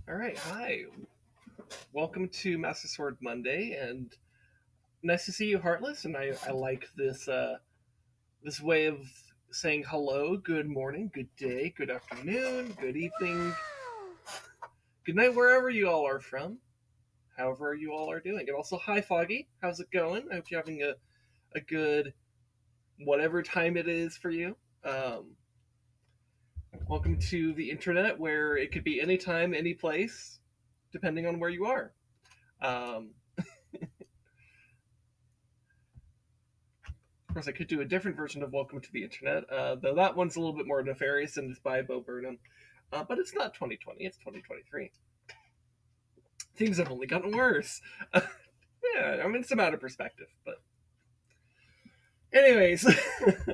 Alright, hi. Welcome to Master Sword Monday, and nice to see you, Heartless, and I like this way of saying hello, good morning, good day, good afternoon, good evening, good night, wherever you all are from, however you all are doing. And also, hi, Foggy. How's it going? I hope you're having a good whatever time it is for you. Um, Welcome to the internet, where it could be anytime, any place, depending on where you are. Um, Of course, I could do a different version of Welcome to the Internet, though that one's a little bit more nefarious and it's by Bo Burnham. But it's not 2020, it's 2023. Things have only gotten worse. Yeah, I mean, it's a matter of perspective. But, anyways,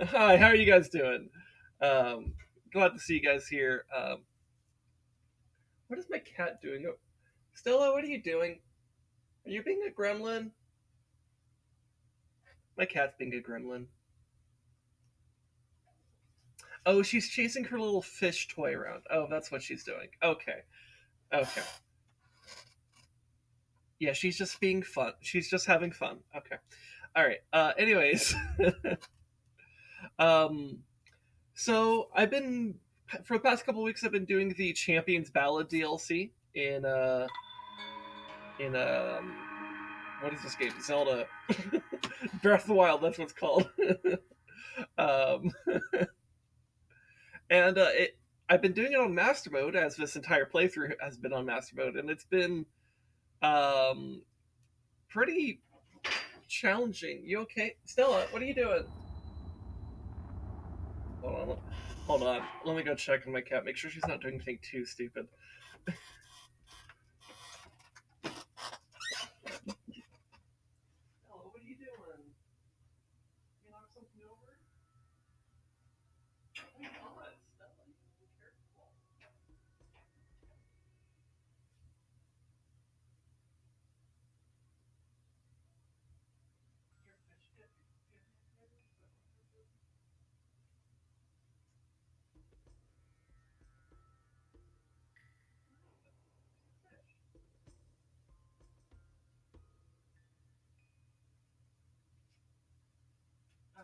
hi, how are you guys doing? Um, Glad to see you guys here. What is my cat doing? Oh, Stella, what are you doing? Are you being a gremlin? My cat's being a gremlin. Oh, she's chasing her little fish toy around. Oh, that's what she's doing. Okay. Okay. Yeah, she's just being fun. She's just having fun. Okay. All right. Anyways, um, so I've been for the past couple weeks. I've been doing the Champions Ballad DLC in what is this game? Zelda Breath of the Wild. That's what it's called. um, and I've been doing it on Master Mode, as this entire playthrough has been on Master Mode, and it's been um, pretty challenging. You okay, Stella? What are you doing? Hold on. Hold on. Let me go check on my cat. Make sure she's not doing anything too stupid. Stella, what are you doing? You knock something over? Oh my god, Stella, be careful. Your fish get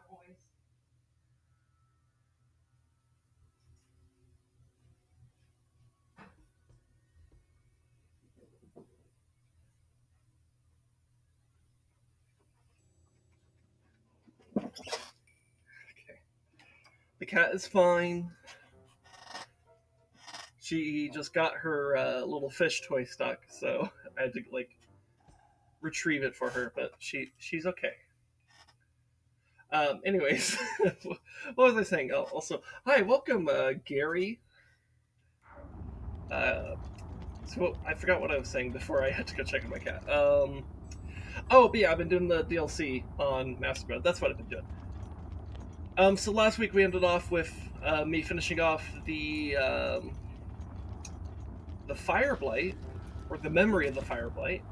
always. Okay. The cat is fine. She just got her little fish toy stuck, so I had to retrieve it for her, but she's okay. Anyways, what was I saying? Oh, also, hi, welcome, Gary. Uh, so I forgot what I was saying before I had to go check on my cat. Oh, but yeah, I've been doing the DLC on Master Mode. That's what I've been doing. So last week we ended off with me finishing off the Fire Blight, or the memory of the Fire Blight.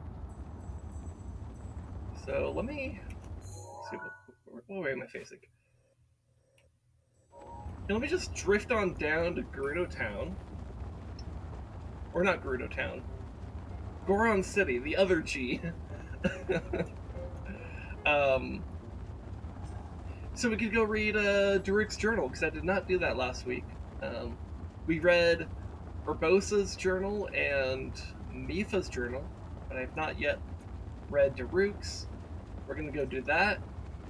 So let me see what way am I facing. And let me just drift on down to Gerudo Town, or not Gerudo Town, Goron City, the other G. um, so we could go read Daruk's journal, because I did not do that last week. We read Urbosa's journal and Mipha's journal, but I have not yet read Daruk's. We're going to go do that.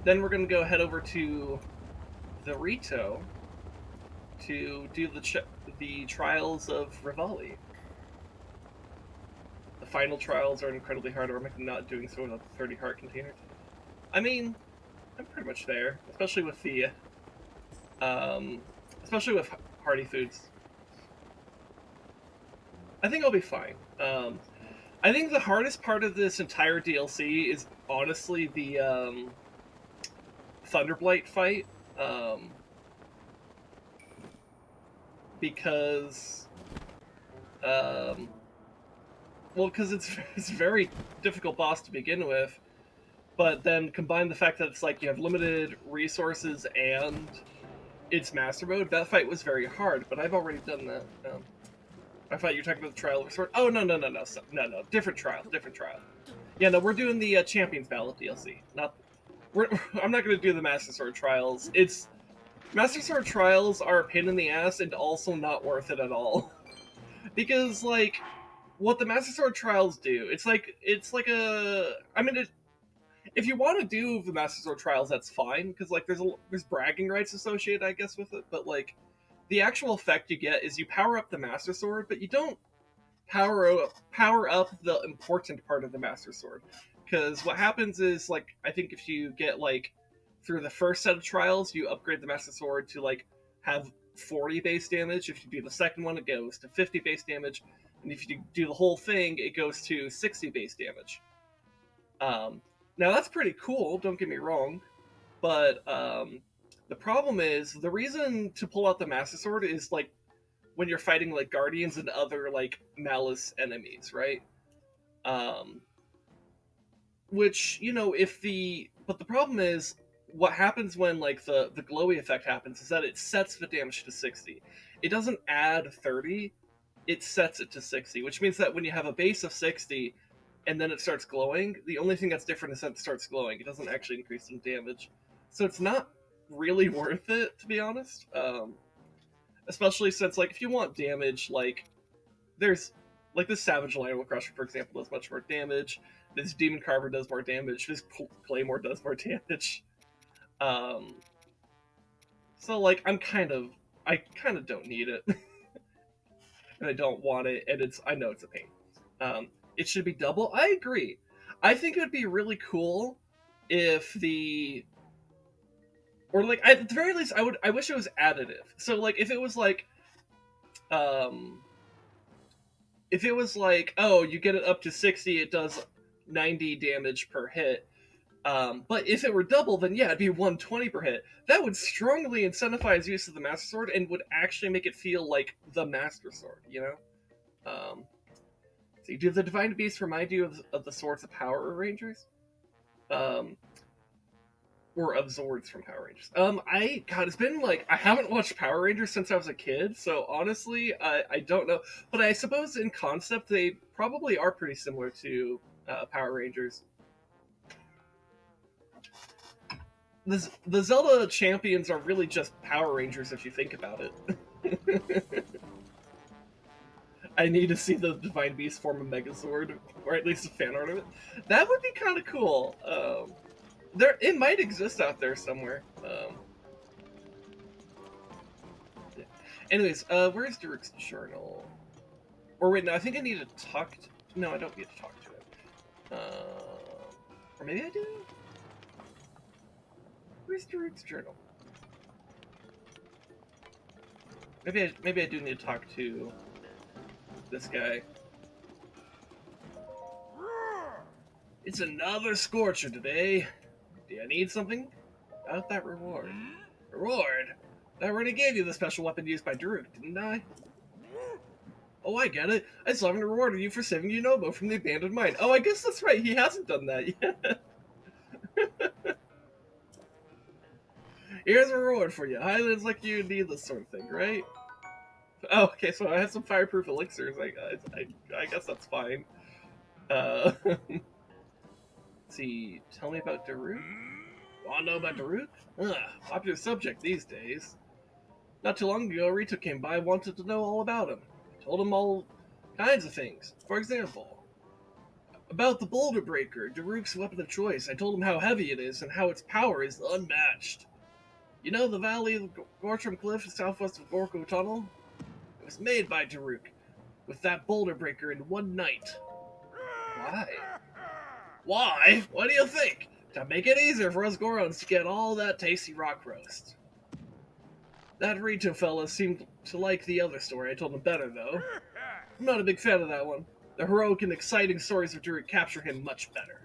Then we're going to go head over to the Rito to do the trials of Revali. The final trials are incredibly hard. I'm not doing so without the 30 heart container. I mean, I'm pretty much there, especially with the, especially with hearty foods. I think I'll be fine. I think the hardest part of this entire DLC is honestly the Thunderblight fight, because, well, because it's a very difficult boss to begin with, but then combine the fact that it's like you have limited resources and it's Master Mode. That fight was very hard, but I've already done that. I thought you were talking about the Trial of the Sword. Oh, no. Different trial. Yeah, no, we're doing the Champions Ballad DLC. I'm not going to do the Master Sword Trials. Master Sword Trials are a pain in the ass and also not worth it at all. Because, like, what the Master Sword Trials do, if you want to do the Master Sword Trials, that's fine, because, like, there's bragging rights associated, I guess, with it, but, like, the actual effect you get is you power up the Master Sword, but you don't power up the important part of the Master Sword. Because what happens is, like, I think if you get, like, through the first set of trials, you upgrade the Master Sword to, like, have 40 base damage. If you do the second one, it goes to 50 base damage. And if you do the whole thing, it goes to 60 base damage. Now, that's pretty cool, don't get me wrong. But the problem is, the reason to pull out the Master Sword is, like, when you're fighting, like, Guardians and other, like, Malice enemies, right? Which, but the problem is, what happens when, like, the glowy effect happens is that it sets the damage to 60. It doesn't add 30, it sets it to 60, which means that when you have a base of 60 and then it starts glowing, the only thing that's different is that it starts glowing. It doesn't actually increase in damage. So it's not really worth it, to be honest. Especially since, like, if you want damage, like, there's, like, this Savage Lionel Crusher, for example, does much more damage. This Demon Carver does more damage. This Claymore does more damage. So, like, I kind of don't need it. And I don't want it, and I know it's a pain. It should be double. I agree. I think it would be really cool if or, like, at the very least, I wish it was additive. So, like, if it was like, oh, you get it up to 60, it does 90 damage per hit. But if it were double, then yeah, it'd be 120 per hit. That would strongly incentivize use of the Master Sword and would actually make it feel like the Master Sword, you know? So do the Divine Beasts remind you of the Swords of Power Rangers? Or of Zords from Power Rangers. It's been, like, I haven't watched Power Rangers since I was a kid, so honestly, I don't know. But I suppose in concept, they probably are pretty similar to Power Rangers. The Zelda champions are really just Power Rangers if you think about it. I need to see the Divine Beast form a Megazord, or at least a fan art of it. That would be kind of cool. It might exist out there somewhere. Yeah. Anyways, where's Daruk's journal? Or wait, no, I think I need to talk to... No, I don't need to talk to it. Or maybe I do? Where's Daruk's journal? Maybe I do need to talk to this guy. It's another Scorcher today. Do you need something? About that reward. Reward? I already gave you the special weapon used by Daruk, didn't I? Oh, I get it. I still haven't rewarded you for saving Yunobo from the abandoned mine. Oh, I guess that's right. He hasn't done that yet. Here's a reward for you. Highlands like you need this sort of thing, right? Oh, okay, so I have some fireproof elixirs. I guess that's fine. Let's see. Tell me about Daruk. Want to know about Daruk? Popular subject these days. Not too long ago, Rita came by and wanted to know all about him. I told him all kinds of things. For example, about the Boulder Breaker, Daruk's weapon of choice. I told him how heavy it is and how its power is unmatched. You know the valley of Gortram Cliff southwest of Gorko Tunnel? It was made by Daruk, with that Boulder Breaker in one night. Why? Why? What do you think? To make it easier for us Gorons to get all that tasty rock roast. That Rito fella seemed to like the other story. I told him better, though. I'm not a big fan of that one. The heroic and exciting stories of Daruk capture him much better.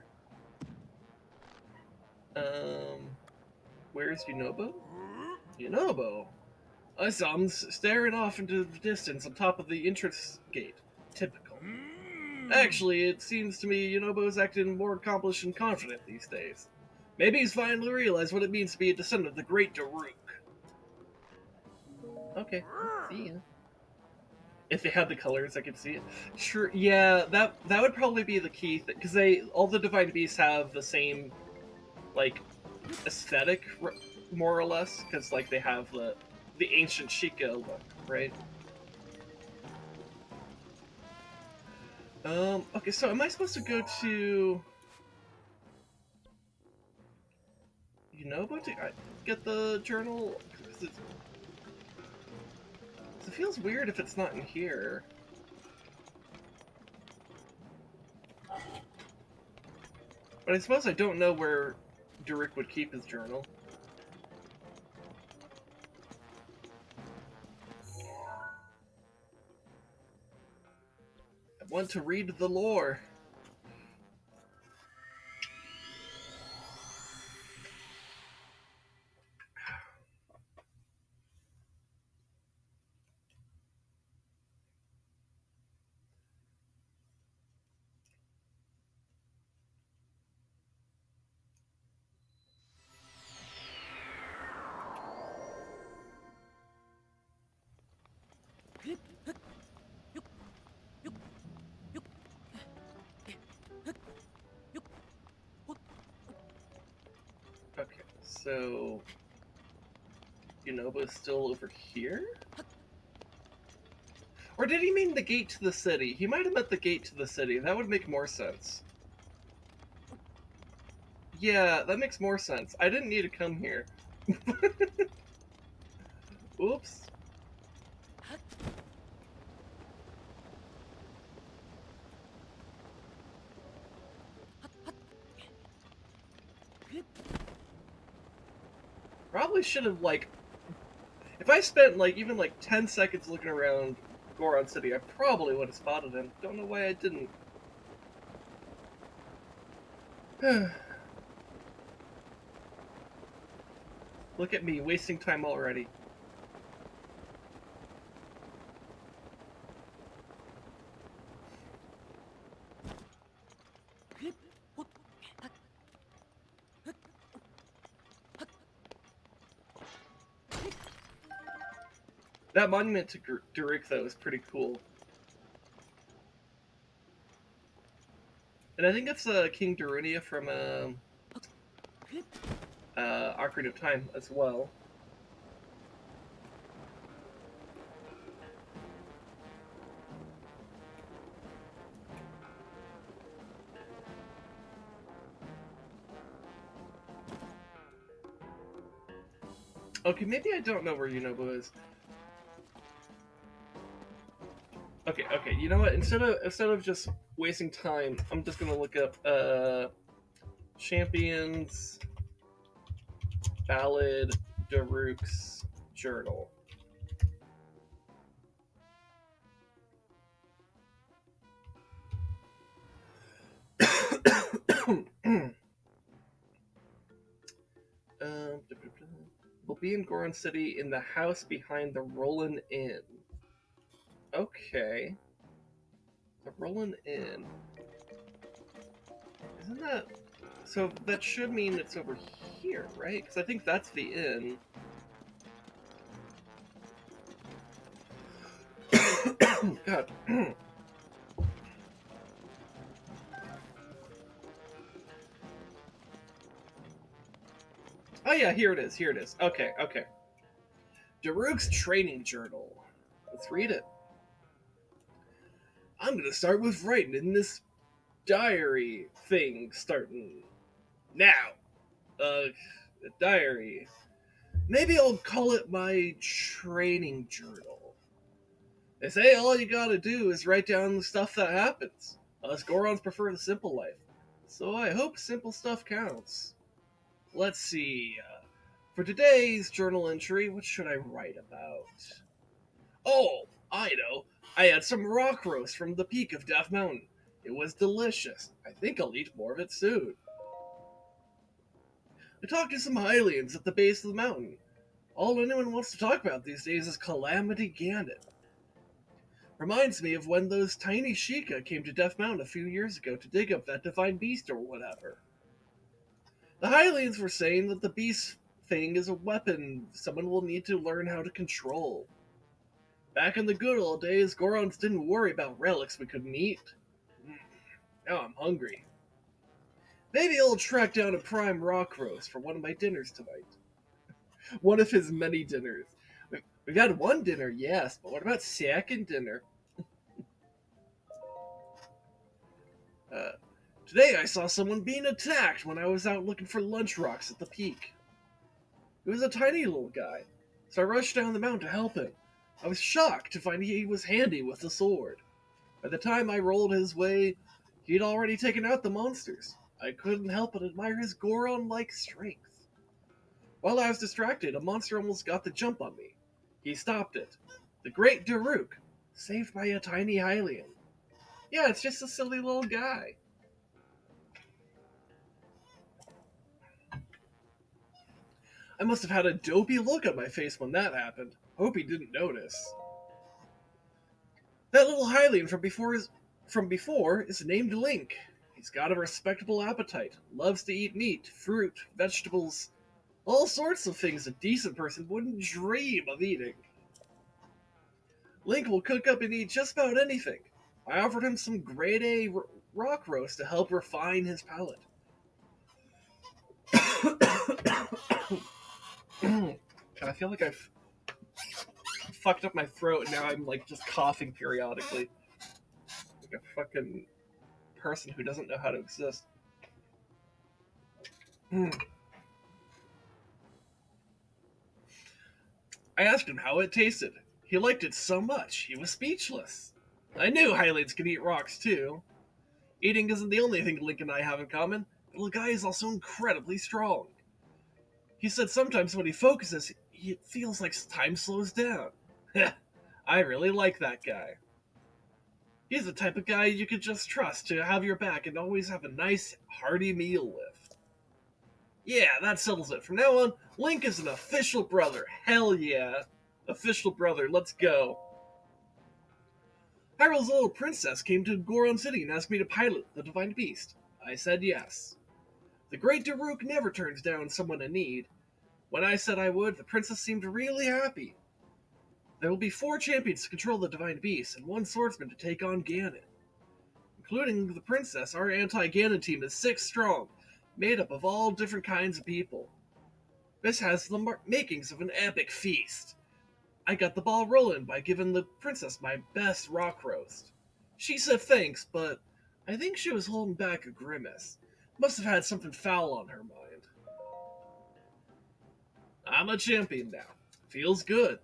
Where's Yunobo? Yunobo? I saw him staring off into the distance on top of the entrance gate. Typical. Actually, it seems to me Yunobo's acting more accomplished and confident these days. Maybe he's finally realized what it means to be a descendant of the great Daruk. Okay, see ya. If they had the colors, I could see it. Sure, yeah, that would probably be the key thing because they all the divine beasts have the same like aesthetic, more or less, because like they have the ancient Shiekah look, right? Okay, so am I supposed to go to Yunobo to get the journal? 'Cause it feels weird if it's not in here. But I suppose I don't know where Daruk would keep his journal. I want to read the lore. Okay, so Yunobo's still over here? Or did he mean the gate to the city? He might have meant the gate to the city. That would make more sense. Yeah, that makes more sense. I didn't need to come here. Oops. Probably should have, like... If I spent, like, even, like, 10 seconds looking around Goron City, I probably would have spotted him. Don't know why I didn't. Look at me, wasting time already. That monument to Daruk, though, is pretty cool. And I think it's King Darunia from Ocarina of Time as well. Okay, maybe I don't know where Yunobo is. Okay, you know what? Instead of just wasting time, I'm just gonna look up Champions Ballad Daruk's journal. We'll be in Goron City in the house behind the Rollin' Inn. Okay. The Rollin' Inn. Isn't that... So that should mean it's over here, right? Because I think that's the inn. God. Oh yeah, here it is, here it is. Okay. Daruk's training journal. Let's read it. I'm gonna start with writing in this diary thing starting now. A diary. Maybe I'll call it my training journal. They say all you gotta do is write down the stuff that happens. Us Gorons prefer the simple life, so I hope simple stuff counts. Let's see. For today's journal entry, what should I write about? Oh, I know. I had some rock roast from the peak of Death Mountain. It was delicious. I think I'll eat more of it soon. I talked to some Hylians at the base of the mountain. All anyone wants to talk about these days is Calamity Ganon. Reminds me of when those tiny Shiekah came to Death Mountain a few years ago to dig up that divine beast or whatever. The Hylians were saying that the beast thing is a weapon someone will need to learn how to control. Back in the good old days, Gorons didn't worry about relics we couldn't eat. Mm, now I'm hungry. Maybe I'll track down a prime rock roast for one of my dinners tonight. One of his many dinners. We've had one dinner, yes, but what about second dinner? Uh, Today I saw someone being attacked when I was out looking for lunch rocks at the peak. He was a tiny little guy, so I rushed down the mountain to help him. I was shocked to find he was handy with the sword. By the time I rolled his way, he'd already taken out the monsters. I couldn't help but admire his Goron-like strength. While I was distracted, a monster almost got the jump on me. He stopped it. The great Daruk, saved by a tiny Hylian. Yeah, it's just a silly little guy. I must have had a dopey look on my face when that happened. Hope he didn't notice. That little Hylian from before is named Link. He's got a respectable appetite, loves to eat meat, fruit, vegetables, all sorts of things a decent person wouldn't dream of eating. Link will cook up and eat just about anything. I offered him some grade A rock roast to help refine his palate. I feel like I've fucked up my throat and now I'm like just coughing periodically. Like a fucking person who doesn't know how to exist. I asked him how it tasted. He liked it so much, he was speechless. I knew Hylians could eat rocks too. Eating isn't the only thing Link and I have in common. The little guy is also incredibly strong. He said sometimes when he focuses, it feels like time slows down. I really like that guy. He's the type of guy you could just trust to have your back and always have a nice, hearty meal with. Yeah, that settles it. From now on, Link is an official brother. Hell yeah. Official brother, let's go. Hyrule's little princess came to Goron City and asked me to pilot the Divine Beast. I said yes. The great Daruk never turns down someone in need. When I said I would, the princess seemed really happy. There will be 4 champions to control the Divine Beast and 1 swordsman to take on Ganon. Including the princess, our anti-Ganon team is 6 strong, made up of all different kinds of people. This has the makings of an epic feast. I got the ball rolling by giving the princess my best rock roast. She said thanks, but I think she was holding back a grimace. Must have had something foul on her mind. I'm a champion now. Feels good.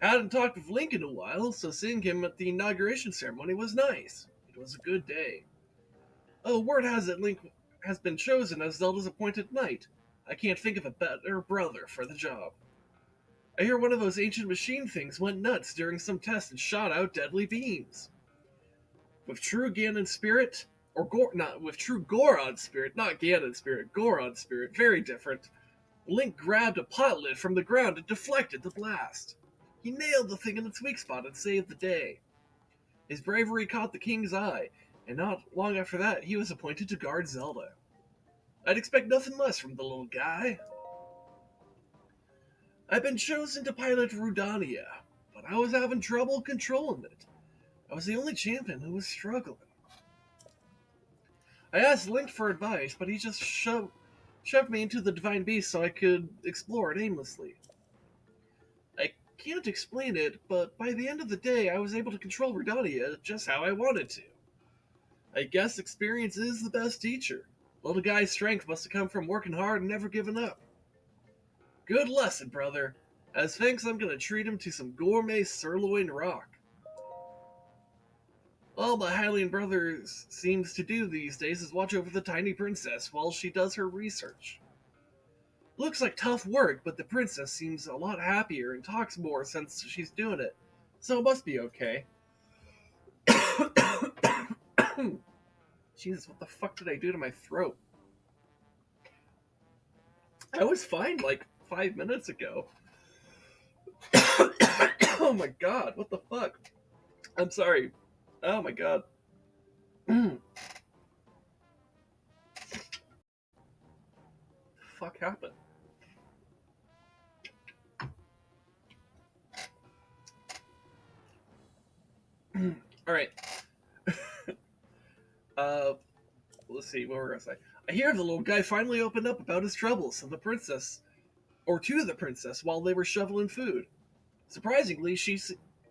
Hadn't talked with Link in a while, so seeing him at the inauguration ceremony was nice. It was a good day. Oh, word has it Link has been chosen as Zelda's appointed knight. I can't think of a better brother for the job. I hear one of those ancient machine things went nuts during some test and shot out deadly beams. With true Ganon spirit, not with true Goron spirit, not Ganon spirit, Goron spirit, very different. Link grabbed a pot lid from the ground and deflected the blast. He nailed the thing in its weak spot and saved the day. His bravery caught the king's eye, and not long after that, he was appointed to guard Zelda. I'd expect nothing less from the little guy. I've been chosen to pilot Rudania, but I was having trouble controlling it. I was the only champion who was struggling. I asked Link for advice, but he just shoved me into the Divine Beast so I could explore it aimlessly. I can't explain it, but by the end of the day, I was able to control Rudania just how I wanted to. I guess experience is the best teacher. Little guy's strength must have come from working hard and never giving up. Good lesson, brother. As thanks, I'm gonna treat him to some gourmet sirloin rock. All my Hylian brother seems to do these days is watch over the tiny princess while she does her research. Looks like tough work, but the princess seems a lot happier and talks more since she's doing it, so it must be okay. Jesus, what the fuck did I do to my throat? I was fine like 5 minutes ago. Oh my god, what the fuck? I'm sorry. Oh my god. Fuck happened? All right. uh, let's see. What were we gonna say? I hear the little guy finally opened up about his troubles to the princess, while they were shoveling food. Surprisingly,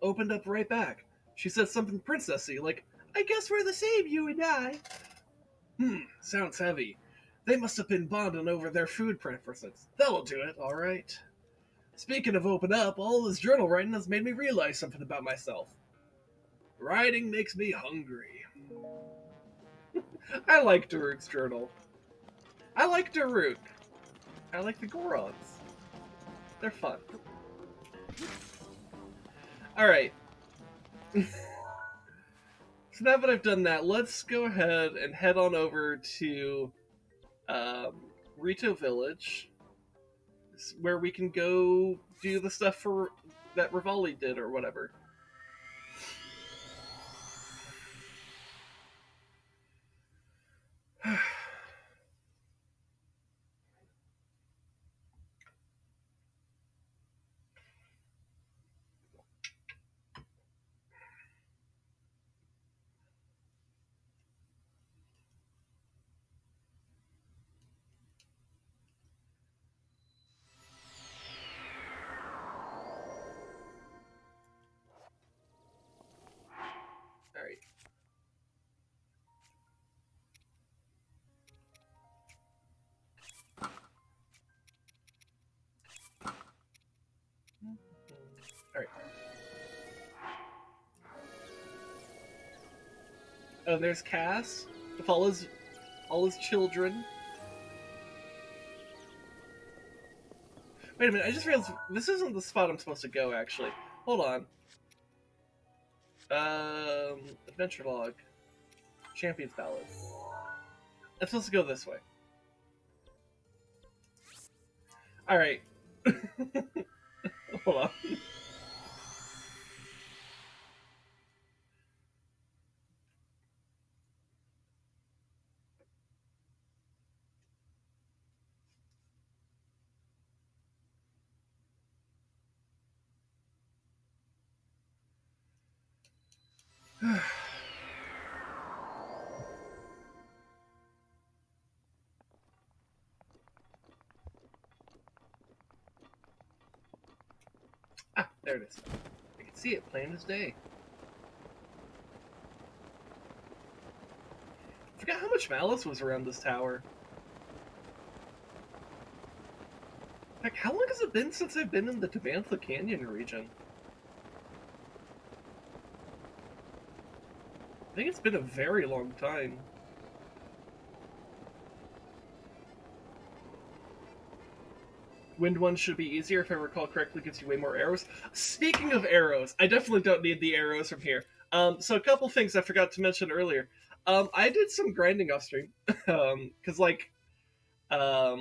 opened up right back. She said something princessy, like, "I guess we're the same, you and I." Sounds heavy. They must have been bonding over their food preferences. That'll do it, all right. Speaking of open up, all this journal writing has made me realize something about myself. Writing makes me hungry. I like Daruk's journal. I like Daruk. I like the Gorons. They're fun. Alright. So now that I've done that, let's go ahead and head on over to Rito Village, where we can go do the stuff for that Revali did or whatever. Alright. Alright. Oh, there's Cass with all his children. Wait a minute, I just realized this isn't the spot I'm supposed to go, actually. Hold on. Adventure log. Champions Ballad. I'm supposed to go this way. Alright. Hold on. Ah, there it is. I can see it plain as day. I forgot how much malice was around this tower. Heck, how long has it been since I've been in the Tabantha Canyon region? I think it's been a very long time. Wind one should be easier, if I recall correctly, gives you way more arrows. Speaking of arrows, I definitely don't need the arrows from here. So a couple things I forgot to mention earlier. I did some grinding off stream, because I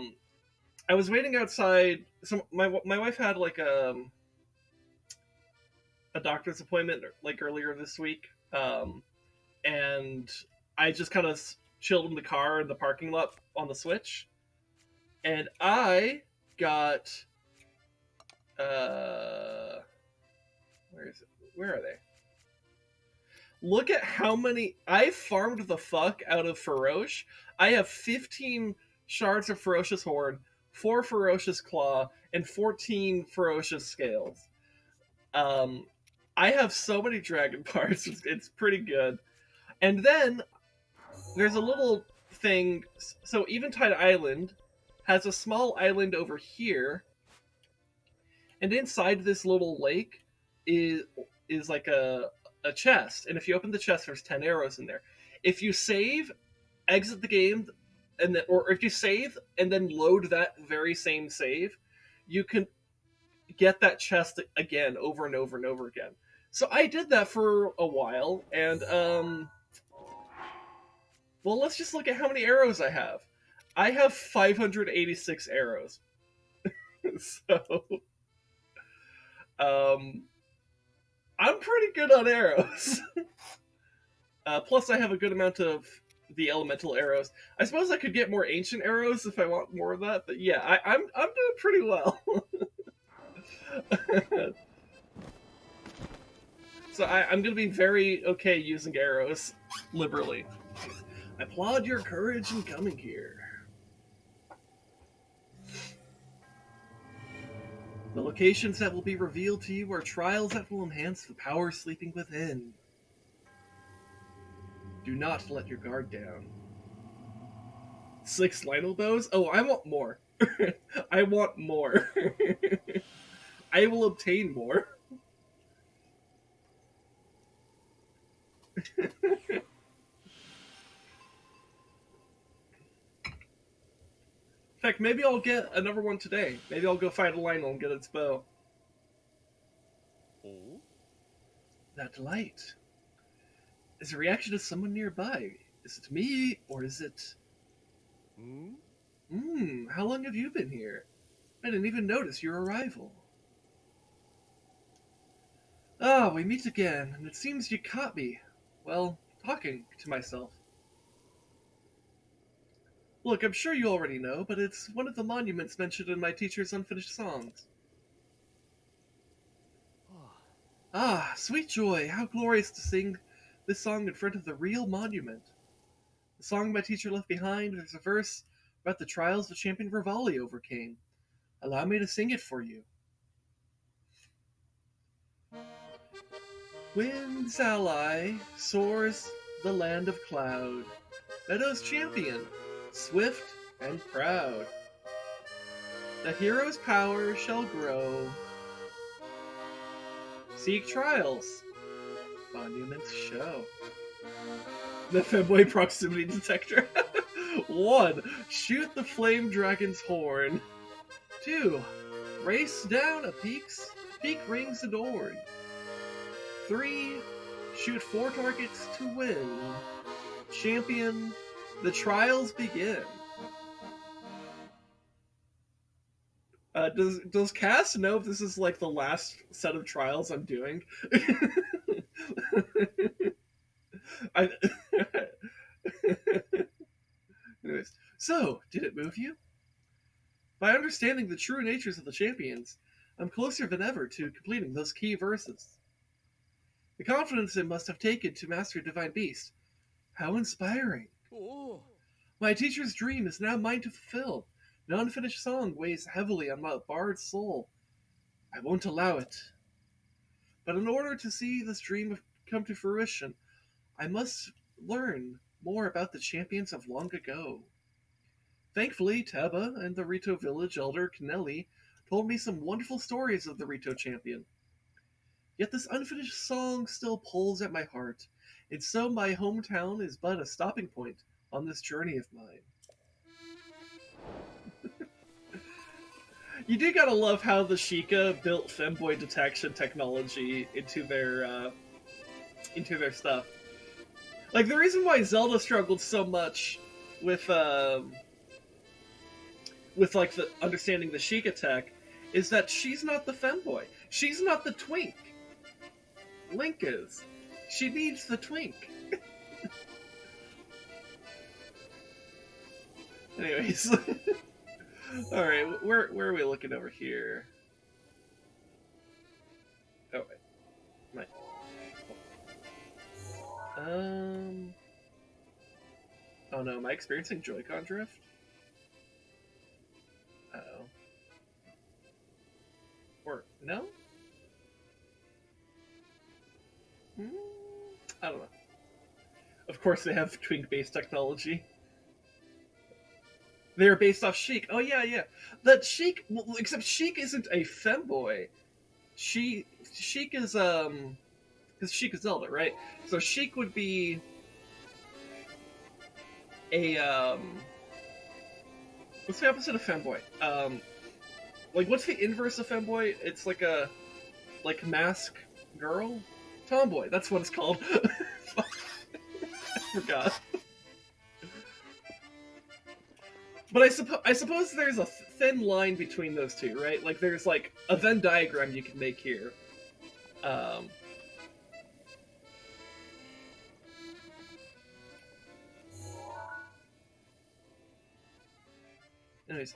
was waiting outside. So my wife had like a doctor's appointment like earlier this week, and I just kind of chilled in the car in the parking lot on the Switch, and I got where is it? Where are they? Look at how many I farmed the fuck out of Feroce. I have 15 shards of Ferocious Horn, 4 Ferocious Claw, and 14 Ferocious Scales. I have so many dragon parts. It's pretty good. And then there's a little thing. So Eventide Island has a small island over here, and inside this little lake is like a chest. And if you open the chest, there's 10 arrows in there. If you save, exit the game, and then, or if you save and then load that very same save, you can get that chest again over and over and over again. So I did that for a while, and well, let's just look at how many arrows I have. I have 586 arrows. So I'm pretty good on arrows. Plus I have a good amount of the elemental arrows. I suppose I could get more ancient arrows if I want more of that, but yeah, I'm doing pretty well. So I'm going to be very okay using arrows liberally. I applaud your courage in coming here. The locations that will be revealed to you are trials that will enhance the power sleeping within. Do not let your guard down. 6 Lionel bows? Oh, I want more. I want more. I will obtain more. In fact, maybe I'll get another one today. Maybe I'll go find a Lionel and get its bow. Oh? That light is a reaction to someone nearby. Is it me, or is it... How long have you been here? I didn't even notice your arrival. Ah, we meet again, and it seems you caught me, well, talking to myself. Look, I'm sure you already know, but it's one of the monuments mentioned in my teacher's unfinished songs. Ah, sweet joy, how glorious to sing this song in front of the real monument. The song my teacher left behind, there's a verse about the trials the champion Revali overcame. Allow me to sing it for you. Wind's ally soars the land of cloud. Meadow's champion, swift and proud. The hero's power shall grow. Seek trials, monuments show. The femboy proximity detector. 1. Shoot the flame dragon's horn. 2. Race down a peak rings adorned. 3. Shoot 4 targets to win. Champion, the trials begin. Does Cass know if this is like the last set of trials I'm doing? I... Anyways, so did it move you? By understanding the true natures of the champions, I'm closer than ever to completing those key verses. The confidence it must have taken to master Divine Beast. How inspiring. Oh. My teacher's dream is now mine to fulfill. An unfinished song weighs heavily on my bard's soul. I won't allow it. But in order to see this dream come to fruition, I must learn more about the champions of long ago. Thankfully, Taba and the Rito village elder Kennelly told me some wonderful stories of the Rito champion. Yet this unfinished song still pulls at my heart, and so my hometown is but a stopping point on this journey of mine. You do gotta love how the Shiekah built femboy detection technology into their stuff. Like, the reason why Zelda struggled so much with like the understanding the Shiekah tech is that she's not the femboy. She's not the twink. Link is. She needs the twink. Anyways. Alright, where are we looking over here? Oh, wait. Oh no, am I experiencing Joy-Con drift? Uh-oh. Or, no? I don't know. Of course they have twink-based technology. They're based off Sheik. Oh yeah. That Sheik, well, except Sheik isn't a femboy. Sheik is because Sheik is Zelda, right? So Sheik would be a what's the opposite of femboy? Like what's the inverse of femboy? It's like a mask girl, tomboy. That's what it's called. I forgot. But I suppose there's a thin line between those two, right? Like there's like a Venn diagram you can make here. Anyways,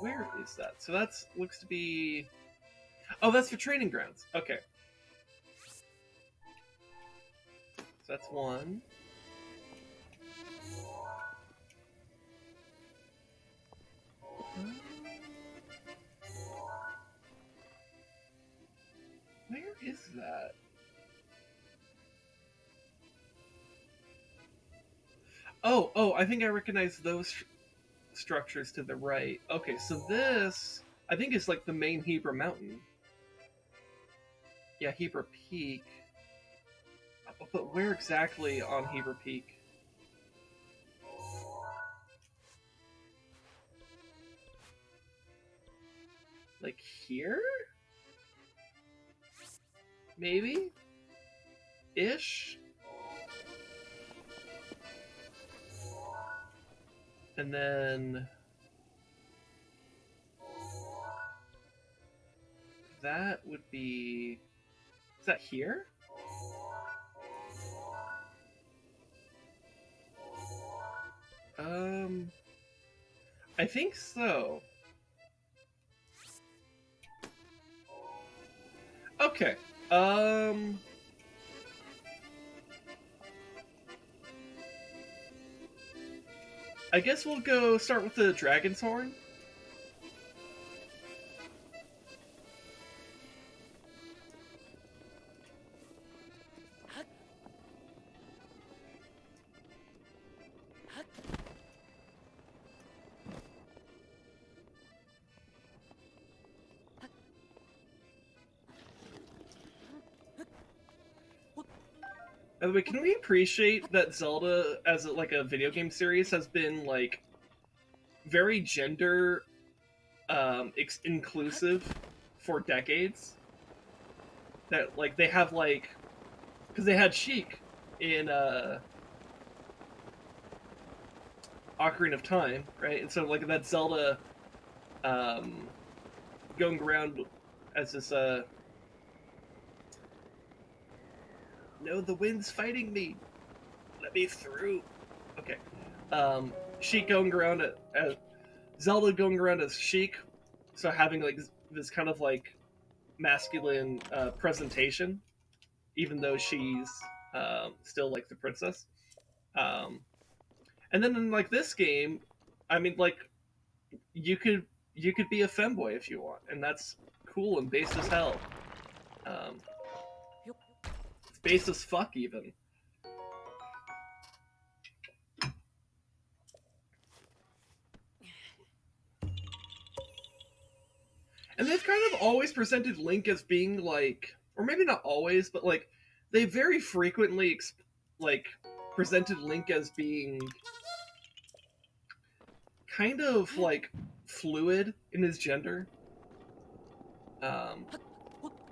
where is that? So that's looks to be. Oh, that's for training grounds. Okay. So that's one. Where is that? Oh, I think I recognize those structures to the right. Okay, so this, I think, is like the main Hebra Mountain. Yeah, Hebra Peak. But where exactly on Hebra Peak? Like here? Maybe? Ish? And then that would be... Is that here? I think so. Okay. I guess we'll go start with the Dragon's Horn. By the way, can we appreciate that Zelda, as like a video game series, has been like very gender inclusive for decades? That like they have like, because they had Sheik in Ocarina of Time, right? And so like that Zelda um, going around as this no, the wind's fighting me. Let me through. Okay. Sheik going around as Zelda going around as Sheik, so having like this kind of like masculine presentation, even though she's still like the princess. Um, and then in like this game, I mean, like you could be a femboy if you want, and that's cool and base as hell. Um, it's base as fuck even. And they've kind of always presented Link as being like, or maybe not always, but like they very frequently like presented Link as being kind of like fluid in his gender, um,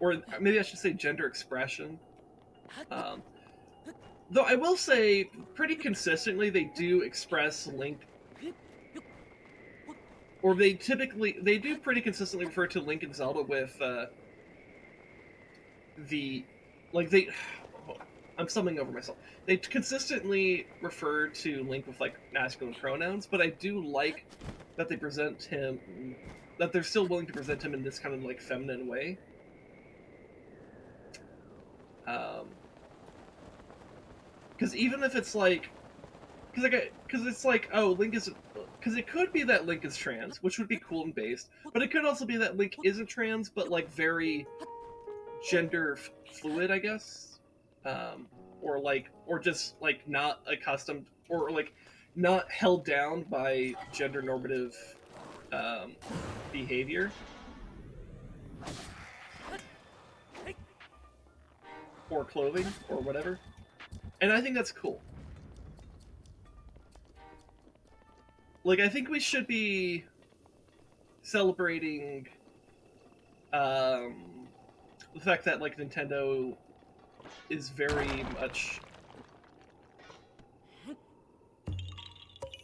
or maybe I should say gender expression. Um, though I will say, pretty consistently, they do express Link, or they do pretty consistently refer to Link and Zelda with the like they. I'm stumbling over myself. They consistently refer to Link with like masculine pronouns, but I do like that they present him, that they're still willing to present him in this kind of like feminine way. Because even if it's like, because it's like, oh, Link is, because it could be that Link is trans, which would be cool and based, but it could also be that Link isn't trans, but like very gender fluid, I guess, or just like not accustomed, or like not held down by gender normative behavior, or clothing, or whatever. And I think that's cool. Like, I think we should be celebrating the fact that like Nintendo is very much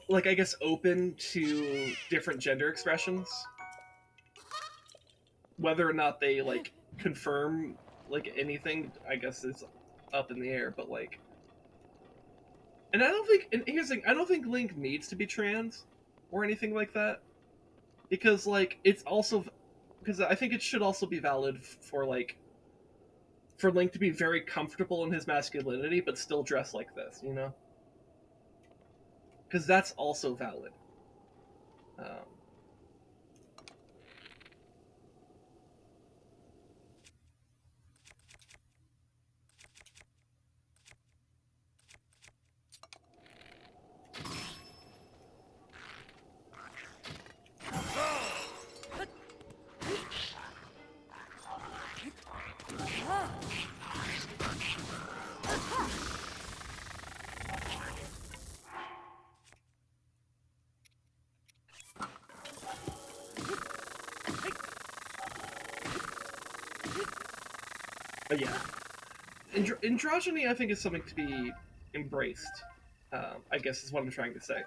like, I guess, open to different gender expressions, whether or not they like confirm like anything, I guess, is up in the air. But like, and I don't think, and here's the thing, I don't think Link needs to be trans or anything like that, because like it's also, because I think it should also be valid for like for Link to be very comfortable in his masculinity, but still dress like this, you know? Because that's also valid. Um, but yeah, androgyny, I think, is something to be embraced. I guess is what I'm trying to say.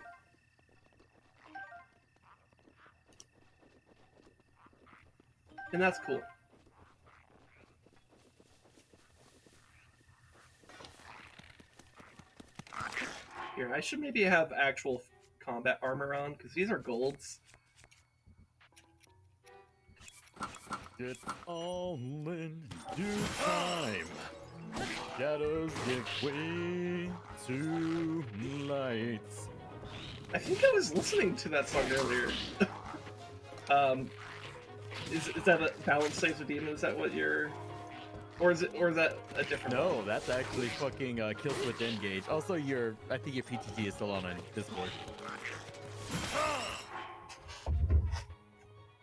And that's cool. Here, I should maybe have actual combat armor on, because these are golds. It's all in due time. Shadows give way to lights. I think I was listening to that song earlier. Is that a Balance Saves the Demon? Is that what you're... Or is that a different No, one? that's actually fucking Kill Switch Engage. Also, I think your PTG is still on Discord.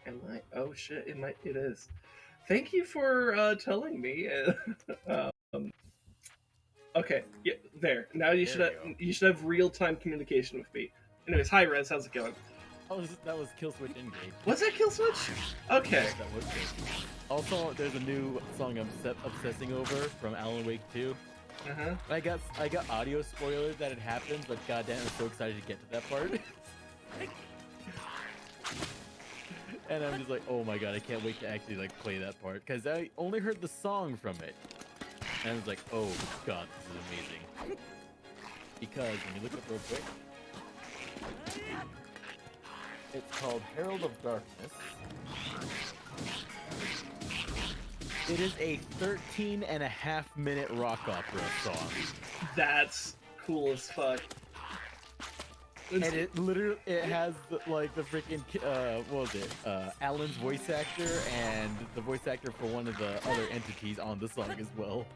Am I? Oh shit! It is. Thank you for telling me. Okay, yeah, there. Now you should have real time communication with me. Anyways, hi Rez, how's it going? That was Kill Switch Engage. Was that Kill Switch? Okay. Yes, that was good. Also, there's a new song I'm obsessing over from Alan Wake 2. I got audio spoilers that it happens, but goddamn, I'm so excited to get to that part. And I'm just like, oh my god, I can't wait to actually like play that part because I only heard the song from it, and I was like, oh god, this is amazing. Because when you look up real quick, it's called Herald of Darkness. It is a 13.5-minute rock opera song. That's cool as fuck. And it has the freaking what was it? Alan's voice actor and the voice actor for one of the other entities on the song as well.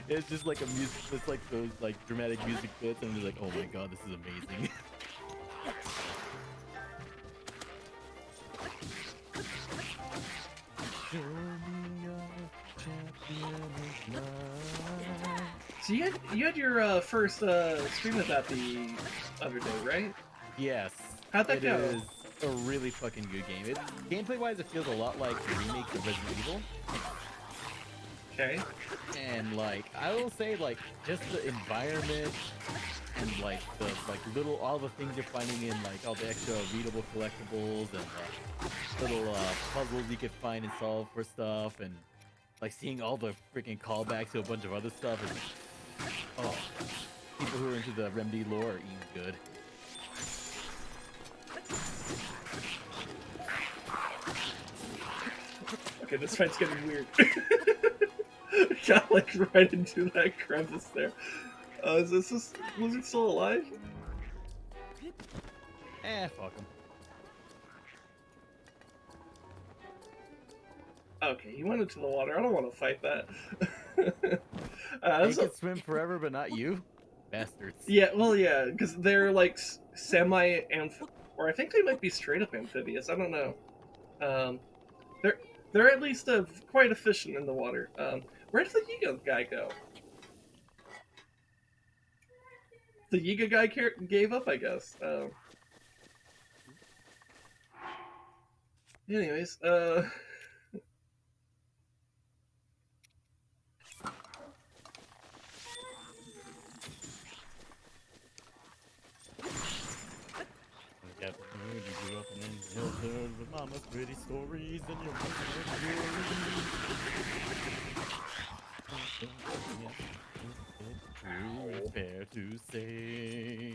It's just like a music. It's like those like dramatic music bits, and I'm just like, oh my god, this is amazing. So you had your first stream of that the other day, right? Yes. How'd that go? It is a really fucking good game. Gameplay-wise, it feels a lot like the remake of Resident Evil. Okay. And like, I will say, like, just the environment and like the all the things you're finding in like all the extra readable collectibles and little puzzles you can find and solve for stuff, and like seeing all the freaking callbacks to a bunch of other stuff is, oh, people who are into the Remedy lore are eating good. Okay, this fight's getting weird. Got like right into that crevice there. Is this lizard still alive? Fuck him. Okay, he went into the water. I don't want to fight that. They can swim forever, but not you, bastards. Yeah, well, yeah, because they're like or I think they might be straight up amphibious. I don't know. They're at least quite efficient in the water. Where did the Yiga guy go? The Yiga guy gave up, I guess. Anyways, You grew up in Zelda with mama's pretty stories and your mother's fair to say.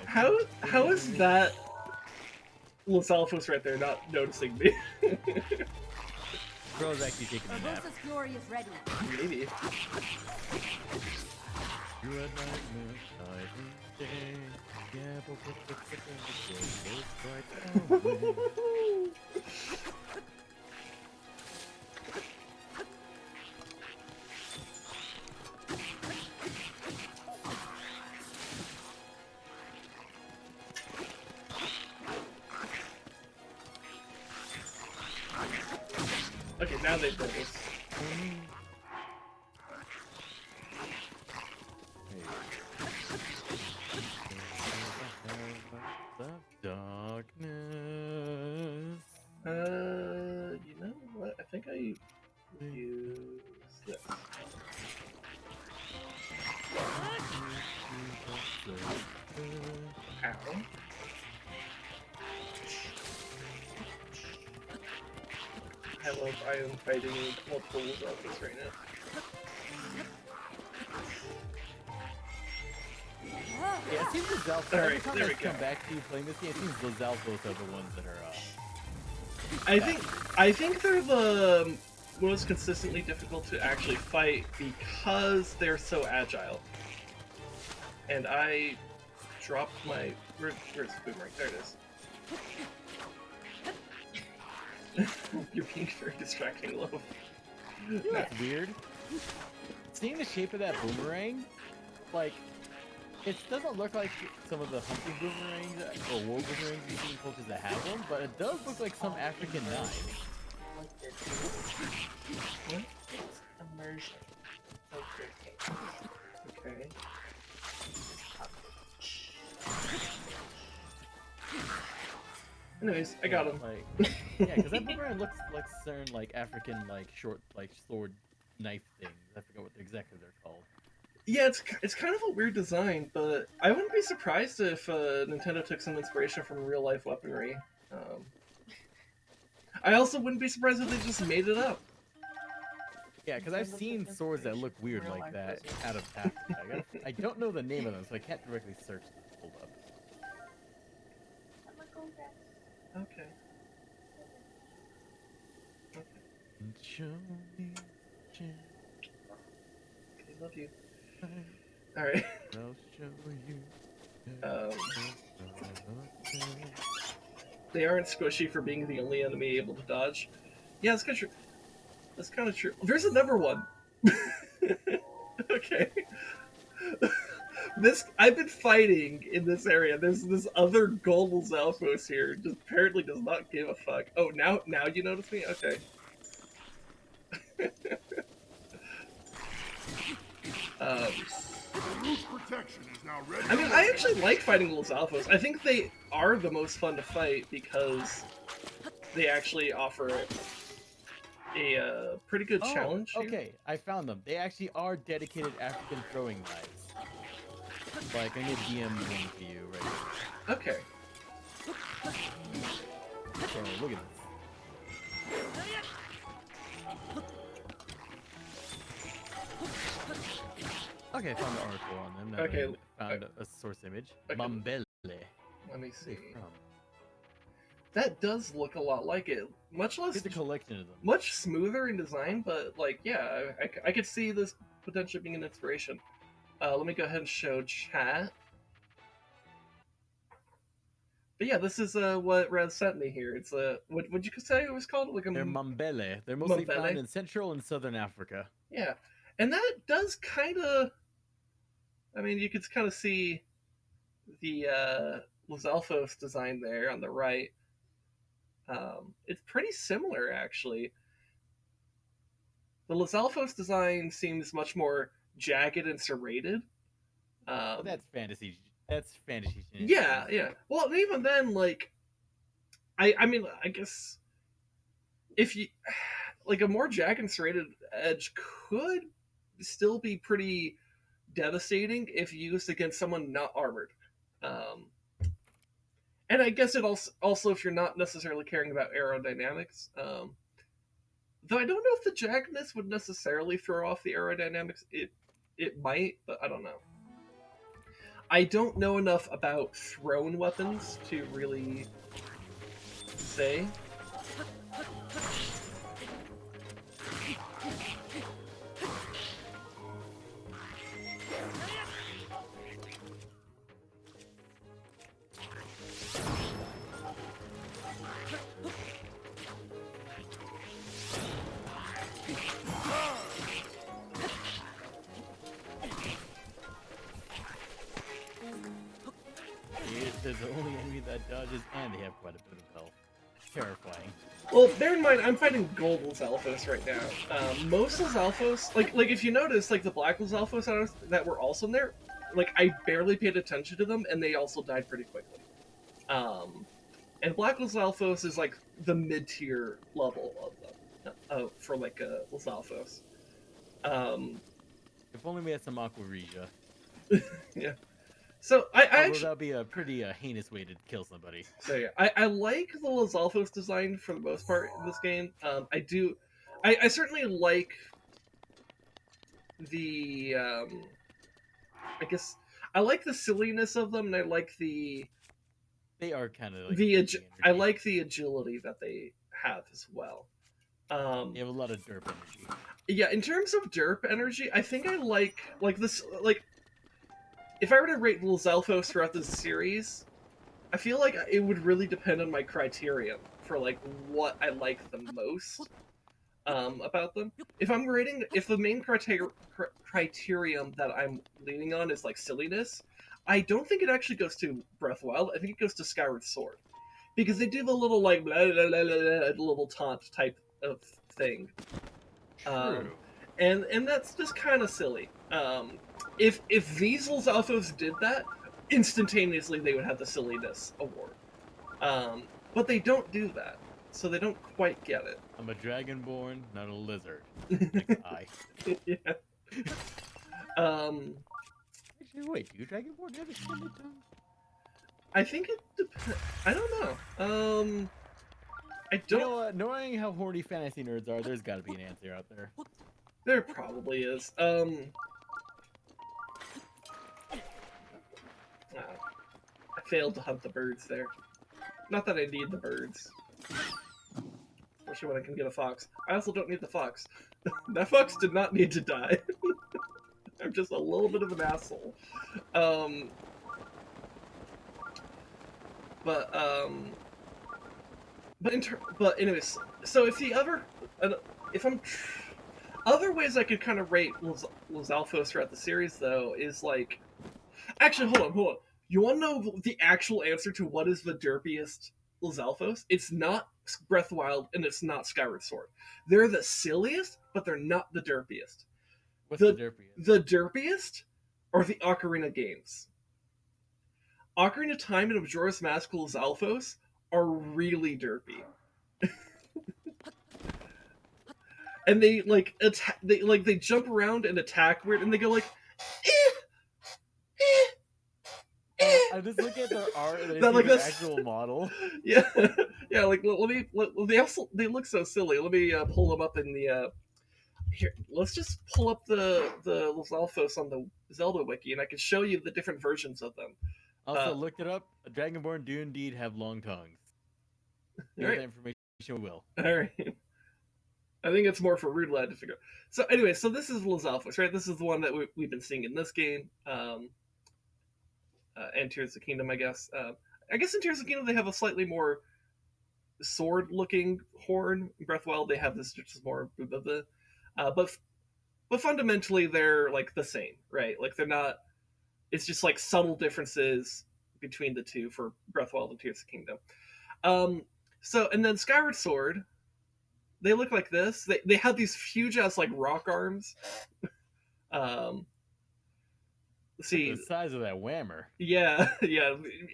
How is that Lizalfos right there not noticing me? Bro's actually taking a nap. Urbosa's glory is ready. Maybe. You're at nightmare, night and day. Yeah, but what the second goes right away. Okay, now they've done this. Darkness. You know what? I think I use this. Ow. I am fighting multiple Lizalfos right now. Yeah, it seems Lizalfos. Alright, Every time there I we come go. back to you playing this game, it seems Lizalfos are the ones that are. I think they're the most consistently difficult to actually fight because they're so agile. And I dropped my where's the boomerang? There it is. You're being very distracting, Loaf. You know what's weird? Seeing the shape of that boomerang, like, it doesn't look like some of the hunting boomerangs or war boomerangs you see in cultures that have them, but it does look like some African knives. What? Immersion. Okay. Anyways, I got him. Like, yeah, because that boomerang looks like certain like African like short like sword knife things. I forget what exactly they're called. Yeah, it's kind of a weird design, but I wouldn't be surprised if Nintendo took some inspiration from real life weaponry. I also wouldn't be surprised if they just made it up. Yeah, because I've seen swords that look weird like that out of Africa. I don't know the name of them, so I can't directly search them. Hold up. Okay. Show me, Okay, love you. Alright. I'll show you. They aren't squishy for being the only enemy able to dodge. Yeah, that's kind of true. That's kind of true. There's another one. Okay. I've been fighting in this area. There's this other gold Lizalfos here. Just apparently does not give a fuck. Oh, now you notice me? Okay. Protection is now ready. I mean, I actually like fighting Lizalfos. I think they are the most fun to fight because they actually offer a pretty good challenge. Here. Okay, I found them. They actually are dedicated African throwing knives. Like, I'm gonna DM one for you right here. Okay. So, look at this. Okay, I found the article on them. Now Okay, I found a source image. okay. Mambele. Let me see. From. That does look a lot like it. Much less, Here's a collection of them. much smoother in design, but like, yeah, I could see this potentially being an inspiration. Let me go ahead and show chat. But yeah, this is what Raz sent me here. It's what would you say it was called? Like They're Mambele. They're mostly Mambele? found in Central and Southern Africa. Yeah, and that does kind of. I mean, you could kind of see the Lizalfos design there on the right. It's pretty similar, actually. The Lizalfos design seems much more jagged and serrated. But that's fantasy. That's fantasy. Yeah, yeah. Well, and even then, like, I mean, I guess if you like a more jagged and serrated edge could still be pretty devastating if used against someone not armored. And I guess it also if you're not necessarily caring about aerodynamics. Though I don't know if the jaggedness would necessarily throw off the aerodynamics. It might, but I don't know. I don't know enough about thrown weapons to really say. There's the only enemy that dodges, and they have quite a bit of health. Terrifying. Well, bear in mind, I'm fighting gold Lizalfos right now. Most Lizalfos, like if you notice, like the black Lizalfos that were also in there, like I barely paid attention to them, and they also died pretty quickly. And black Lizalfos is like the mid-tier level of them for like Lizalfos. If only we had some Aqua Regia. Yeah. So I actually, that'd be a pretty heinous way to kill somebody. so yeah, I like the Lizalfos design for the most part in this game. I certainly like the I guess I like the silliness of them, and I like They are kind of like I like the agility that they have as well. They have a lot of derp energy. Yeah, in terms of derp energy, I think I like this. Like, if I were to rate Lizalfos throughout this series, I feel like it would really depend on my criterion for like what I like the most about them. If the main criterion that I'm leaning on is like silliness, I don't think it actually goes to Breath of the Wild. I think it goes to Skyward Sword, because they do the little like blah, blah, blah, blah, little taunt type of thing. True. And that's just kind of silly. If these Lizalfos did that, instantaneously they would have the silliness award. But they don't do that, so they don't quite get it. I'm a dragonborn, not a lizard. Eye. Yeah. Actually, wait, do dragonborn have extended tongues? I think it depends. I don't know. I don't. You know what? Knowing how horny fantasy nerds are, there's got to be an answer out there. There probably is. I failed to hunt the birds there. Not that I need the birds. Especially when I can get a fox. I also don't need the fox. That fox did not need to die. I'm just a little bit of an asshole. But anyways, so if the other, other ways I could kind of rate Lizalfos throughout the series though is like, actually hold on. You want to know the actual answer to what is the derpiest Lizalfos? It's not Breath of the Wild, and it's not Skyward Sword. They're the silliest, but they're not the derpiest. What's the derpiest? The derpiest are the Ocarina games. Ocarina of Time and Majora's Mask Lizalfos are really derpy. And they like attack. They jump around and attack weird, and they go like, I just look at their art and That, like, their that's- actual model. yeah, yeah. Like they look so silly. Let me pull them up in the here. Let's just pull up the Lizalfos on the Zelda wiki, and I can show you the different versions of them. Also, looked it up. Dragonborn do indeed have long tongues. Give Right. that information we will. All right. I think it's more for Rude Lad to figure out. So anyway, so this is Lizalfos, right? This is the one that we've been seeing in this game. And Tears of the Kingdom, I guess. I guess in Tears of the Kingdom they have a slightly more sword-looking horn. In Breath of the Wild they have this which is more but fundamentally they're like the same, right? Like they're not. It's just like subtle differences between the two for Breath of the Wild and Tears of the Kingdom. So and then Skyward Sword, they look like this. They have these huge ass like rock arms. See The size of that whammer. Yeah.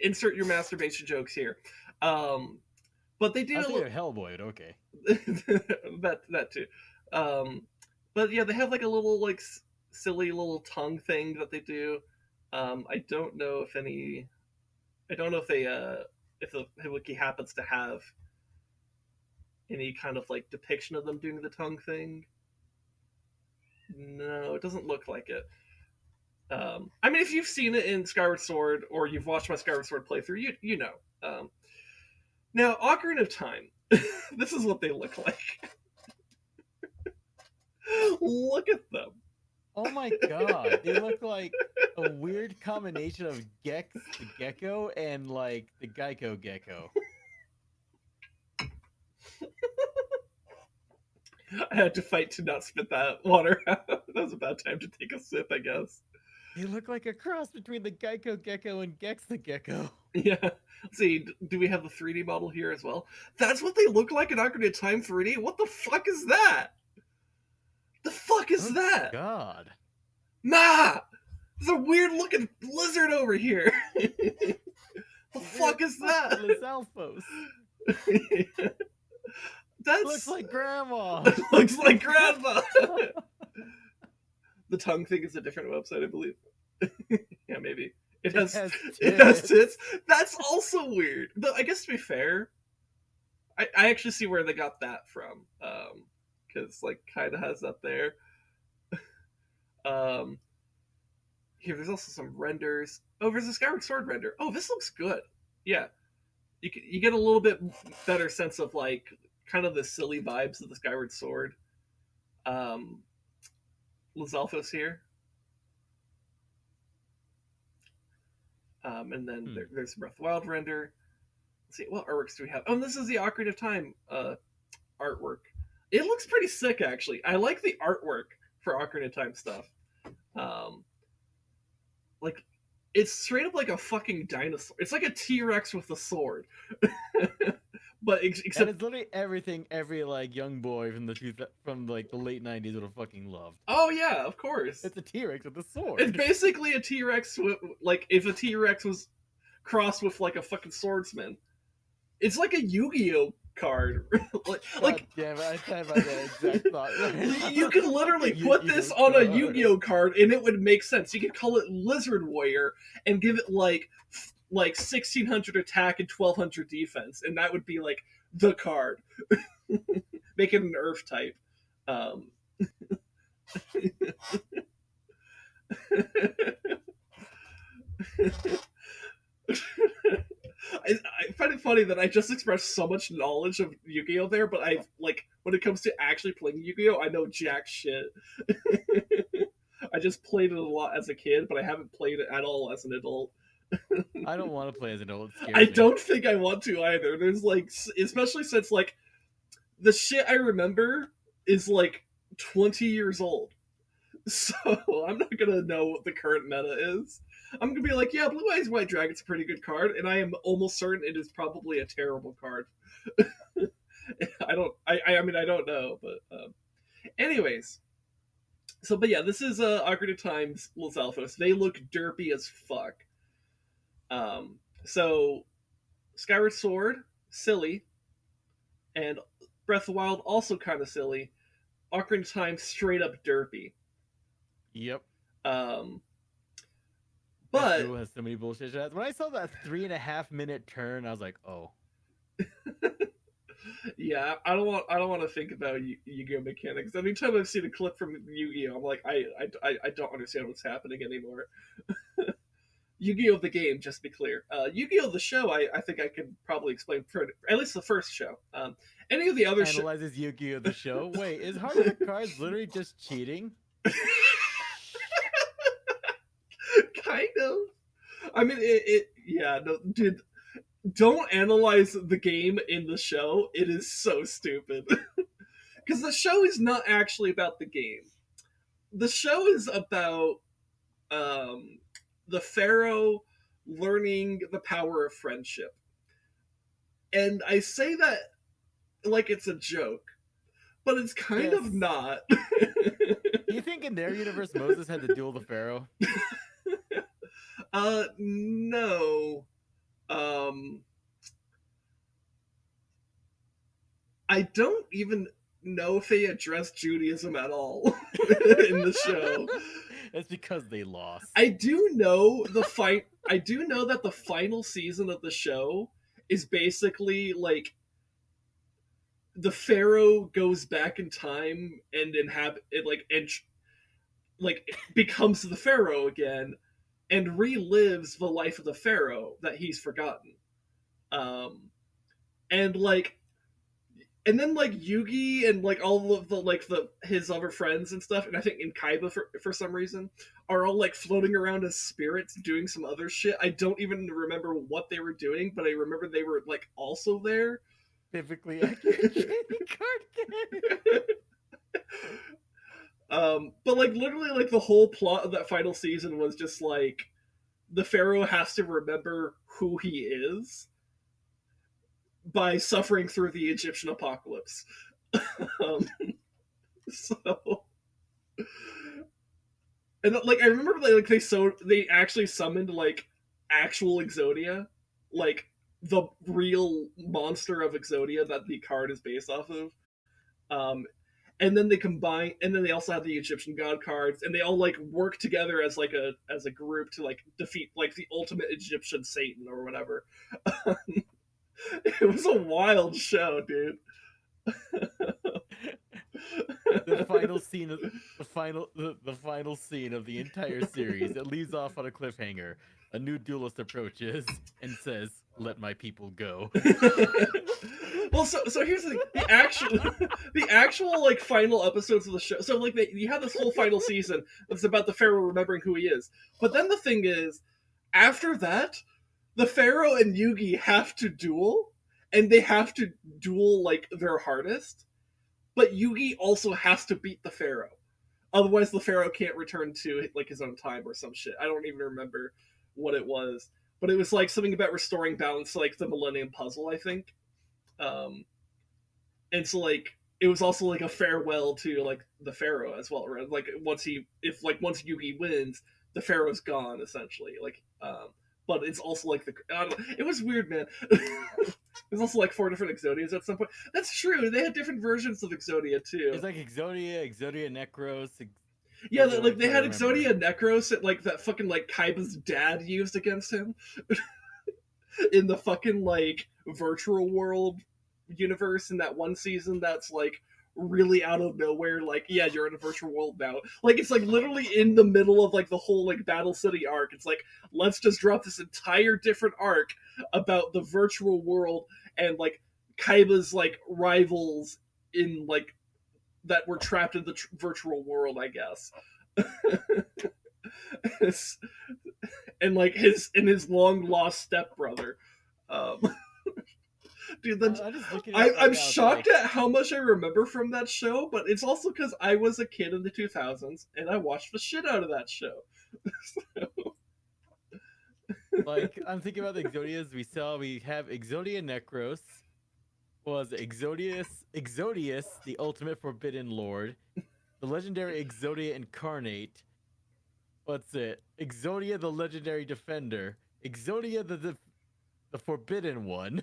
Insert your masturbation jokes here. But they do I think Hellboy, okay. that too. But yeah, they have like a little like silly little tongue thing that they do. I don't know if they if the wiki happens to have any kind of like depiction of them doing the tongue thing. No, it doesn't look like it. I mean, if you've seen it in Skyward Sword or you've watched my Skyward Sword playthrough, you know. Now, Ocarina of Time, this is what they look like. Look at them. Oh my god, they look like a weird combination of Gex the gecko and like the Geico gecko. I had to fight to not spit that water out. That was a bad time to take a sip, I guess. They look like a cross between the Geico gecko and Gex the gecko. Yeah. Let's see, do we have the 3D model here as well? That's what they look like in Ocarina of Time 3D? What the fuck is that? The fuck is Oh that? god. Ma! There's a weird looking lizard over here. The fuck is that? Lizalfos. That's Looks like grandma. looks like grandma. The tongue thing is a different website, I believe. Yeah, maybe. It has tits. That's also weird. Though I guess to be fair, I actually see where they got that from. Because like kind of has that there. Here, there's also some renders. Oh, there's a Skyward Sword render. Oh, this looks good. Yeah, you get a little bit better sense of like kind of the silly vibes of the Skyward Sword. Lizalfos here. And then there's Breath of the Wild render. Let's see, what artworks do we have? Oh, and this is the Ocarina of Time artwork. It looks pretty sick, actually. I like the artwork for Ocarina of Time stuff. Like, it's straight up like a fucking dinosaur. It's like a T-Rex with a sword. But except and it's literally everything every like young boy from like the late 90s would have fucking loved. Oh yeah, of course. It's a T-Rex with a sword. It's basically a T-Rex with, like, if a T-Rex was crossed with like a fucking swordsman. It's like a Yu-Gi-Oh card. like damn it, I had my exact thought. Right? You could literally put this on a Yu-Gi-Oh card and it would make sense. You could call it Lizard Warrior and give it like 1600 attack and 1200 defense, and that would be like the card. Make it an Earth type. I find it funny that I just expressed so much knowledge of Yu-Gi-Oh there, but I like when it comes to actually playing Yu-Gi-Oh, I know jack shit. I just played it a lot as a kid, but I haven't played it at all as an adult. I don't want to play as an adult. I don't think I want to either. There's like, especially since like the shit I remember is like 20 years old. So I'm not gonna know what the current meta is. I'm gonna be like, yeah, Blue Eyes White Dragon's a pretty good card, and I am almost certain it is probably a terrible card. I mean, I don't know, but anyways. So, but yeah, this is Ocarina of Time's Lizalfos. They look derpy as fuck. So Skyward Sword, silly, and Breath of the Wild also kind of silly. Ocarina of Time, straight up derpy. Yep. But has so many bullshit shots. When I saw that 3.5 minute turn, I was like, oh. Yeah, I don't want to think about Yu-Gi-Oh mechanics. Anytime I've seen a clip from Yu-Gi-Oh, I'm like, I don't understand what's happening anymore. Yu-Gi-Oh the game, just to be clear. Yu-Gi-Oh the show, I think I can probably explain for at least the first show. Any of the other analyzes Yu-Gi-Oh the show. Wait, is Heart of the Cards literally just cheating? Kind of. I mean, yeah, no, dude. Don't analyze the game in the show. It is so stupid. Because the show is not actually about the game. The show is about the Pharaoh learning the power of friendship. And I say that like it's a joke, but it's kind of not. You think in their universe Moses had to duel the Pharaoh? No. I don't even know if they address Judaism at all in the show. It's because they lost. I do know that the final season of the show is basically like the Pharaoh goes back in time and like becomes the pharaoh again and relives the life of the pharaoh that he's forgotten. Um, and like and then like Yugi and like all of the like the his other friends and stuff, and I think in Kaiba for some reason are all like floating around as spirits doing some other shit. I don't even remember what they were doing, but I remember they were like also there. Typically accurate trading card game. But like literally like the whole plot of that final season was just like the pharaoh has to remember who he is by suffering through the Egyptian apocalypse. um, so and like I remember like they actually summoned like actual Exodia, like the real monster of Exodia that the card is based off of. Um, and then they combine, and then they also have the Egyptian god cards, and they all like work together as like a group to like defeat like the ultimate Egyptian Satan or whatever. It was a wild show, dude. The final scene of the final scene of the entire series. It leaves off on a cliffhanger. A new duelist approaches and says, "Let my people go." Well, so here's the actual like final episodes of the show. So like you have this whole final season that's about the pharaoh remembering who he is. But then the thing is, after that, the pharaoh and Yugi have to duel, and they have to duel like their hardest. But Yugi also has to beat the pharaoh. Otherwise, the pharaoh can't return to like his own time or some shit. I don't even remember what it was, but it was like something about restoring balance, to, like the Millennium Puzzle, I think. Um, and so like it was also like a farewell to like the pharaoh as well. Right? Like once once Yugi wins, the pharaoh's gone essentially. Like, but it's also like it was weird, man. There's also like 4 different Exodias at some point. That's true. They had different versions of Exodia too. It's like Exodia Necros. Yeah, like they had Exodia Necros that fucking like Kaiba's dad used against him in the fucking like virtual world universe in that one season that's like really out of nowhere. Like, yeah, you're in a virtual world now. Like, it's like literally in the middle of like the whole like Battle City arc. It's like, let's just drop this entire different arc about the virtual world and like Kaiba's like rivals in like that were trapped in the virtual world, I guess. And like his long lost stepbrother. Um, dude, I'm shocked at how much I remember from that show, but it's also because I was a kid in the 2000s and I watched the shit out of that show. Like, I'm thinking about the Exodias we have Exodia Necros, was Exodius, the ultimate forbidden lord, the legendary Exodia Incarnate. What's it? Exodia, the legendary defender, Exodia, the forbidden one.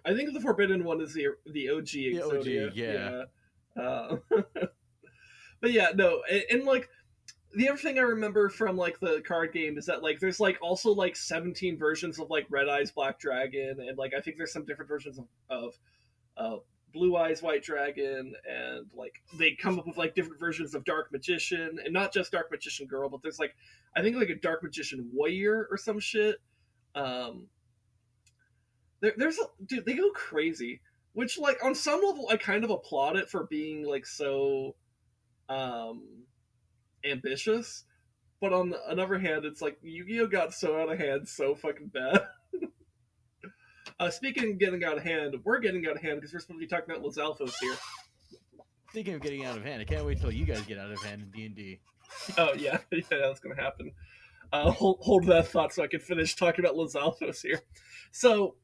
I think the forbidden one is the OG Exodia. OG, yeah. But yeah, no, and like the other thing I remember from like the card game is that like there's like also like 17 versions of like Red Eyes Black Dragon, and like I think there's some different versions of Blue Eyes White Dragon, and like they come up with like different versions of Dark Magician, and not just Dark Magician Girl, but there's like I think like a Dark Magician Warrior or some shit. Dude, they go crazy, which like on some level I kind of applaud it for being like so um ambitious, but on the other hand, it's like Yu-Gi-Oh got so out of hand so fucking bad. Speaking of getting out of hand, we're getting out of hand because we're supposed to be talking about Lizalfos here. Speaking of getting out of hand, I can't wait till you guys get out of hand in D&D. Oh yeah, yeah, that's gonna happen. Hold that thought so I can finish talking about Lizalfos here. So,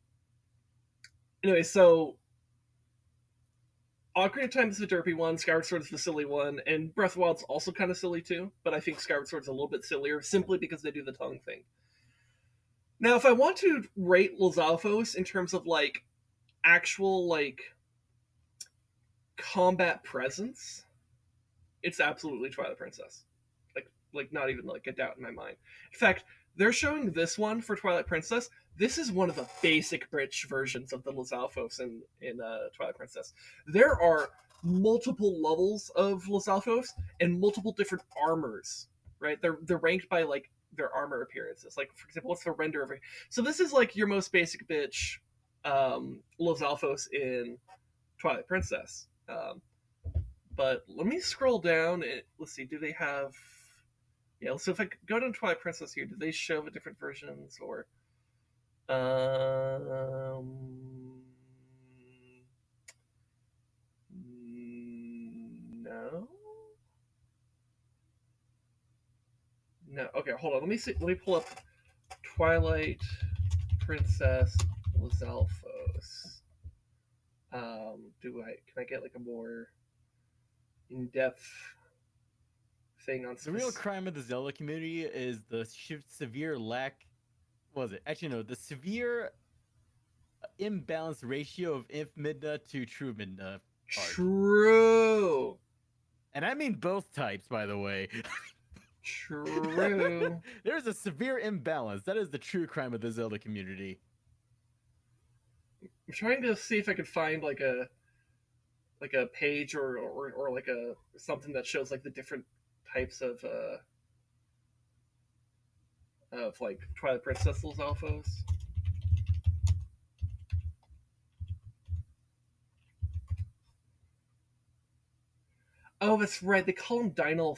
anyway, Ocarina of Time is the derpy one, Skyward Sword is the silly one, and Breath of the Wild's also kind of silly too, but I think Skyward Sword's a little bit sillier simply because they do the tongue thing. Now, if I want to rate Lizalfos in terms of like actual like combat presence, it's absolutely Twilight Princess. Like not even like a doubt in my mind. In fact, they're showing this one for Twilight Princess. This is one of the basic British versions of the Lizalfos in Twilight Princess. There are multiple levels of Lizalfos and multiple different armors. Right? They're ranked by like their armor appearances. Like for example, what's the render of it? So this is like your most basic bitch, Lizalfos in Twilight Princess. But let me scroll down and let's see. Do they have? Yeah. So if I go to Twilight Princess here, do they show the different versions or? No. No. Okay, hold on. Let me see. Let me pull up Twilight Princess Lizalfos. Can I get like a more in-depth thing on The real crime of the Zelda community is the severe lack. What was it? Actually, no. The severe imbalanced ratio of Imp Midna to True Midna. Art. True. And I mean both types, by the way. True. There's a severe imbalance. That is the true crime of the Zelda community. I'm trying to see if I could find like a page or like a something that shows like the different types of like Twilight Princess Lizalfos. Oh, that's right. They call him Dinraal.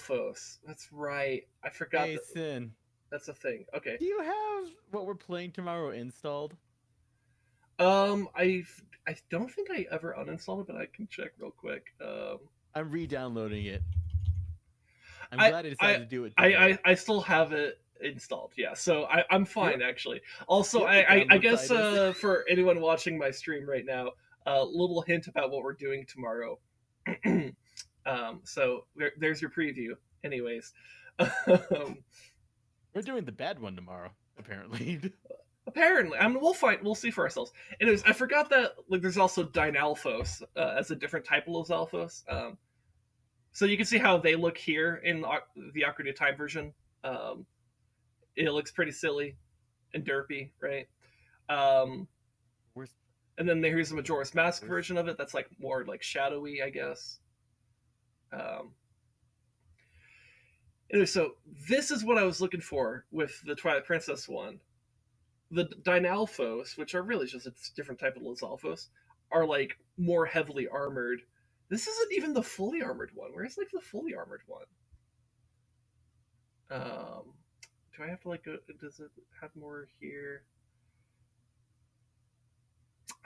That's right. I forgot. Hey, Sin. That's a thing. Okay. Do you have what we're playing tomorrow installed? I don't think I ever uninstalled it, but I can check real quick. I'm re-downloading it. I'm glad I decided to do it today. I still have it installed. Yeah, so I'm fine actually. Also, I guess for anyone watching my stream right now, a little hint about what we're doing tomorrow. So there's your preview. Anyways, we're doing the bad one tomorrow, apparently. Apparently, I mean, we'll see for ourselves. Anyways, I forgot that like there's also Dinalfos as a different type of Lizalfos. So you can see how they look here in the Ocarina of Time version. It looks pretty silly and derpy, right? And then here's the Majora's Mask version of it. That's like more like shadowy, I guess. Anyway, so this is what I was looking for with the Twilight Princess one. The Dinalfos, which are really just a different type of Lizalfos, are like more heavily armored. This isn't even the fully armored one. Where's like the fully armored one? Do I have to like go? Does it have more here?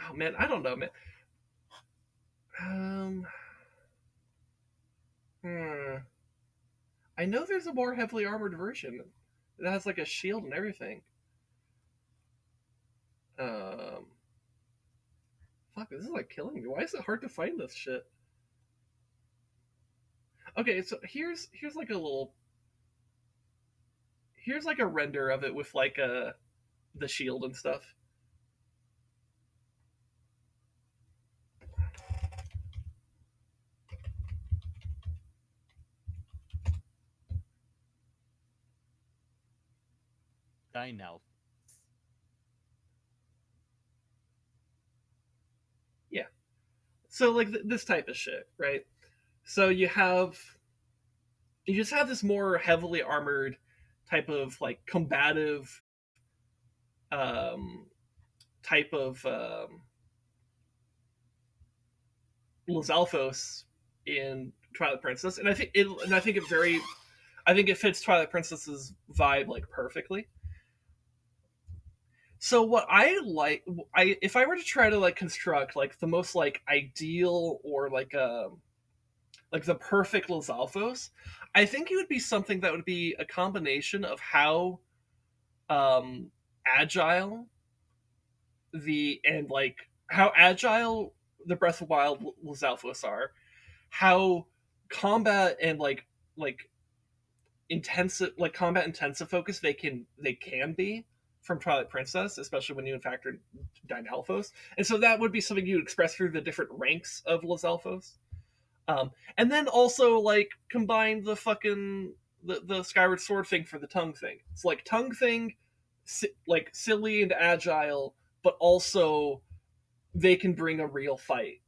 Oh man, I don't know, man. I know there's a more heavily armored version that has like a shield and everything. Fuck, this is like killing me. Why is it hard to find this shit? Okay, so here's like a little. Here's like a render of it with like the shield and stuff. Dinalfos. Yeah. So like this type of shit, right? So you just have this more heavily armored type of like combative type of Lizalfos in Twilight Princess, and I think it fits Twilight Princess's vibe like perfectly. So what if I were to try to like construct like the most like ideal or like the perfect Lizalfos, I think it would be something that would be a combination of how agile how agile the Breath of Wild Lizalfos are, how combat and like intensive like combat intensive focus they can be from Twilight Princess, especially when you factor Dinalfos. And so that would be something you would express through the different ranks of Lizalfos. And then also like combine the fucking the Skyward Sword thing for the tongue thing. It's like tongue thing, like silly and agile, but also they can bring a real fight.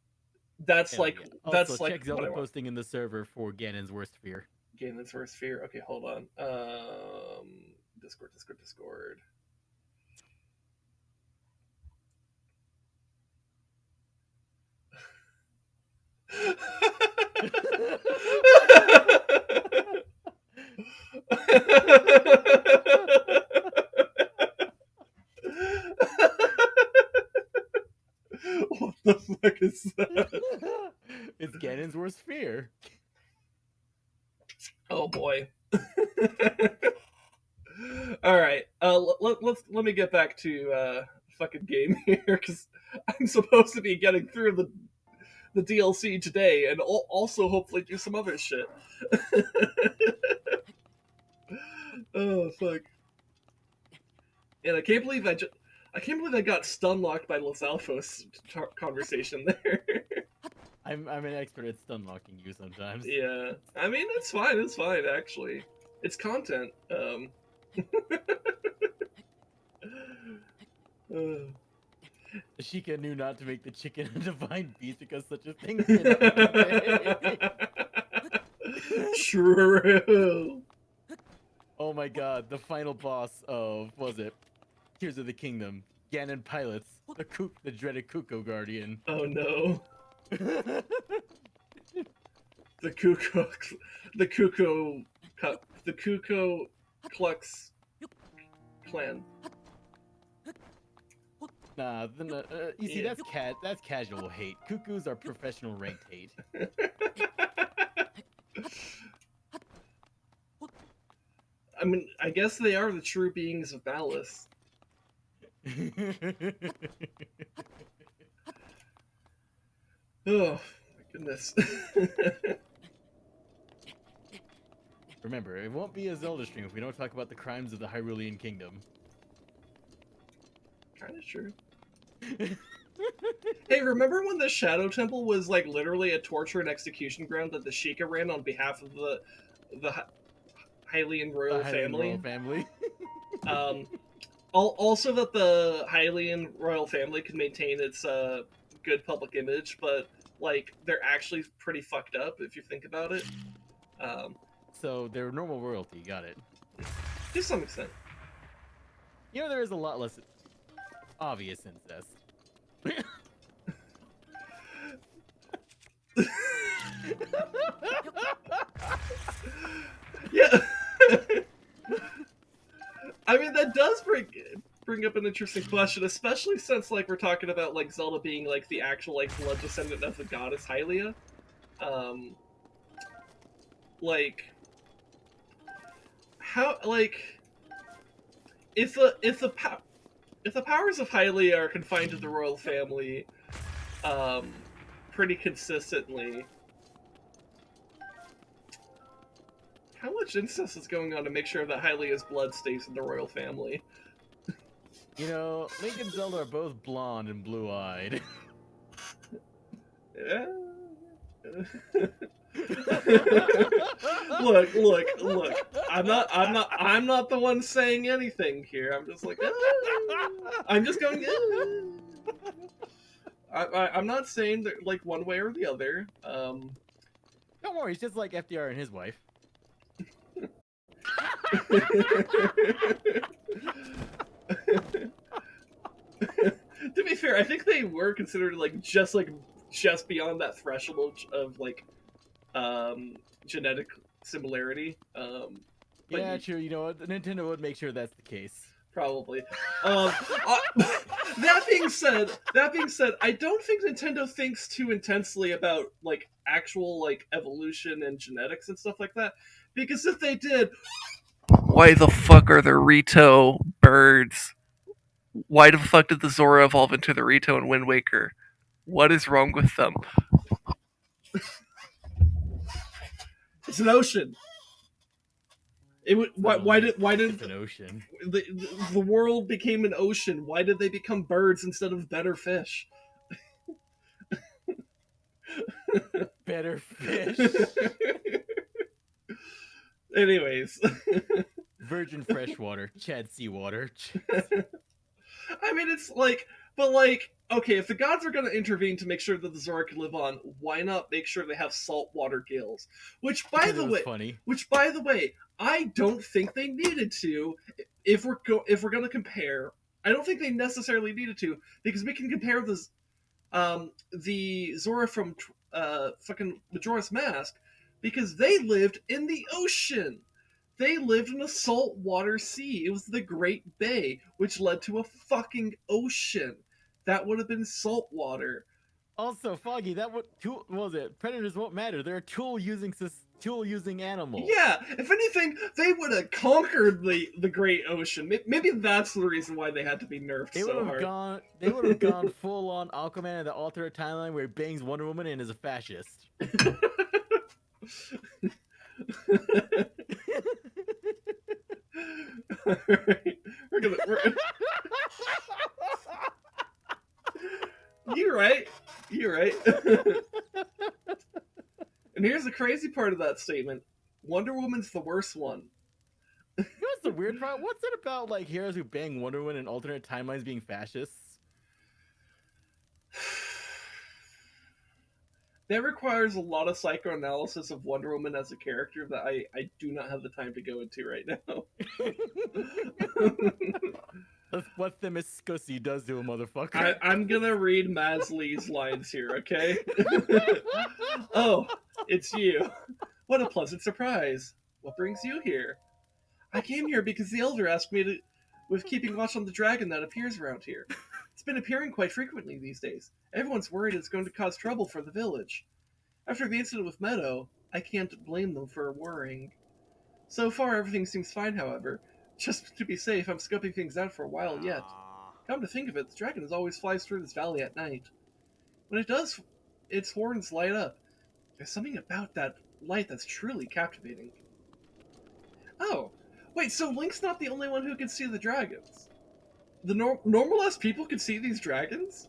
That's Hell like yeah. that's Also, like check what Zelda I want. posting in the server for Ganon's worst fear. Game that's worst fear. Okay, hold on. Discord. What the fuck is that? It's Ganon's worst fear. Oh boy. All right. Let me get back to fucking game here because I'm supposed to be getting through the DLC today and also hopefully do some other shit. Oh fuck! And I can't believe I got stun locked by Lizalfos conversation there. I'm an expert at stun locking you sometimes. Yeah, I mean it's fine. It's fine actually. It's content. Uh, Shiekah knew not to make the chicken a divine beast because such a thing cannot be made. True. Oh my god, the final boss of, was it Tears of the Kingdom, Ganon pilots, the dreaded Kuko Guardian. Oh no. The Kuko, the Kuko, the Kuko Klux clan. Nah, you see, Yeah. that's casual hate. Cuckoos are professional ranked hate. I mean, I guess they are the true beings of malice. Oh my goodness. Remember, it won't be a Zelda stream if we don't talk about the crimes of the Hyrulean Kingdom. Kind of true. Hey, remember when the Shadow Temple was like literally a torture and execution ground that the Shiekah ran on behalf of the Hylian royal The Hylian family? royal family. Um, also that the Hylian royal family could maintain its good public image, but like they're actually pretty fucked up if you think about it. So they're normal royalty, got it. To some extent. You know, there is a lot less obvious incest. Yeah. I mean, that does bring up an interesting question, especially since like we're talking about like Zelda being like the actual like blood descendant of the goddess Hylia. Like how like if the powers of Hylia are confined to the royal family, pretty consistently. How much incest is going on to make sure that Hylia's blood stays in the royal family? You know, Link and Zelda are both blonde and blue-eyed. Yeah. Look. I'm not the one saying anything here. I'm just like, I'm just going. I'm not saying that like one way or the other. Don't worry, it's just like FDR and his wife. To be fair, I think they were considered like just beyond that threshold of like genetic similarity. Yeah, true. You know what? Nintendo would make sure that's the case. Probably. That being said, I don't think Nintendo thinks too intensely about like actual like evolution and genetics and stuff like that. Because if they did, why the fuck are there Rito birds? Why the fuck did the Zora evolve into the Rito in Wind Waker? What is wrong with them? It's an ocean. It would. Why did It's an ocean? the world became an ocean? Why did they become birds instead of better fish? Better fish. Anyways, Virgin freshwater, Chad seawater. I mean, it's like But like, okay, if the gods are going to intervene to make sure that the Zora can live on, why not make sure they have saltwater gills? Which, by Because it the was way, funny. I don't think they needed to. If we're going to compare, I don't think they necessarily needed to because we can compare the Zora from fucking Majora's Mask because they lived in the ocean. They lived in a saltwater sea. It was the Great Bay, which led to a fucking ocean. That would have been saltwater. Also, Foggy, what was it? Predators won't matter. They're a tool using animal. Yeah, if anything, they would have conquered the Great Ocean. Maybe that's the reason why they had to be nerfed They would so have hard. gone. They would have gone full on Aquaman in the alternate timeline where he bangs Wonder Woman and is a fascist. Alright, You're right. You're right. And here's the crazy part of that statement: Wonder Woman's the worst one. You know what's the weird part? What's it about like heroes who bang Wonder Woman in alternate timelines being fascists? That requires a lot of psychoanalysis of Wonder Woman as a character that I do not have the time to go into right now. That's what the Miss Scussy does to a motherfucker. I'm gonna read Maz Lee's lines here, okay? Oh, it's you. What a pleasant surprise. What brings you here? I came here because the Elder asked me to with keeping watch on the dragon that appears around here. It's been appearing quite frequently these days. Everyone's worried it's going to cause trouble for the village. After the incident with Meadow, I can't blame them for worrying. So far, everything seems fine, however. Just to be safe, I'm scoping things out for a while yet. Come to think of it, the dragon always flies through this valley at night. When it does, its horns light up. There's something about that light that's truly captivating. Oh, wait, so Link's not the only one who can see the dragons? The normal-ass people can see these dragons?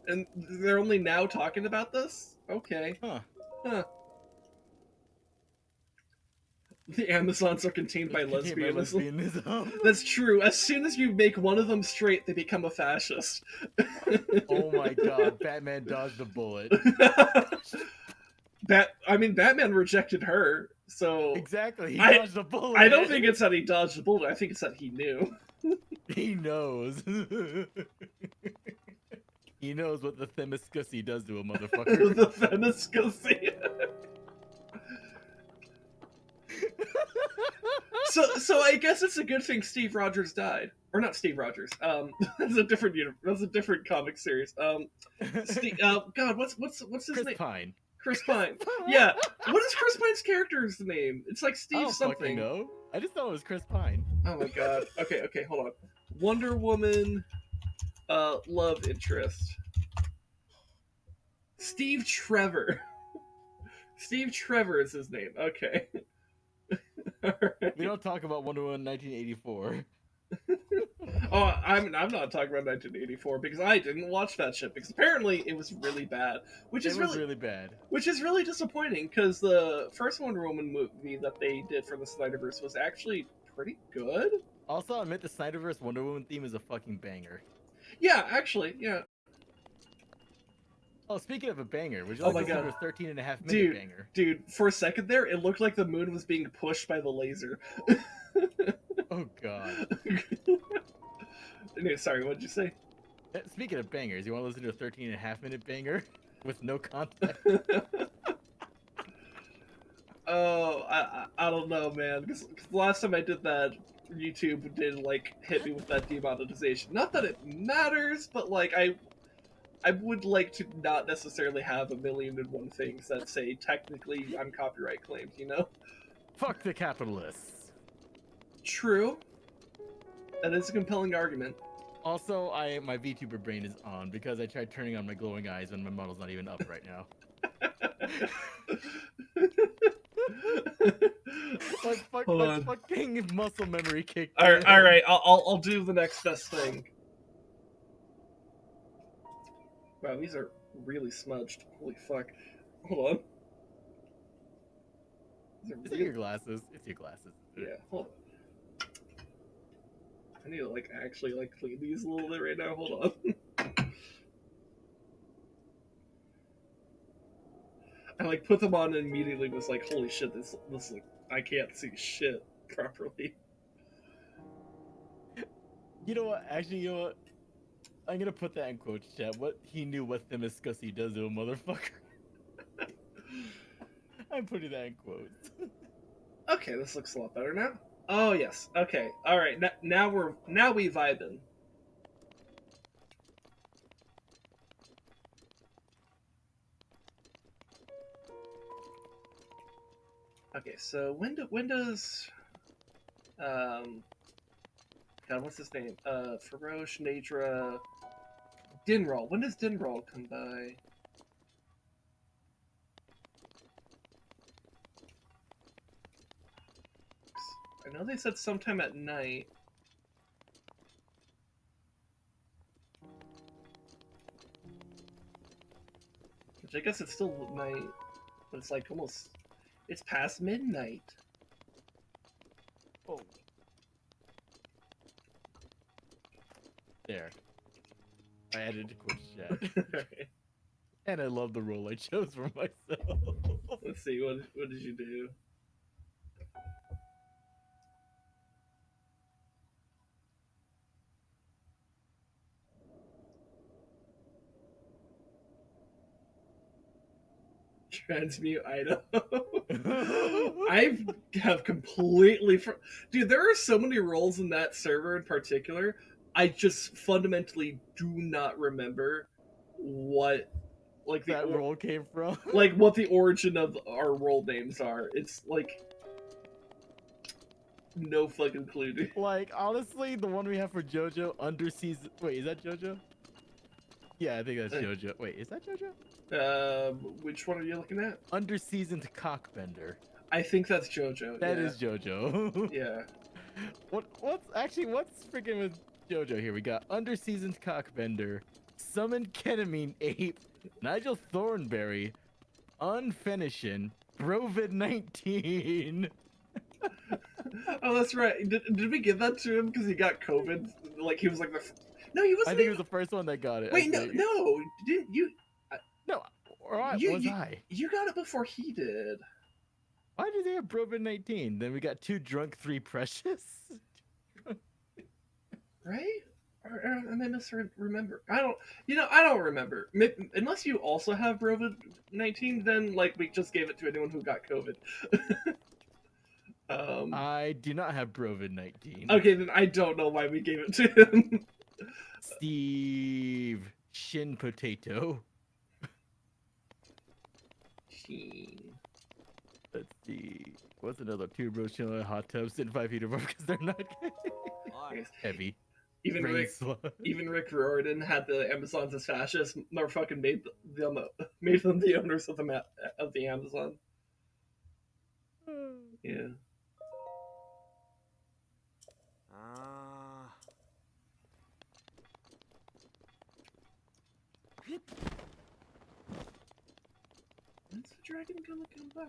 And they're only now talking about this? Okay. Huh. Huh. The Amazons are contained by lesbianism. That's true. As soon as you make one of them straight, they become a fascist. Oh my god, Batman dodged a bullet. Batman rejected her, so Exactly, he dodged a bullet. I don't think it's that he dodged a bullet. I think it's that he knew. He knows. He knows what the Themyscusy does to a motherfucker. The Themyscusy. So I guess it's a good thing Steve Rogers died, or not Steve Rogers. That's a different comic series. God, what's his Chris name? Pine. Chris Pine. Yeah. What is Chris Pine's character's name? It's like I Steve don't something. fucking know. I just thought it was Chris Pine. Oh my god. Okay, hold on. Wonder Woman, love interest. Steve Trevor. Steve Trevor is his name. Okay. Right. We don't talk about Wonder Woman 1984. Oh, I'm not talking about 1984 because I didn't watch that shit because apparently it was really bad, which is really bad. Which is really disappointing because the first Wonder Woman movie that they did for the Snyderverse was actually pretty good. Also, I admit the Snyderverse Wonder Woman theme is a fucking banger. Yeah, actually, yeah. Oh, speaking of a banger, would you Oh like my to god. a 13.5-minute banger? Dude, for a second there, it looked like the moon was being pushed by the laser. Oh god. Sorry, what'd you say? Speaking of bangers, you want to listen to a 13.5-minute banger with no context? Oh, I don't know, man. Because last time I did that, YouTube did like hit me with that demonetization. Not that it matters, but like I would like to not necessarily have 1,000,001 things that say technically I'm copyright claimed, you know? Fuck the capitalists. True. That is a compelling argument. Also, my VTuber brain is on because I tried turning on my glowing eyes when my model's not even up right now. my fucking muscle memory kicked in. All right. I'll do the next best thing. Wow, these are really smudged. Holy fuck. Hold on. Is it your glasses? It's your glasses. Yeah, hold on. I need to like actually like clean these a little bit right now. Hold on. I like put them on and immediately was like, holy shit, this like I can't see shit properly. You know what? Actually, you know what? I'm gonna put that in quotes, chat. What he knew what Themyscus does to a motherfucker. I'm putting that in quotes. Okay, this looks a lot better now. Oh yes. Okay. All right. Now we vibing. Okay, so when does God, what's his name? Ferosh, Nadra, Dinraal. When does Dinraal come by? I know they said sometime at night. Which I guess it's still night, but it's like almost, it's past midnight. Oh. There. I added to quotes, chat. Right. And I love the role I chose for myself. Let's see, what did you do? Transmute item. I have completely dude. There are so many roles in that server in particular. I just fundamentally do not remember what like that role came from. like what the origin of our role names are. It's like no fucking clue, dude. Like, honestly, the one we have for JoJo under season. Wait, is that JoJo? Yeah, I think that's JoJo. Wait, is that JoJo? Which one are you looking at? Underseasoned cockbender. I think that's JoJo. That is JoJo. Yeah. What's freaking with JoJo here? We got underseasoned cockbender, summoned ketamine ape, Nigel Thornberry, unfinishing, Brovid-19. Oh, that's right. Did we give that to him because he got COVID? Like he was like the. No, he wasn't. I think he was the first one that got it. Wait, no, didn't you? No, or was I? You got it before he did. Why did they have Brovid-19? Then we got 2 drunk, 3 precious. Right? Or am I misremember? I don't remember. Unless you also have Brovid-19, then like we just gave it to anyone who got COVID. I do not have Brovid-19. Okay, then I don't know why we gave it to him. Steve Shin Potato. Let's see. What's another 2 bros chilling in hot tubs sitting 5 feet above because they're not heavy. Even Rick Riordan had the Amazons as fascists. Motherfucking made them the owners of the Amazon. Yeah. When's the dragon gonna come by?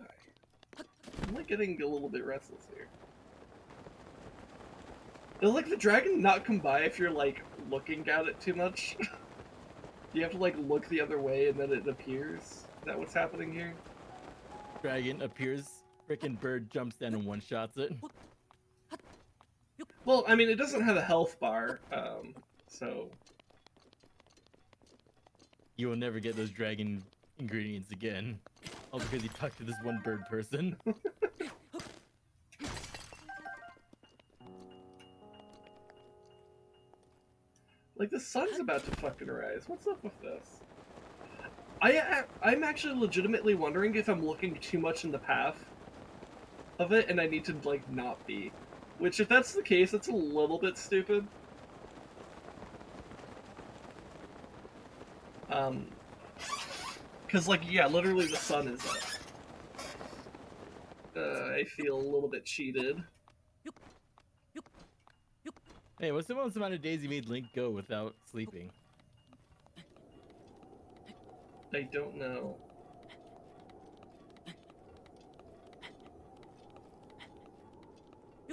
I'm like getting a little bit restless here. Does like the dragon not come by if you're like looking at it too much? You have to like look the other way and then it appears? Is that what's happening here? Dragon appears, frickin' bird jumps down and one-shots it. Well, I mean, it doesn't have a health bar, so... You will never get those dragon ingredients again. All because you talked to this one bird person. Like, the sun's about to fucking rise. What's up with this? I'm actually legitimately wondering if I'm looking too much in the path of it, and I need to, like, not be. Which, if that's the case, that's a little bit stupid. Because, like, yeah, literally the sun is up. I feel a little bit cheated. Hey, what's the most amount of days you made Link go without sleeping? I don't know.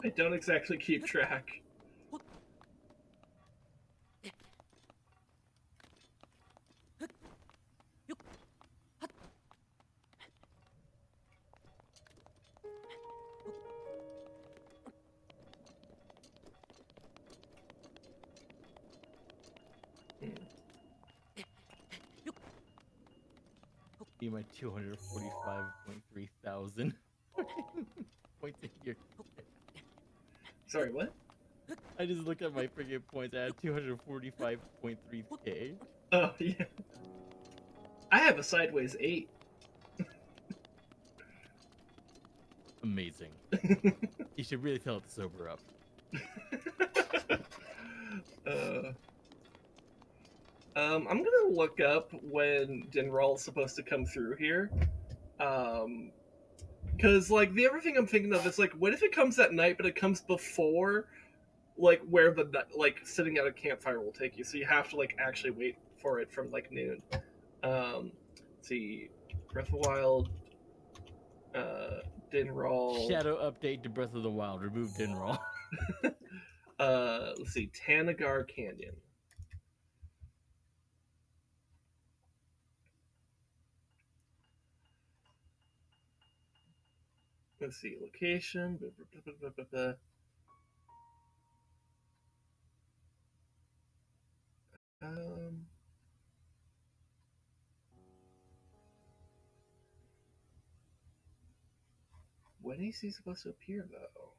I don't exactly keep track. see my 245.3 thousand points in here. Sorry, what? I just looked at my freaking points. I had 245.3k. Oh, yeah. I have a sideways 8. Amazing. You should really tell it to sober up. I'm gonna look up when Dinraal is supposed to come through here. Because, like, the other thing I'm thinking of is, like, what if it comes at night, but it comes before, like, where the, like, sitting at a campfire will take you, so you have to, like, actually wait for it from, like, noon. Let's see, Breath of the Wild, Dinraal. Shadow update to Breath of the Wild. Remove Dinraal. Let's see, Tanagar Canyon. Let's see, location. Um, when is he supposed to appear, though?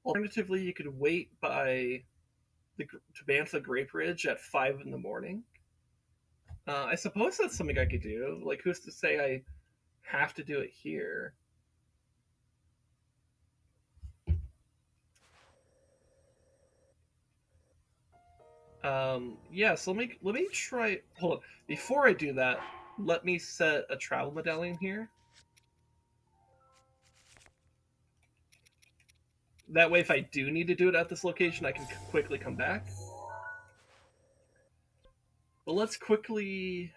Alternatively, you could wait by the Tabantha Grape Ridge at 5 in the morning. I suppose that's something I could do. Like, who's to say I have to do it here? Yeah, so let me try. Hold on. Before I do that, let me set a travel medallion here. That way, if I do need to do it at this location, I can quickly come back. But let's quickly.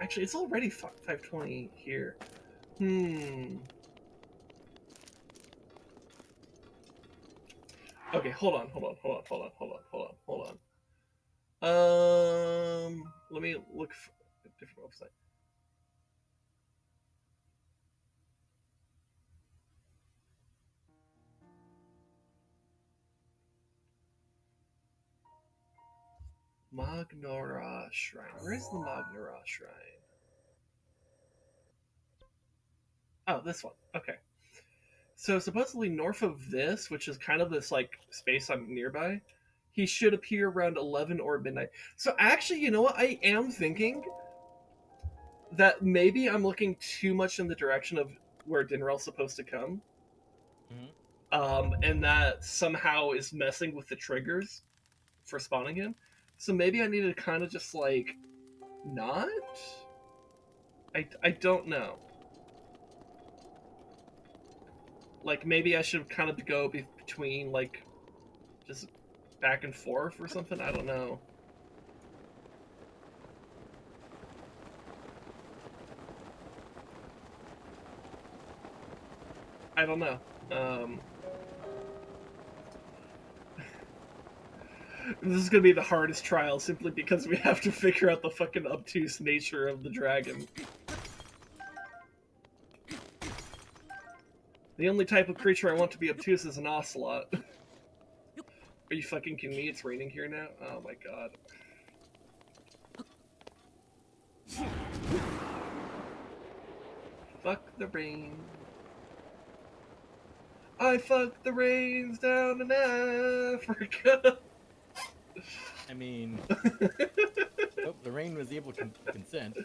Actually, it's already 5:20 here. Okay, hold on. Let me look for a different website. Magnora Shrine. Where's the Magnora Shrine? Oh, this one. Okay. So supposedly north of this, which is kind of this like space I'm nearby, he should appear around 11 or midnight. So actually, you know what? I am thinking that maybe I'm looking too much in the direction of where Dinraal's supposed to come. And that somehow is messing with the triggers for spawning him. So maybe I need to kind of just like not. I don't know. Like maybe I should kind of go between like just back and forth or something. I don't know. I don't know. This is gonna be the hardest trial simply because we have to figure out the fucking obtuse nature of the dragon. The only type of creature I want to be obtuse is an ocelot. Are you fucking kidding me? It's raining here now? Oh my god. Fuck the rain. I fucked the rains down in Africa. I mean, oh, the rain was able to consent.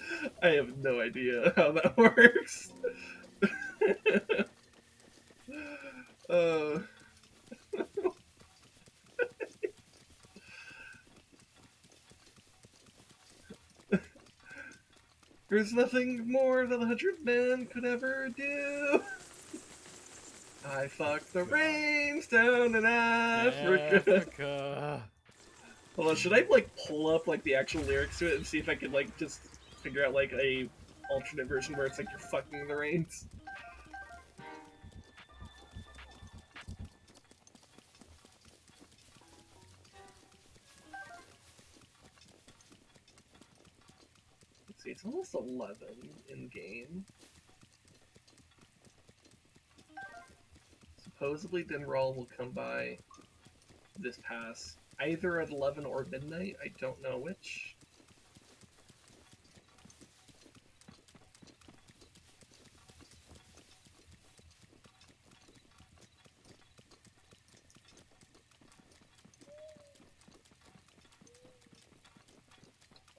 I have no idea how that works. There's nothing more that 100 men could ever do. I fucked the rains down in Africa. Hold on, should I like pull up like the actual lyrics to it and see if I could like just figure out like a alternate version where it's like you're fucking the rains? Let's see, it's almost 11 in game. Supposedly Dinraal will come by this pass. either at 11 or midnight. I don't know which.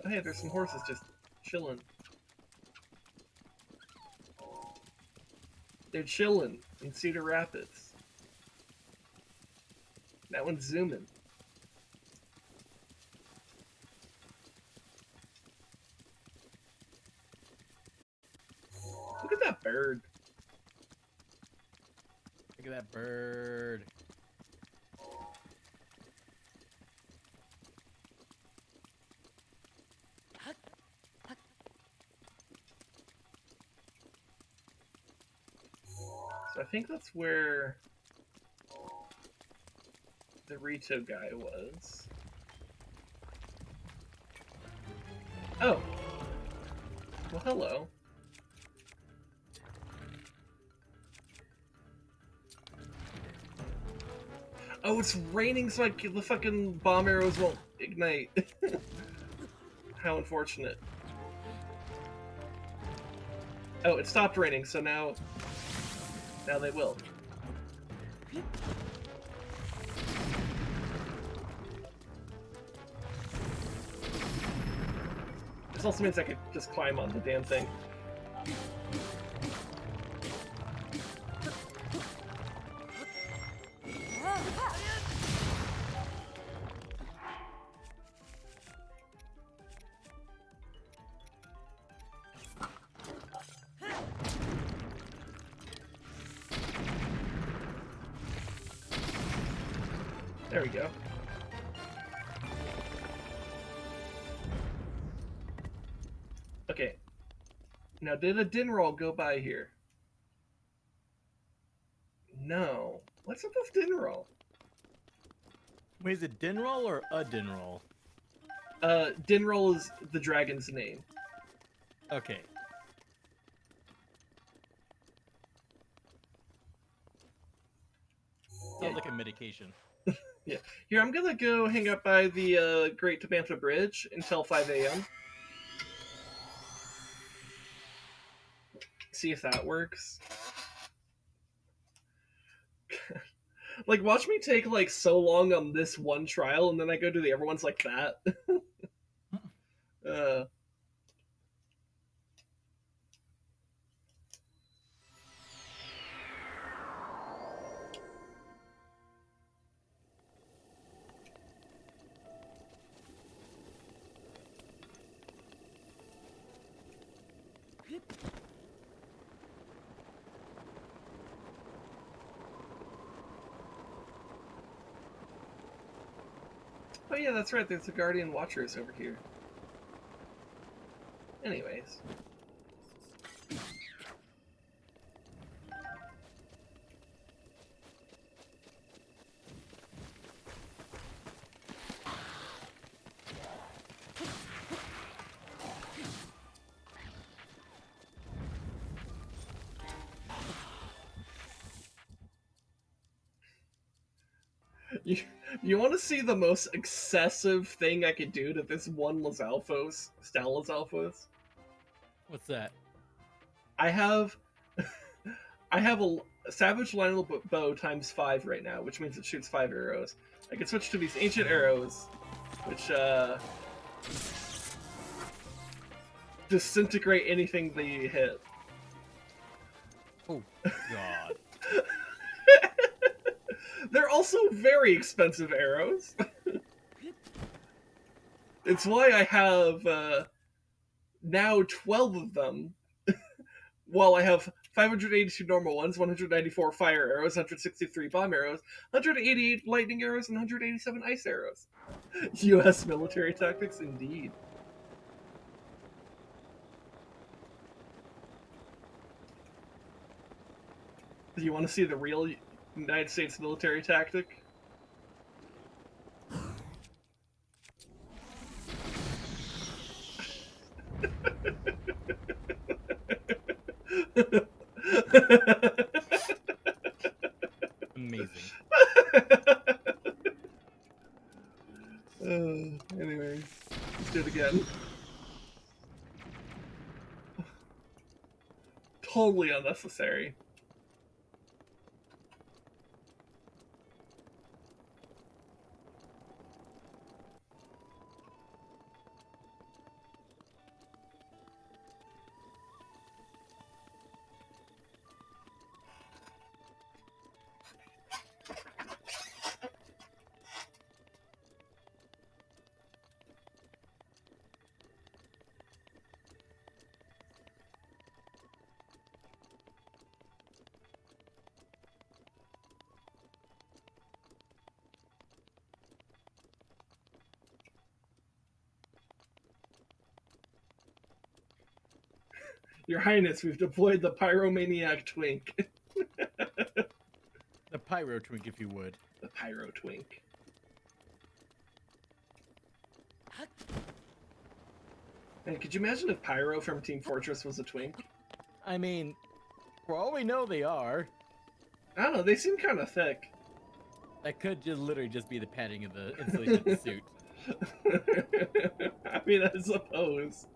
Oh, hey, there's some horses just chilling. They're chilling in Cedar Rapids. That one's zooming. Look at that bird. Look at that bird. So I think that's where the Rito guy was. Oh. Well, hello. Oh, it's raining, so the fucking bomb arrows won't ignite. How unfortunate. Oh, it stopped raining, so now they will. This also means I could just climb on the damn thing. There we go. Okay. Now, did a Dinraal go by here? No. What's up with Dinraal? Wait, is it Dinraal or a Dinraal? Dinraal is the dragon's name. Okay. Sounds like a medication. Yeah. Here, I'm gonna go hang up by the Great Tabantha Bridge until 5 a.m. See if that works. Like, watch me take, like, so long on this one trial, and then I go do the other ones like that. uh... Oh yeah, that's right, there's the Guardian Watchers over here. Anyways. You want to see the most excessive thing I could do to this one Lizalfos, Lizalfos? What's that? I have a Savage Lionel bow times 5 right now, which means it shoots 5 arrows. I can switch to these ancient arrows, which disintegrate anything they hit. Oh God. They're also very expensive arrows. It's why I have now 12 of them, while I have 582 normal ones, 194 fire arrows, 163 bomb arrows, 188 lightning arrows, and 187 ice arrows. U.S. military tactics, indeed. Do you want to see the real United States military tactic? Amazing. totally unnecessary. Your Highness, we've deployed the Pyromaniac Twink. The Pyro Twink, if you would. The Pyro Twink. Man, could you imagine if Pyro from Team Fortress was a twink? I mean, for all we know, they are. I don't know, they seem kind of thick. That could just literally just be the padding of the insulation of the suit. I mean, I suppose.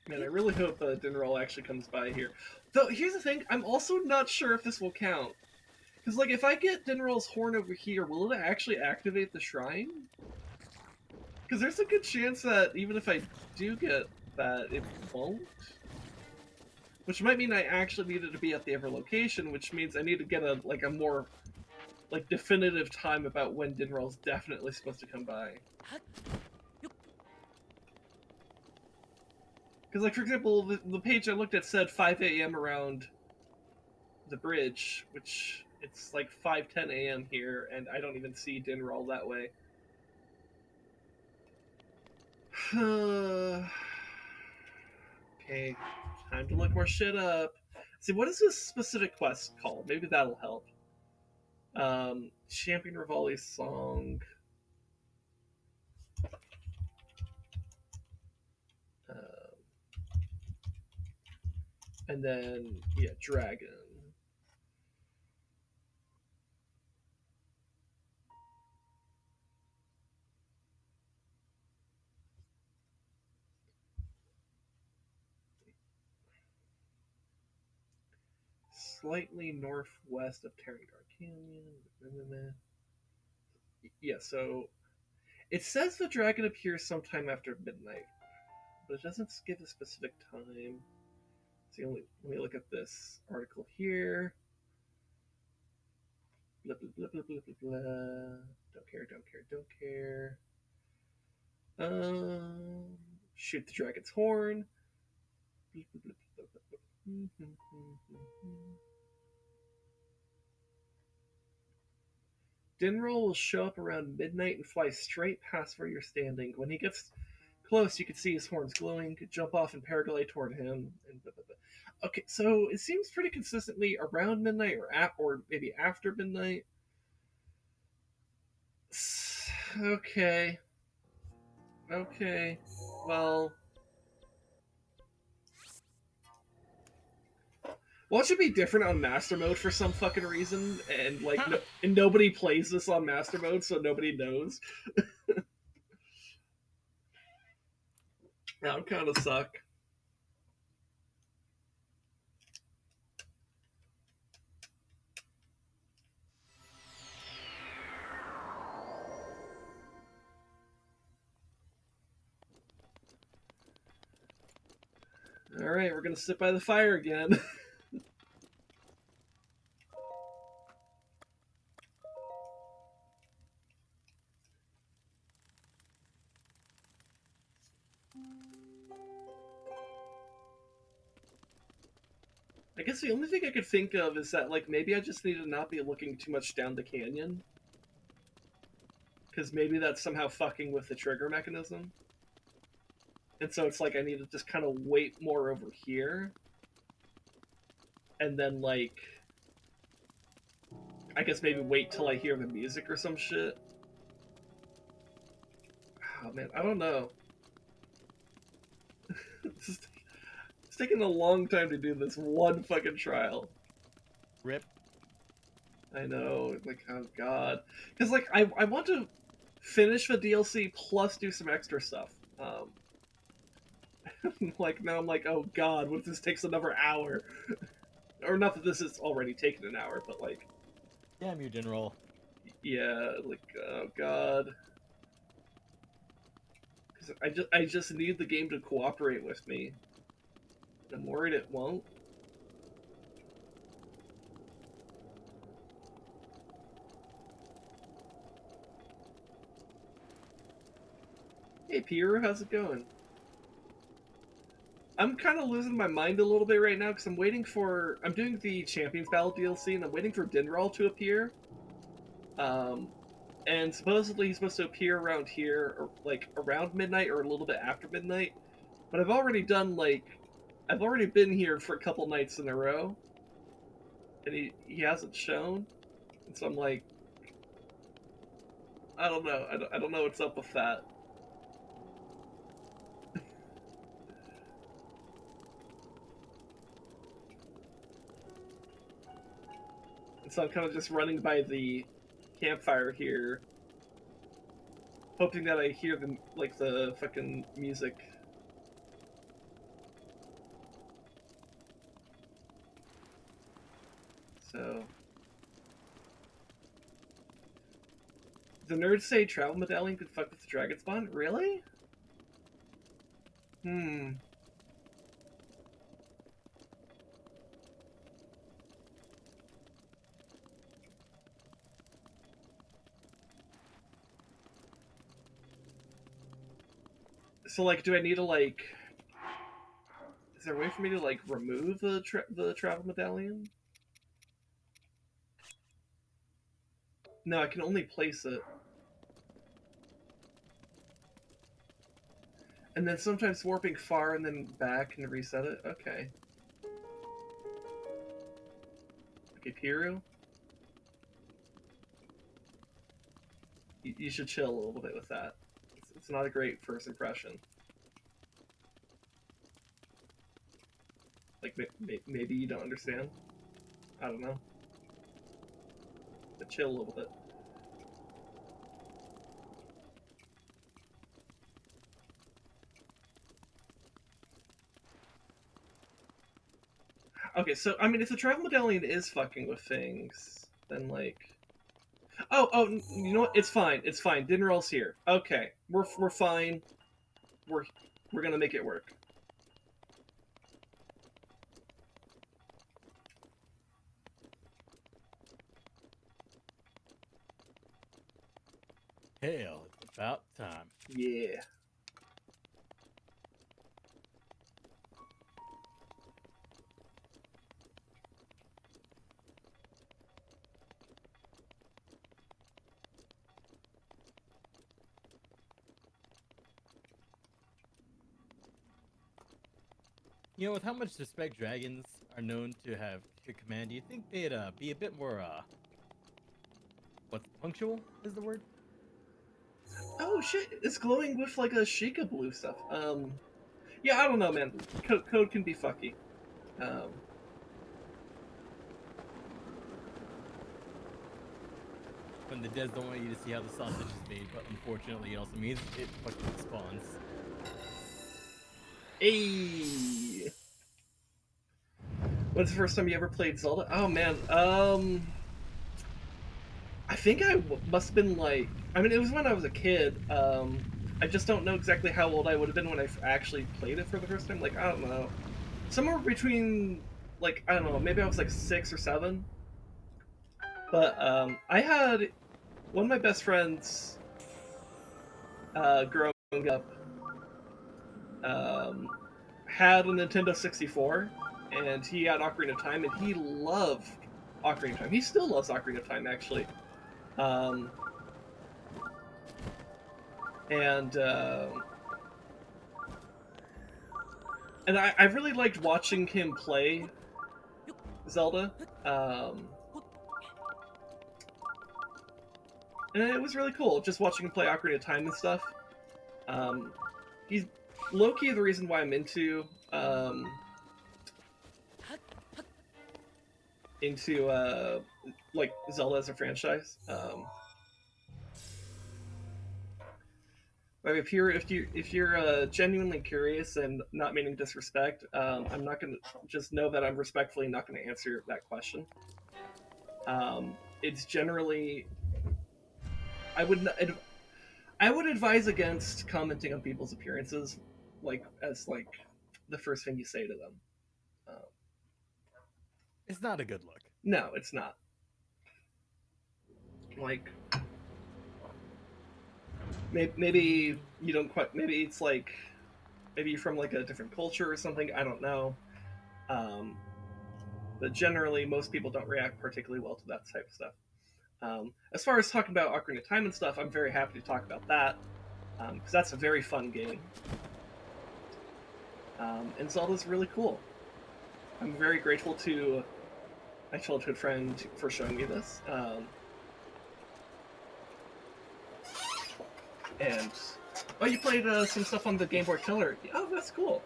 Man, I really hope Dinraal actually comes by here. Though, here's the thing, I'm also not sure if this will count. Because, like, if I get Dinraal's horn over here, will it actually activate the shrine? Because there's a good chance that even if I do get that, it won't. Which might mean I actually need it to be at the other location, which means I need to get a more definitive time about when Dinraal's definitely supposed to come by. Because, like, for example, the page I looked at said 5 a.m. around the bridge, which it's like 5:10 a.m. here, and I don't even see Dinraal that way. Okay, time to look more shit up. See, what is this specific quest called? Maybe that'll help. Champion Revali song. And then, yeah, dragon. Slightly northwest of Terrangar Canyon. Yeah, so it says the dragon appears sometime after midnight, but it doesn't give a specific time. So let me look at this article here. Blah, blah, blah, blah, blah, blah, blah. Don't care, don't care, don't care. Shoot the dragon's horn. Dinraal will show up around midnight and fly straight past where you're standing. When he gets close, you can see his horns glowing. Jump off and paraglide toward him. And blah, blah, blah. Okay, so it seems pretty consistently around midnight or maybe after midnight. Okay. Okay. Well, it should be different on Master Mode for some fucking reason, and and nobody plays this on Master Mode, so nobody knows. That would kind of suck. All right, we're gonna sit by the fire again. I guess the only thing I could think of is that like maybe I just need to not be looking too much down the canyon, because maybe that's somehow fucking with the trigger mechanism. And so it's like I need to just kind of wait more over here, and then like I guess maybe wait till I hear the music or some shit. Oh man, I don't know. It's taking a long time to do this one fucking trial. Rip. I know, like, oh god. Because, like, I want to finish the DLC plus do some extra stuff. Like, now I'm like, oh god, what if this takes another hour? Or not that this has already taken an hour, but, like... Damn you, Dinraal. Yeah, like, oh god. Because I just need the game to cooperate with me. I'm worried it won't. Hey, Pierre, how's it going? I'm kind of losing my mind a little bit right now because I'm waiting for... I'm doing the Champions Ballad DLC, and I'm waiting for Dinraal to appear. And supposedly he's supposed to appear around here, or, like, around midnight or a little bit after midnight. But I've already done, like... I've already been here for a couple nights in a row. And he hasn't shown. And so I'm like... I don't know. I don't know what's up with that. And so I'm kind of just running by the campfire here, hoping that I hear the fucking music. So the nerds say travel medallion could fuck with the dragon spawn. Really? So, like, do I need to, like... Is there a way for me to, like, remove the travel medallion? No, I can only place it. And then sometimes warping far and then back and reset it? Okay. Okay, Piru? You should chill a little bit with that. It's not a great first impression. Like, maybe you don't understand? I don't know. But chill a little bit. Okay, so, I mean, if the travel medallion is fucking with things, then, like... Oh, you know what? It's fine. It's fine. Dinraal's here. Okay, we're fine. We're gonna make it work. Hell, it's about time. Yeah. You know, with how much respect dragons are known to have to command, do you think they'd be a bit more, punctual is the word? Oh shit! It's glowing with like a Shiekah blue stuff. Yeah, I don't know, man. Code can be fucky. Um, When the devs don't want you to see how the sausage is made, but unfortunately it also means it fucking spawns. Hey! When's the first time you ever played Zelda? Oh man, I think I must have been like, I mean, it was when I was a kid. I just don't know exactly how old I would have been when I actually played it for the first time. Like, I don't know, somewhere between, like, I don't know, maybe I was like 6 or 7. But I had one of my best friends growing up. Um, had a Nintendo 64, and he had Ocarina of Time, and he loved Ocarina of Time. He still loves Ocarina of Time, actually. Um, and and I really liked watching him play Zelda. And it was really cool just watching him play Ocarina of Time and stuff. He's low-key the reason why I'm into like Zelda as a franchise. But if you're genuinely curious and not meaning disrespect, I'm not gonna just know that I'm respectfully not gonna answer that question. It's generally I would I would advise against commenting on people's appearances, like as like the first thing you say to them. Uh, It's not a good look. no, it's not. Like maybe you don't quite. Maybe it's like maybe you're from like a different culture or something. I don't know. Um, but generally, most people don't react particularly well to that type of stuff. As far as talking about Ocarina of Time and stuff, I'm very happy to talk about that because that's a very fun game. And Zelda's really cool. I'm very grateful to my childhood friend for showing me this. And oh, you played some stuff on the Game Boy Color. Oh, that's cool.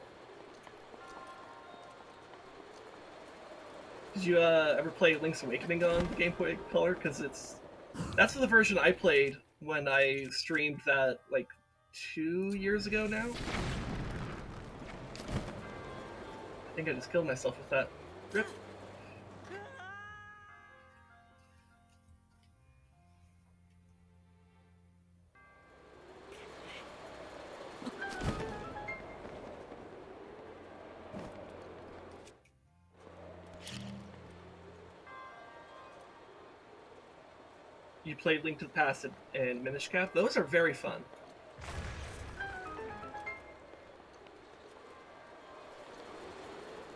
Did you ever play Link's Awakening on Game Boy Color? Because that's the version I played when I streamed that like 2 years ago now. I think I just killed myself with that. Rip. You played Link to the Past and Minish Cap. Those are very fun.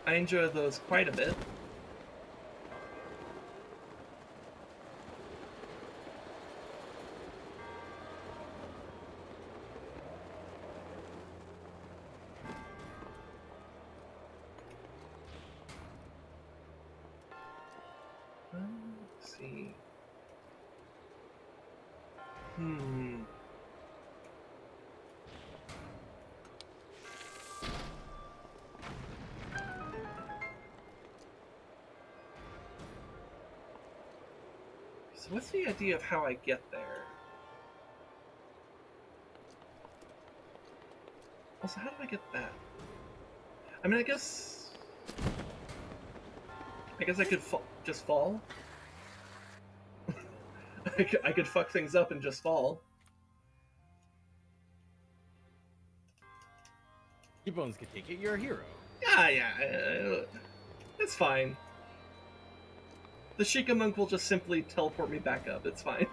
I enjoy those quite a bit. Let's see. So what's the idea of how I get there? Also, how do I get that? I mean, I guess I could just fall. I could fuck things up and just fall. Your bones can take it. You're a hero. Yeah, it's fine. The Shiekah monk will just simply teleport me back up. It's fine.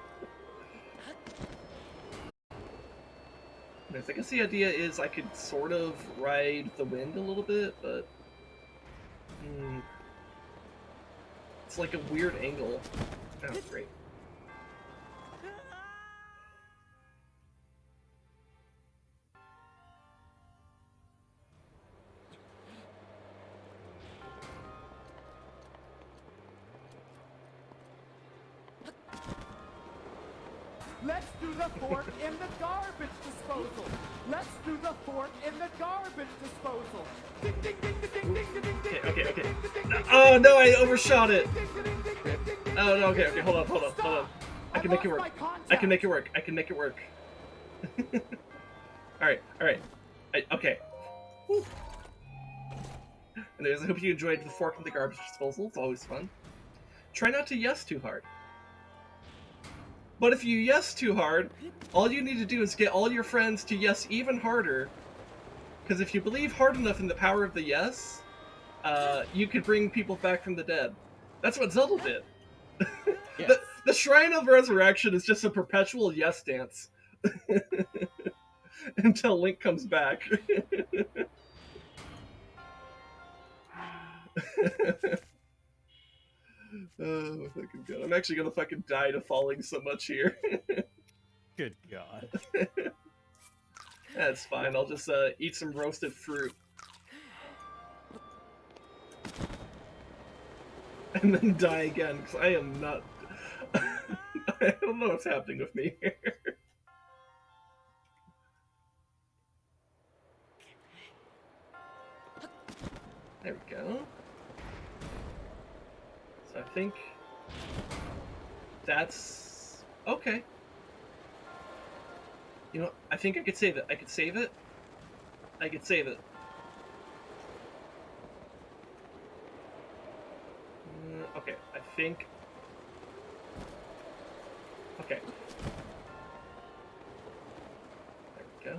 I guess the idea is I could sort of ride the wind a little bit, but it's like a weird angle. Oh, great. Let's do the fork in the garbage disposal. Let's do the fork in the garbage disposal. Ding ding ding ding ding ding ding. Okay. Oh no, I overshot it. Oh no, okay, hold on. I can make it work. I can make it work. Alright. Okay. Whew. Anyways, I hope you enjoyed the fork in the garbage disposal. It's always fun. Try not to yes too hard. But if you yes too hard, all you need to do is get all your friends to yes even harder. Because if you believe hard enough in the power of the yes, you could bring people back from the dead. That's what Zelda did. Yes. The Shrine of Resurrection is just a perpetual yes dance. Until Link comes back. Oh, fucking god. I'm actually gonna fucking die to falling so much here. Good God. That's fine. I'll just eat some roasted fruit. And then die again, because I am not... I don't know what's happening with me here. There we go. So I think... that's... okay. You know, I think I could save it. I could save it. I could save it. Okay, I think... okay. There we go.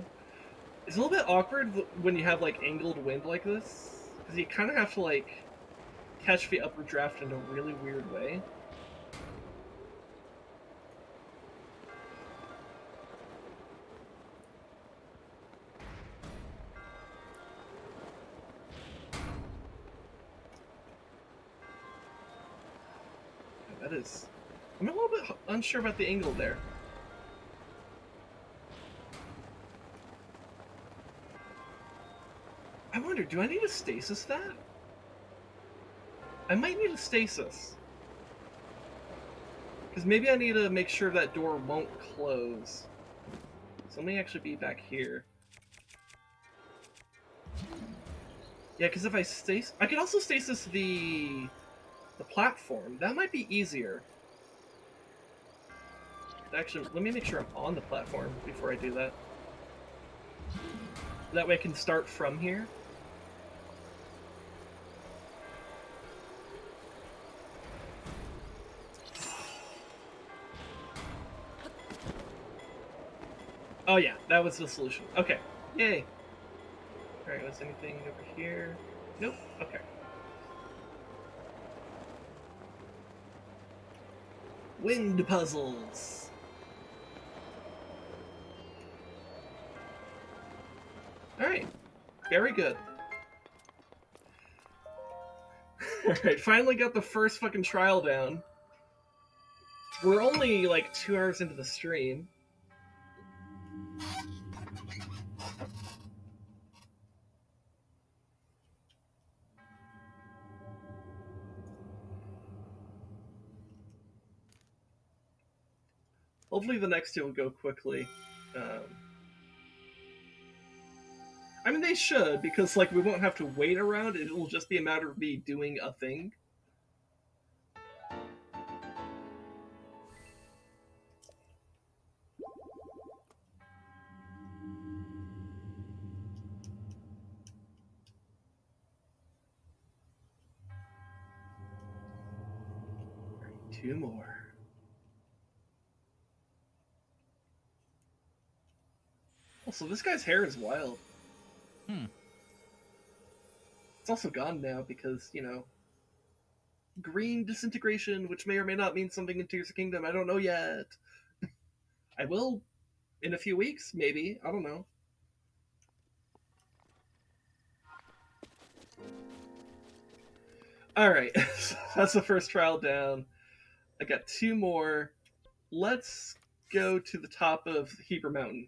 It's a little bit awkward when you have, like, angled wind like this. Because you kind of have to, like, catch the upper draft in a really weird way. That is... I'm a little bit unsure about the angle there. I wonder, do I need to stasis that? I might need to stasis. Because maybe I need to make sure that door won't close. So let me actually be back here. Yeah, because if I stasis... I could also stasis the platform. That might be easier. Actually, let me make sure I'm on the platform before I do that. That way I can start from here. Oh yeah, that was the solution. Okay, yay. Alright, was anything over here? Nope, okay. Wind puzzles. Alright, very good. Alright, finally got the first fucking trial down. We're only like 2 hours into the stream. Hopefully the next two will go quickly. I mean, they should, because like we won't have to wait around. It will just be a matter of me doing a thing. Two more. Also, this guy's hair is wild. It's also gone now because, you know, green disintegration, which may or may not mean something in Tears of Kingdom. I don't know yet. I will in a few weeks, maybe. I don't know. Alright, that's the first trial down. I got two more. Let's go to the top of Heber Mountain.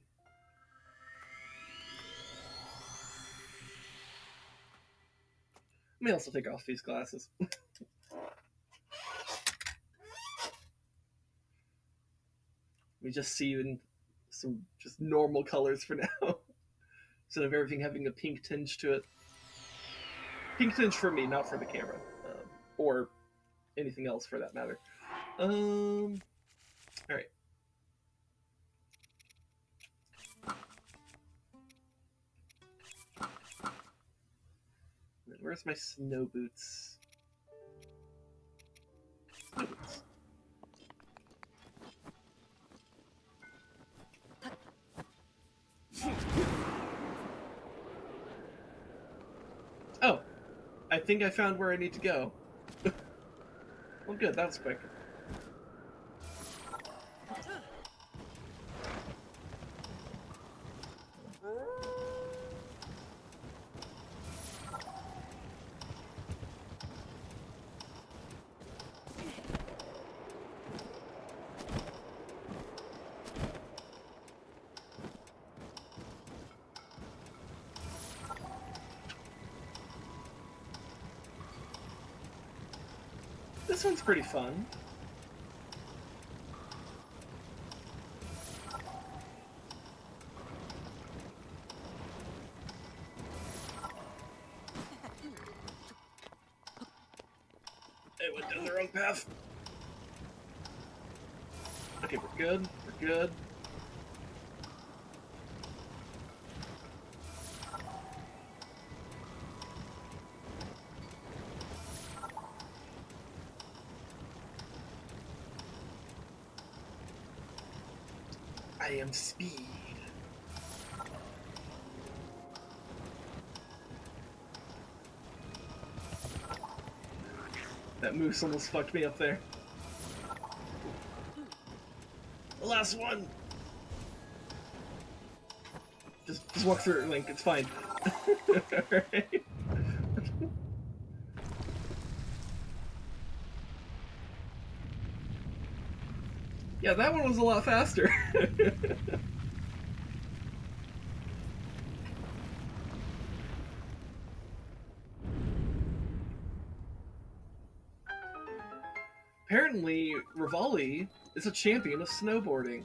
Let me also take off these glasses. We just see you in some just normal colors for now. Instead of everything having a pink tinge to it. Pink tinge for me, not for the camera. Or anything else for that matter. Alright. Where's my snow boots? Snow boots. Oh, I think I found where I need to go. Well, good, that was quick. This one's pretty fun. It went down the wrong path. Okay, we're good. We're good. I am speed. That moose almost fucked me up there. The last one! Just walk through it, Link, it's fine. Alright. Yeah, that one was a lot faster. Apparently, Revali is a champion of snowboarding.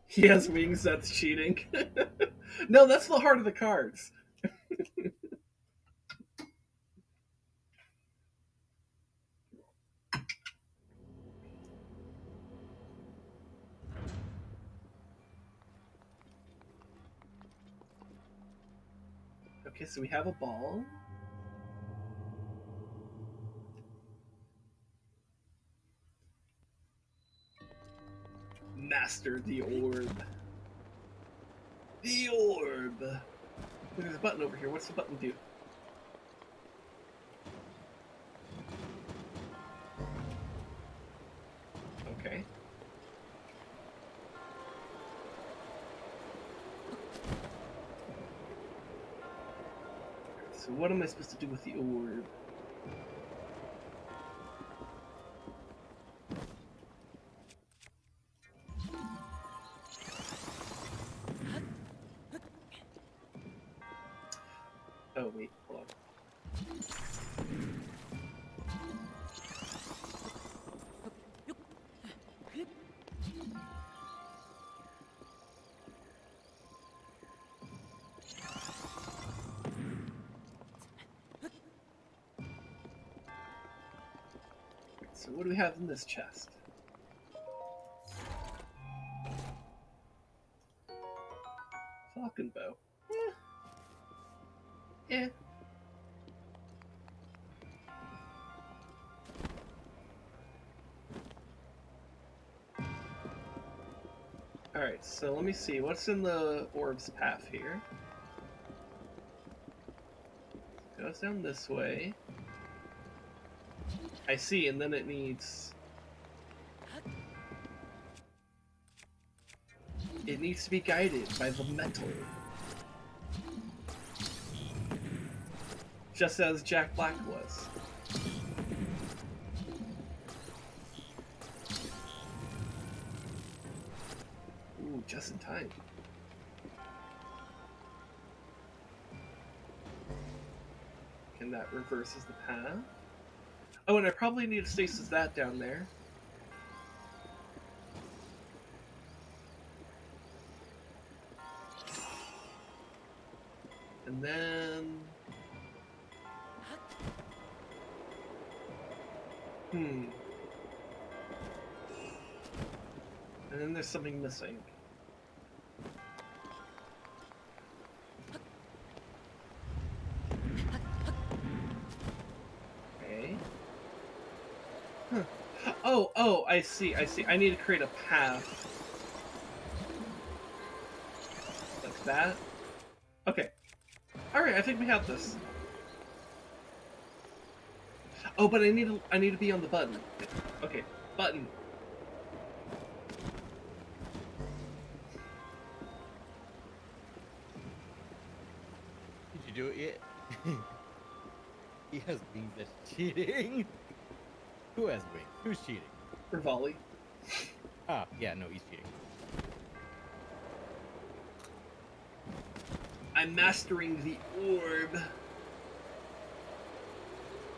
He has wings, that's cheating. No, that's the heart of the cards. Okay, so we have a ball. Master the orb. The orb! Look, there's a button over here. What's the button do? Okay. So what am I supposed to do with the orb? Oh, wait, hold on. So what do we have in this chest? Falcon bow. Eh. Alright, so let me see. What's in the orb's path here? Goes down this way. I see, and then it needs... It needs to be guided by the metal. Just as Jack Black was. Ooh, just in time. And that reverses the path. Oh, and I probably need to stasis that down there. And then... And then there's something missing. Okay. Huh. Oh, I see. I need to create a path. Like that. Okay. Alright, I think we have this. Oh, but I need to be on the button. Okay, button. Did you do it yet? He has wings that's cheating. Who has wings? Who's cheating? Revali. Ah, yeah, no, he's cheating. I'm mastering the orb.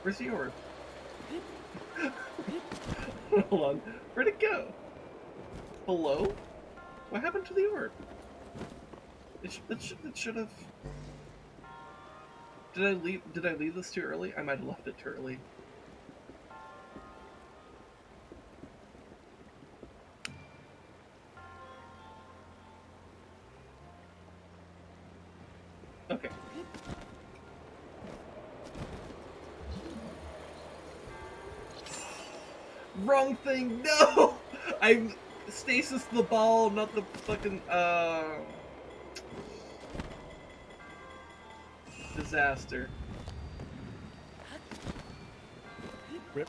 Where's the orb? Hold on. Where'd it go? Hello? What happened to the orb? It should have. Did I leave this too early? I might have left it too early. Okay. Wrong thing! No! I'm stasis the ball, not the fucking disaster. Rip.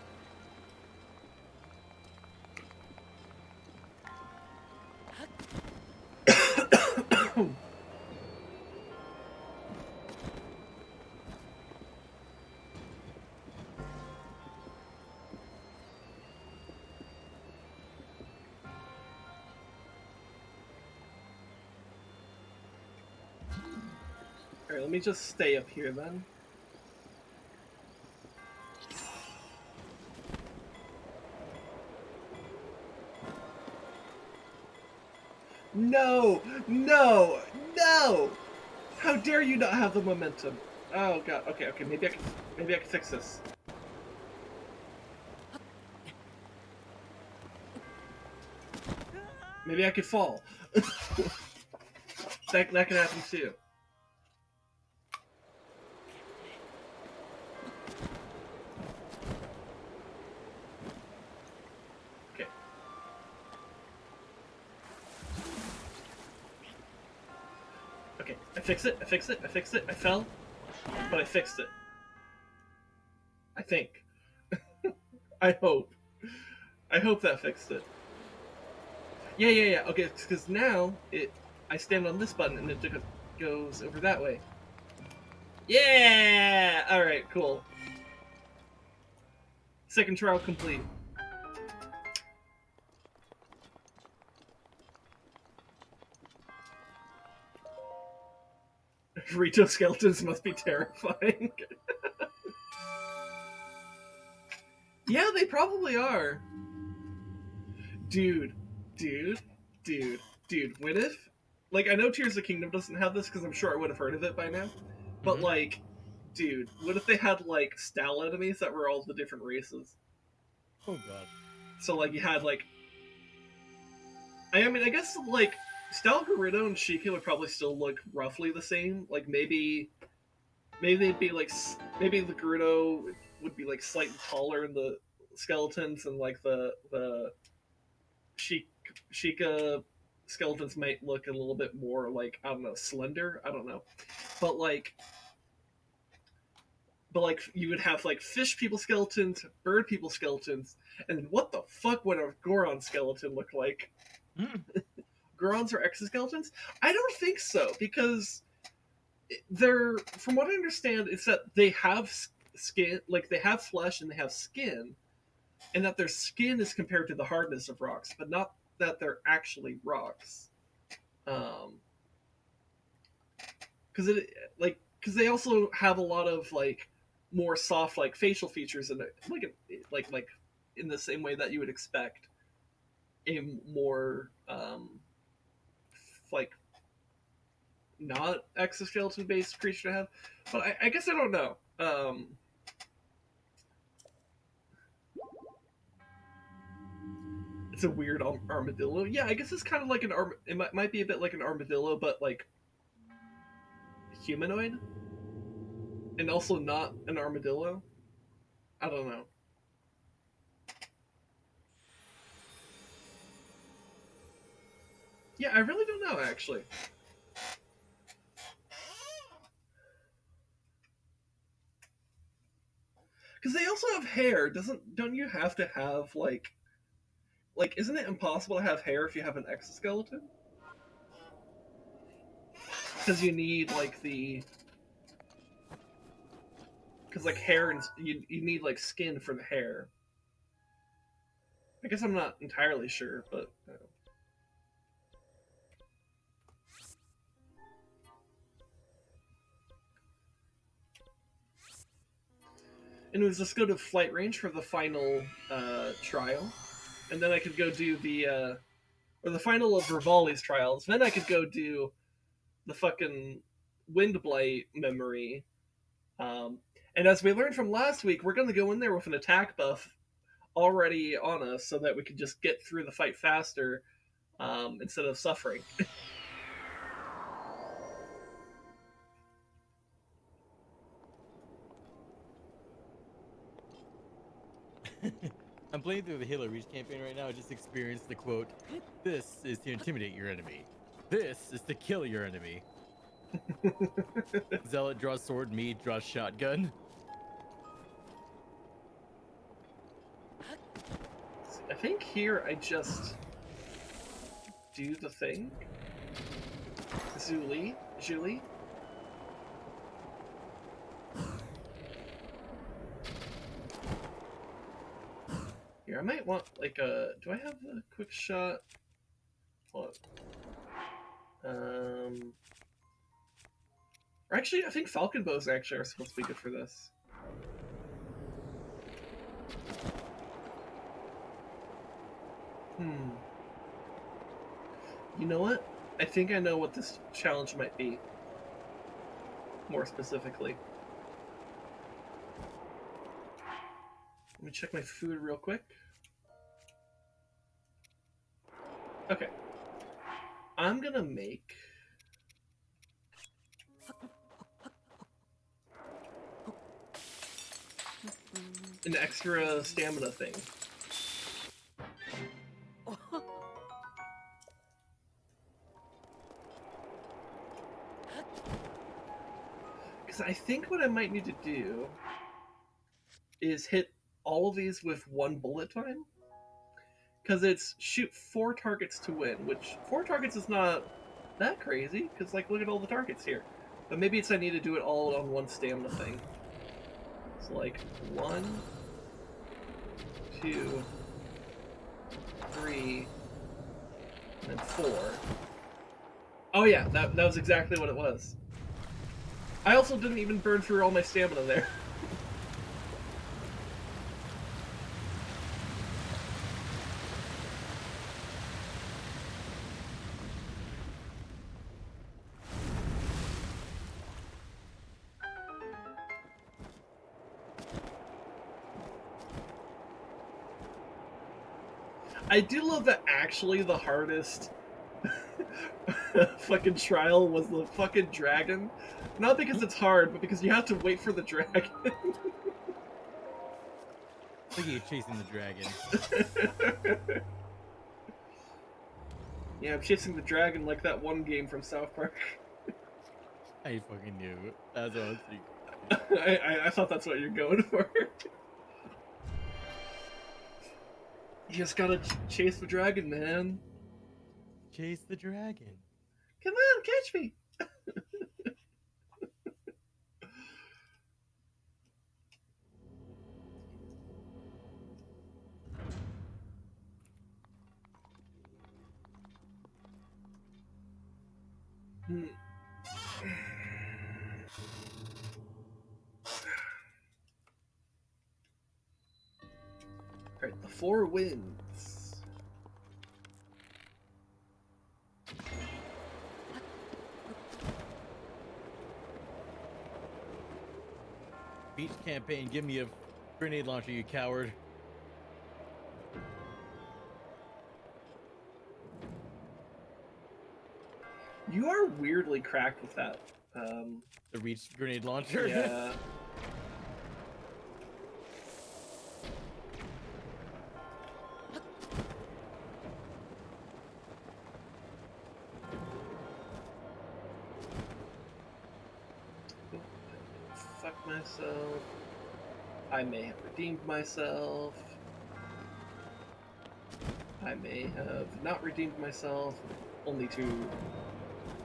Alright, let me just stay up here then. No! No! No! How dare you not have the momentum? Oh god, okay, maybe I can fix this. Maybe I could fall. that can happen too. Okay. Okay, I fixed it, I fell, but I fixed it. I think. I hope. I hope that fixed it. Yeah. Okay, because now I stand on this button and it goes over that way. Yeah! Alright, cool. Second trial complete. Rito skeletons must be terrifying. Yeah, they probably are. Dude. What if? Like, I know Tears of the Kingdom doesn't have this because I'm sure I would have heard of it by now. But, like, dude, what if they had, like, style enemies that were all the different races? Oh, God. So, like, you had, like... I mean, I guess, like, Style Gerudo and Shiekah would probably still look roughly the same. Like, maybe they'd be, like... Maybe the Gerudo would be, like, slightly taller in the skeletons, and, like, the Shiekah skeletons might look a little bit more, like, I don't know, slender? I don't know. But, like, you would have, like, fish people skeletons, bird people skeletons, and what the fuck would a Goron skeleton look like? Gorons are exoskeletons? I don't think so, because they're, from what I understand, it's that they have skin, like, they have flesh and they have skin, and that their skin is compared to the hardness of rocks, but not that they're actually rocks. Because they also have a lot of, like, more soft, like, facial features in it, like in the same way that you would expect a more like, not exoskeleton based creature to have. But I guess I don't know. It's a weird armadillo. Yeah, I guess it's kind of like it might be a bit like an armadillo, but, like, humanoid, and also not an armadillo. I don't know. Yeah, I really don't know, actually. Because they also have hair. Don't you have to have, like, isn't it impossible to have hair if you have an exoskeleton? Because you need, like, the... Because like hair and you need like skin for the hair. I guess I'm not entirely sure, but. Anyways, let's go to flight range for the final trial, and then I could go do the or the final of Revali's trials. Then I could go do the fucking Windblight memory. And as we learned from last week, we're going to go in there with an attack buff already on us, so that we can just get through the fight faster instead of suffering. I'm playing through the Halo Reach campaign right now. I just experienced the quote, "This is to intimidate your enemy. This is to kill your enemy." Zealot draws sword, me draws shotgun. I think here I just do the thing. Julie. Here, I might want like a. Do I have a quick shot? Hold on. Or actually, I think Falcon bows actually are supposed to be good for this. You know what? I think I know what this challenge might be. More specifically. Let me check my food real quick. Okay. I'm gonna make an extra stamina thing. Because I think what I might need to do is hit all of these with one bullet time. Because it's shoot 4 targets to win, which 4 targets is not that crazy, because like look at all the targets here. But maybe it's I need to do it all on one stamina thing. So like 1, 2, 3, and 4. Oh yeah, that was exactly what it was. I also didn't even burn through all my stamina there. I do love that actually the hardest fucking trial was the fucking dragon. Not because it's hard, but because you have to wait for the dragon. I think you're chasing the dragon. Yeah, I'm chasing the dragon like that one game from South Park. I fucking knew. That's what I was thinking. I thought that's what you're going for. You just gotta chase the dragon, man. Chase the dragon. Come on, catch me. Alright, the 4 wins. Beach campaign, give me a grenade launcher, you coward. You are weirdly cracked with that. The Reach grenade launcher. Yeah. Fuck myself. I may have redeemed myself. I may have not redeemed myself, only to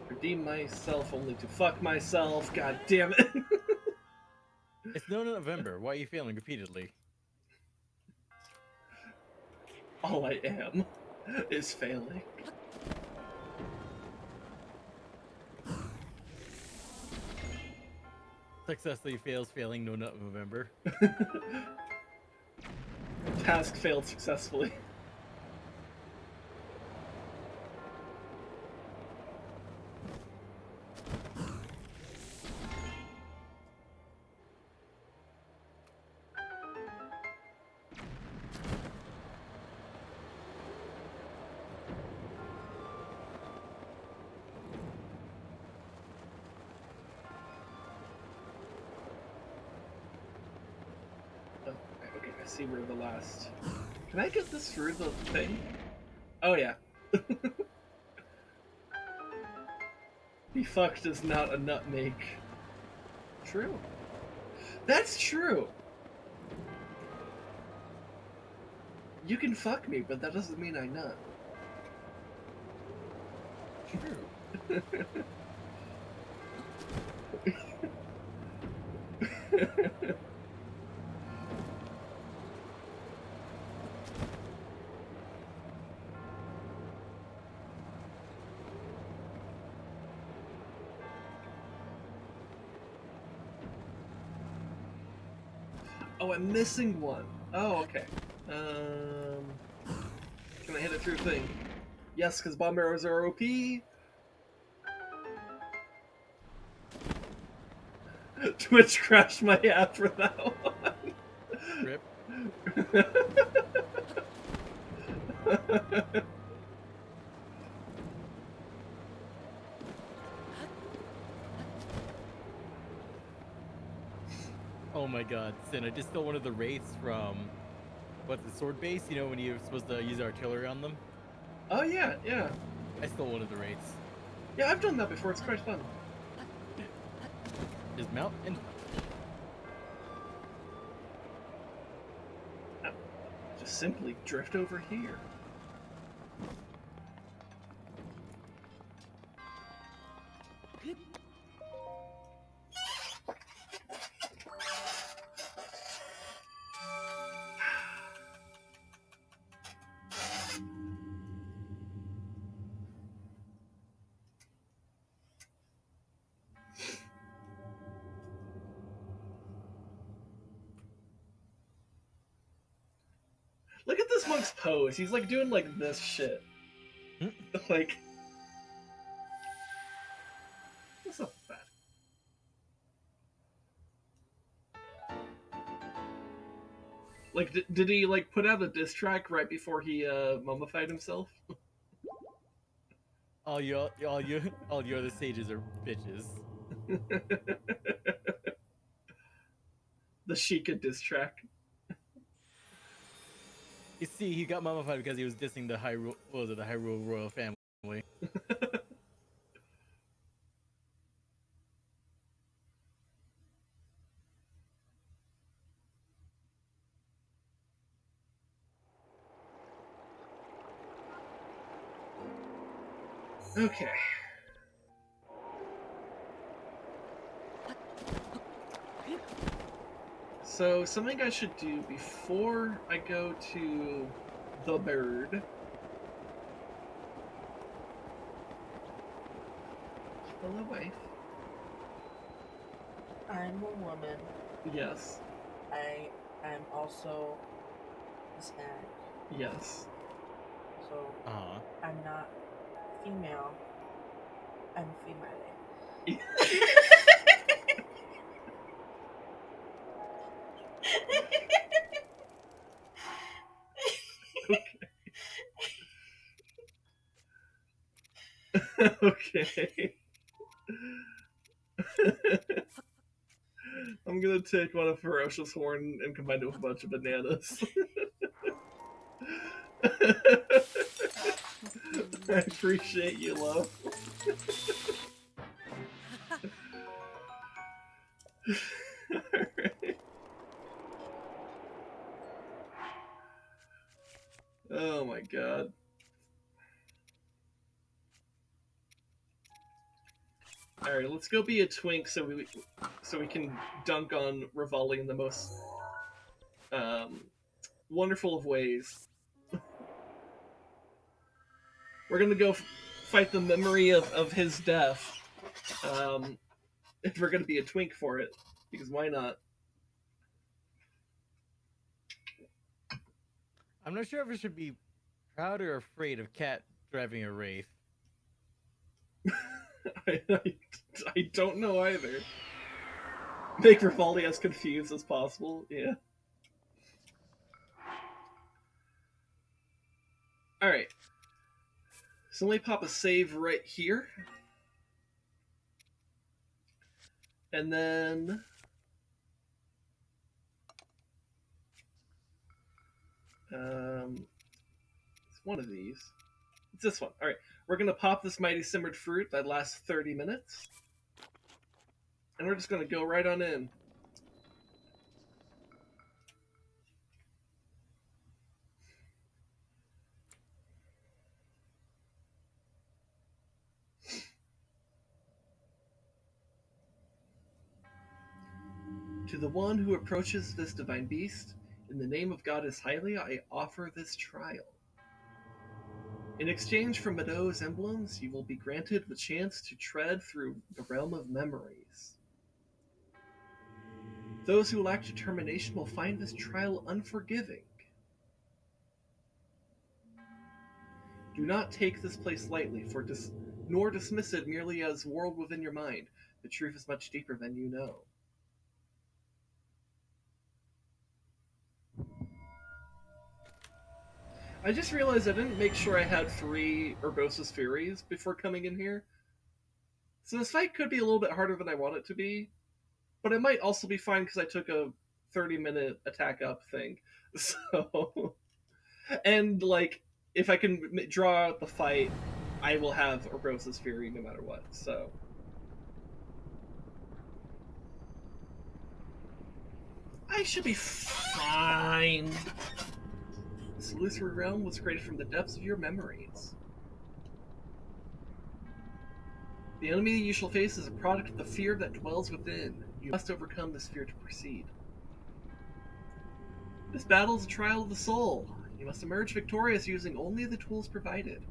redeem myself, only to fuck myself. God damn it. It's no November. Why are you failing repeatedly? All I am is failing. Successfully fails, failing no November. Task failed successfully. Oh, okay, I see where the last... Can I get this through the thing? Oh yeah. Be fucked is not a nutmeg. True. That's true! You can fuck me, but that doesn't mean I nut. True. Oh, I'm missing one. Oh, okay. Can I hit it through the thing? Yes, because bomb arrows are OP. Twitch crashed my app for that one. Rip. Oh my god, Sin, I just stole one of the wraiths from what's the sword base? You know when you're supposed to use artillery on them? Oh yeah, yeah. I stole one of the wraiths. Yeah, I've done that before, it's quite fun. Just mount and Just simply drift over here. Look at this monk's pose. He's like doing like this shit. Like, that's not bad. Like, did he like put out a diss track right before he mummified himself? all your other sages are bitches. The Shiekah diss track. You see, he got mummified because he was dissing the Hyrule, what was it, the Hyrule royal family. Okay. So, something I should do before I go to the bird. Hello, wife. I'm a woman. Yes. I am also Hispanic. Yes. So I'm not female. I'm female. Okay. I'm gonna take one of Ferocious Horn and combine it with a bunch of bananas. I appreciate you, love. Alright. Oh my god. Alright, let's go be a twink so so we can dunk on Revali in the most wonderful of ways. We're gonna go fight the memory of his death. If we're gonna be a twink for it, because why not? I'm not sure if I should be proud or afraid of Cat driving a Wraith. I don't know either. Make Revali as confused as possible. Yeah. Alright. So let me pop a save right here. And then... it's one of these. It's this one. Alright. We're going to pop this Mighty Simmered Fruit that lasts 30 minutes. And we're just going to go right on in. To the one who approaches this divine beast, in the name of Goddess Hylia, I offer this trial. In exchange for Meadows emblems, you will be granted the chance to tread through the realm of memories. Those who lack determination will find this trial unforgiving. Do not take this place lightly, nor dismiss it merely as world within your mind. The truth is much deeper than you know. I just realized I didn't make sure I had 3 Urbosa's Furies before coming in here. So this fight could be a little bit harder than I want it to be. But it might also be fine because I took a 30-minute attack up thing. So... and, like, if I can draw out the fight, I will have Urbosa's Fury no matter what, so... I should be fine. This illusory realm was created from the depths of your memories. The enemy you shall face is a product of the fear that dwells within. You must overcome this fear to proceed. This battle is a trial of the soul. You must emerge victorious using only the tools provided.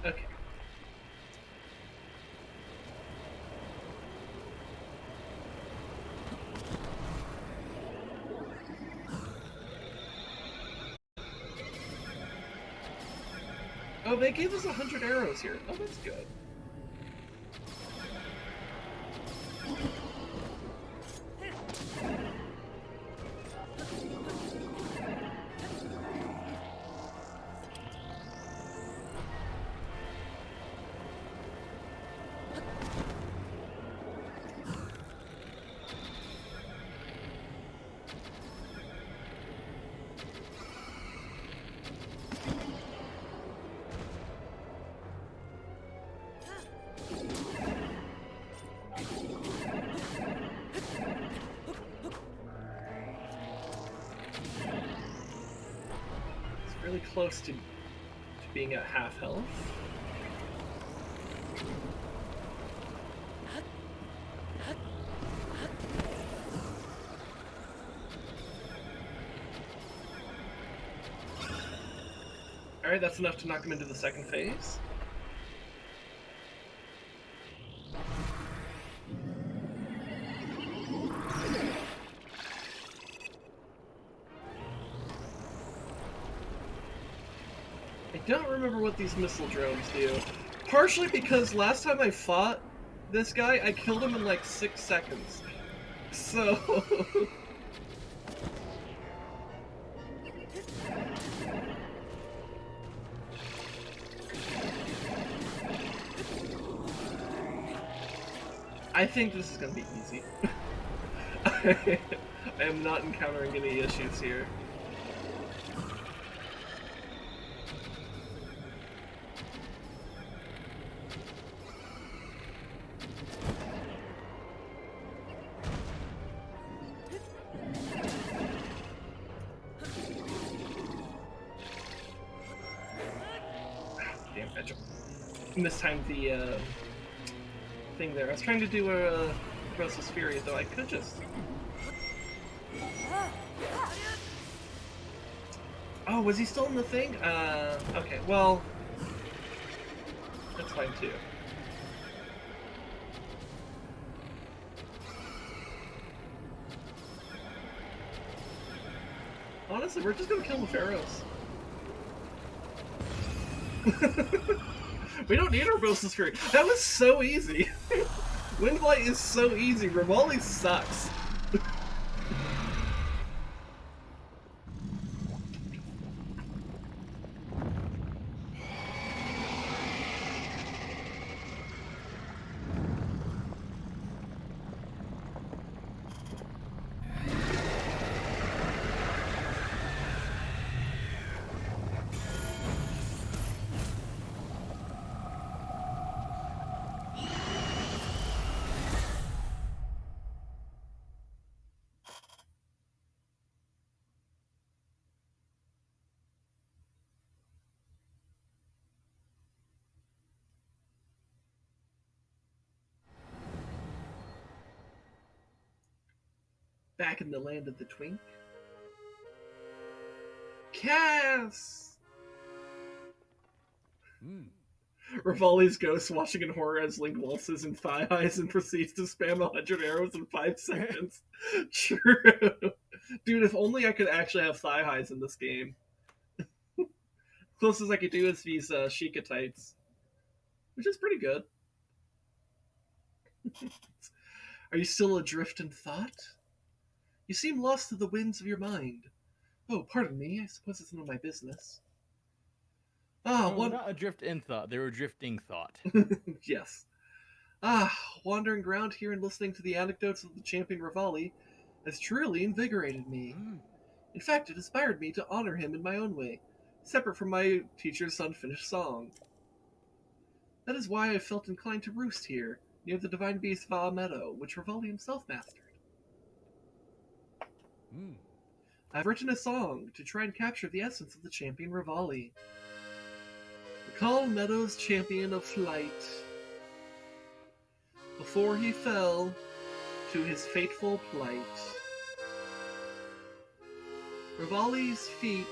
Okay. Oh, they gave us 100 arrows here. Oh, that's good. Really close to being at half health. Alright, that's enough to knock him into the second phase. I don't remember what these missile drones do. Partially because last time I fought this guy, I killed him in like 6 seconds. So... I think this is going to be easy. I am not encountering any issues here. Damn, I mistimed the thing there. I was trying to do a Rosa's Fury, though I could just... Oh, was he still in the thing? Okay, well... That's fine, too. Honestly, we're just gonna kill the pharaohs. We don't need our Rosa's Fury. That was so easy. Windblight is so easy. Revali sucks. Back in the land of the Twink. Cass! Revali's ghost watching in horror as Link waltzes in thigh highs and proceeds to spam 100 arrows in 5 seconds. True. Dude, if only I could actually have thigh highs in this game. Closest I could do is these Shiekah tights. Which is pretty good. Are you still adrift in thought? You seem lost to the winds of your mind. Oh, pardon me. I suppose it's none of my business. Not adrift in thought. They were drifting thought. Yes. Wandering around here and listening to the anecdotes of the champion Revali has truly invigorated me. In fact, it inspired me to honor him in my own way, separate from my teacher's unfinished song. That is why I felt inclined to roost here, near the divine beast Va Meadow, which Revali himself mastered. I've written a song to try and capture the essence of the champion Revali. Recall Meadow's champion of flight. Before he fell to his fateful plight. Revali's feat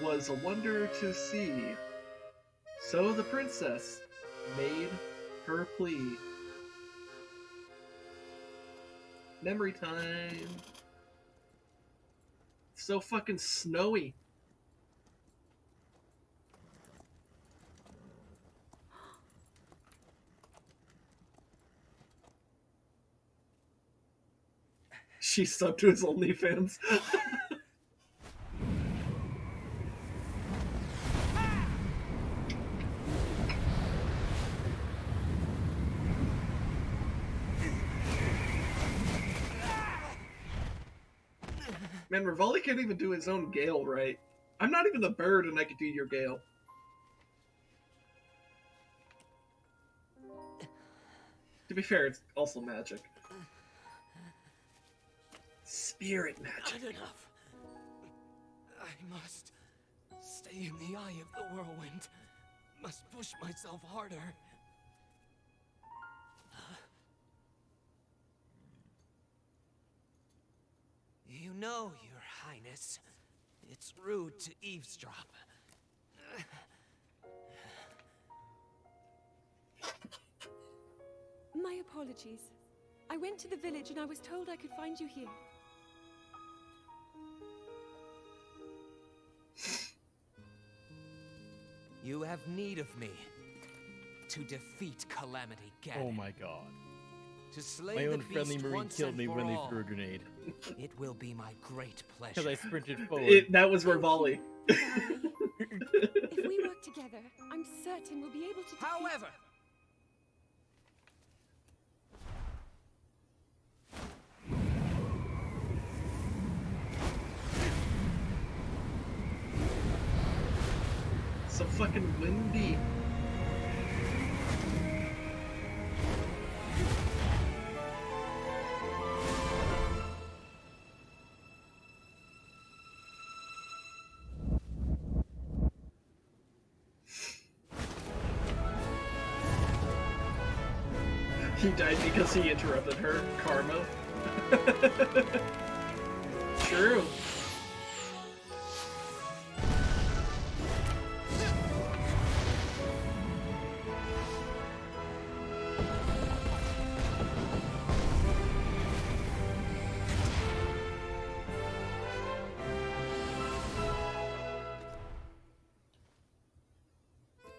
was a wonder to see. So the princess made her plea. Memory time. It's so fucking snowy. She subbed to his OnlyFans. Man, Revali can't even do his own Gale right. I'm not even the bird and I could do your Gale. To be fair, it's also magic. Spirit magic. Not enough. I must stay in the eye of the whirlwind. Must push myself harder. You know, Your Highness, it's rude to eavesdrop. My apologies. I went to the village and I was told I could find you here. You have need of me to defeat Calamity Ganon. Oh my god. To slay My the own friendly beast Marine once killed and me for when they all. threw a grenade. It will be my great pleasure. Because I sprinted forward. That was Revali. If we work together, I'm certain we'll be able to defeat... However, fucking windy. He died because he interrupted her. Karma. True.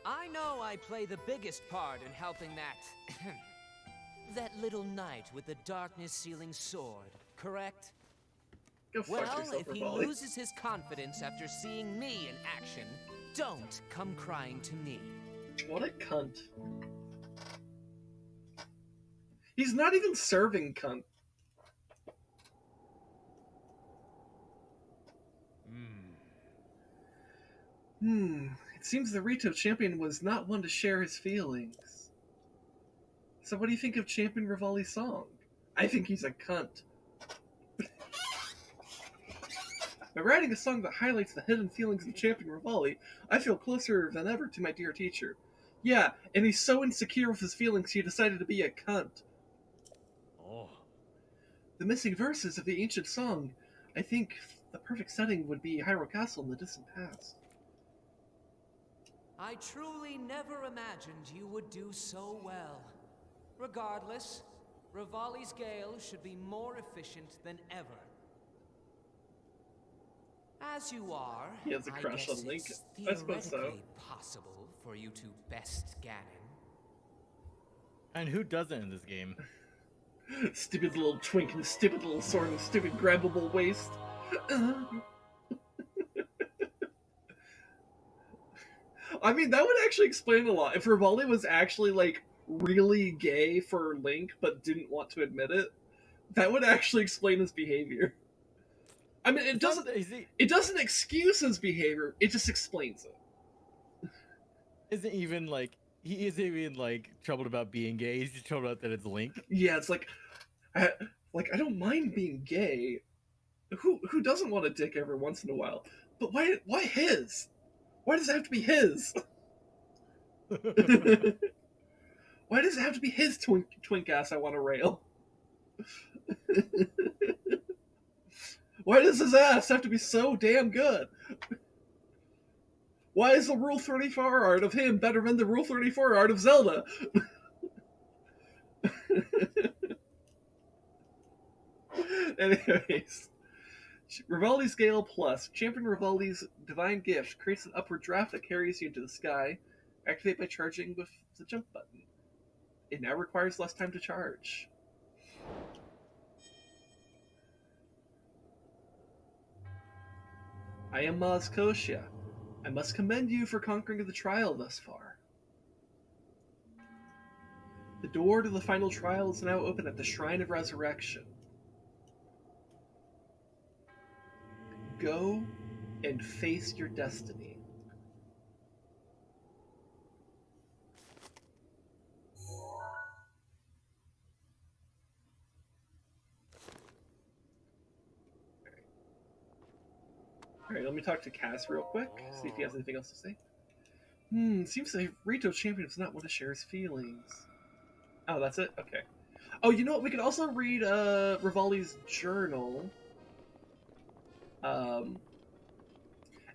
I know I play the biggest part in helping that... that little knight with the darkness-sealing sword, correct? Go fuck Well, yourself, if he Revali. loses his confidence after seeing me in action, don't come crying to me. What a cunt. He's not even serving cunt. It seems the Rito champion was not one to share his feelings. So what do you think of Champion Revali's song? I think he's a cunt. By writing a song that highlights the hidden feelings of Champion Revali, I feel closer than ever to my dear teacher. Yeah, and he's so insecure with his feelings he decided to be a cunt. Oh. The missing verses of the ancient song, I think the perfect setting would be Hyrule Castle in the distant past. I truly never imagined you would do so well. Regardless, Revali's Gale should be more efficient than ever. As you are, He has a crush on Link. It's I suppose so. theoretically possible for you to best Ganon. And who doesn't in this game? Stupid little twink and stupid little sword and stupid grabbable waist. I mean, that would actually explain a lot. If Revali was actually, like, really gay for Link, but didn't want to admit it, that would actually explain his behavior. I mean, it doesn't excuse his behavior, it just explains it. Isn't even, like, he isn't even, like, troubled about being gay, he's just troubled about that it's Link. Yeah, it's like, I don't mind being gay. Who doesn't want a dick every once in a while? But why his? Why does it have to be his? Why does it have to be his twink ass I want to rail? Why does his ass have to be so damn good? Why is the Rule 34 art of him better than the Rule 34 art of Zelda? Anyways, Revali's Gale Plus. Champion Revali's Divine Gift creates an upward draft that carries you into the sky. Activate by charging with the jump button. It now requires less time to charge. I am Maz Koshia. I must commend you for conquering the trial thus far. The door to the final trial is now open at the Shrine of Resurrection. Go and face your destiny. Alright, let me talk to Cass real quick, see if he has anything else to say. Seems the Rito champion does not want to share his feelings. Oh, that's it? Okay. Oh, you know what? We could also read Revali's journal. And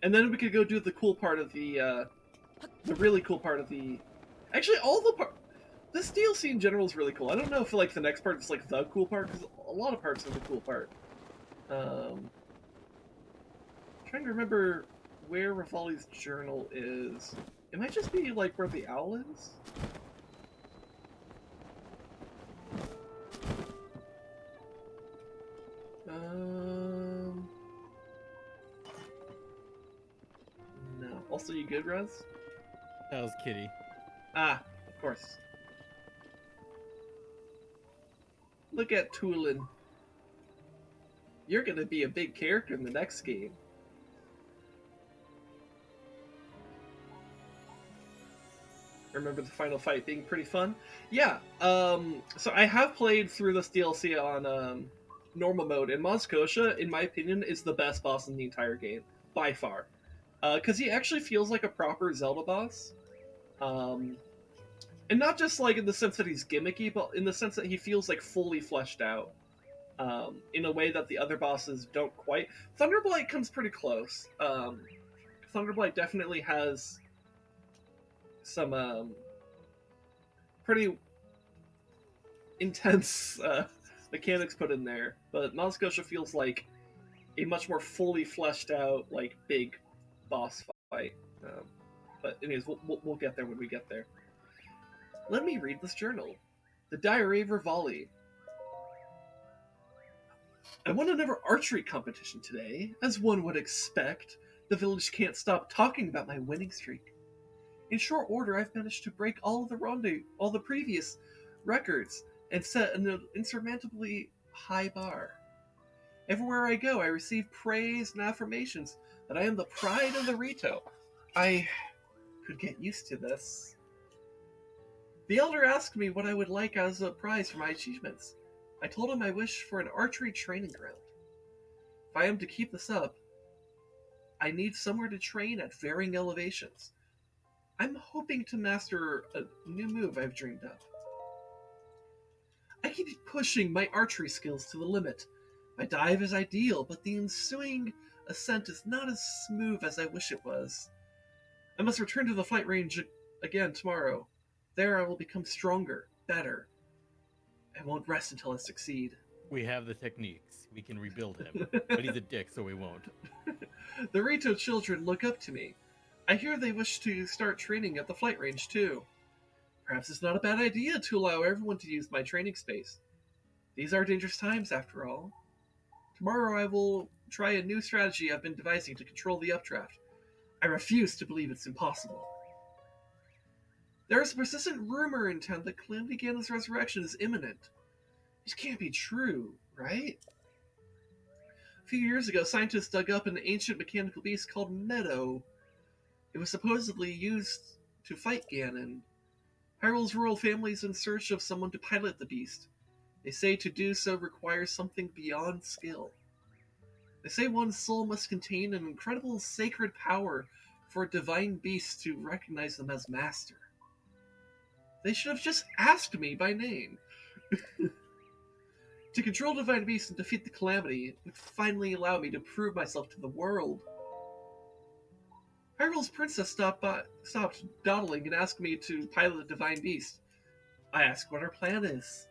then we could go do the cool part of the really cool part of the... Actually, all the part... This DLC in general is really cool. I don't know if, like, the next part is, like, the cool part, because a lot of parts are the cool part. Trying to remember where Revali's journal is. It might just be, like, where the owl is? No. Also, you good, Rez? That was Kitty. Ah, of course. Look at Tulin. You're gonna be a big character in the next game. remember the final fight being pretty fun. Yeah, so I have played through this DLC on normal mode, and Maz Koshia, in my opinion, is the best boss in the entire game, by far. Because he actually feels like a proper Zelda boss. And not just like in the sense that he's gimmicky, but in the sense that he feels like fully fleshed out. In a way that the other bosses don't quite. Thunderblight comes pretty close. Thunderblight definitely has some pretty intense mechanics put in there, but Maz Koshia feels like a much more fully fleshed out, like, big boss fight. But anyways, we'll get there when we get there. Let me read this journal. The Diary of Revali. I won another archery competition today. As one would expect, the village can't stop talking about my winning streak. In short order, I've managed to break all the previous records and set an insurmountably high bar. Everywhere I go, I receive praise and affirmations that I am the pride of the Rito. I could get used to this. The elder asked me what I would like as a prize for my achievements. I told him I wish for an archery training ground. If I am to keep this up, I need somewhere to train at varying elevations. I'm hoping to master a new move I've dreamed up. I keep pushing my archery skills to the limit. My dive is ideal, but the ensuing ascent is not as smooth as I wish it was. I must return to the flight range again tomorrow. There I will become stronger, better. I won't rest until I succeed. We have the techniques. We can rebuild him. But he's a dick, so we won't. The Rito children look up to me. I hear they wish to start training at the flight range too. Perhaps it's not a bad idea to allow everyone to use my training space. These are dangerous times, after all. Tomorrow I will try a new strategy I've been devising to control the updraft. I refuse to believe it's impossible. There is a persistent rumor in town that Calamity Ganon's resurrection is imminent. It can't be true, right? A few years ago, scientists dug up an ancient mechanical beast called Meadow. It was supposedly used to fight Ganon. Hyrule's royal family is in search of someone to pilot the beast. They say to do so requires something beyond skill. They say one's soul must contain an incredible sacred power for a divine beast to recognize them as master. They should have just asked me by name. To control divine beasts and defeat the calamity would finally allow me to prove myself to the world. Hyrule's princess stopped dawdling and asked me to pilot a divine beast. I asked what her plan is.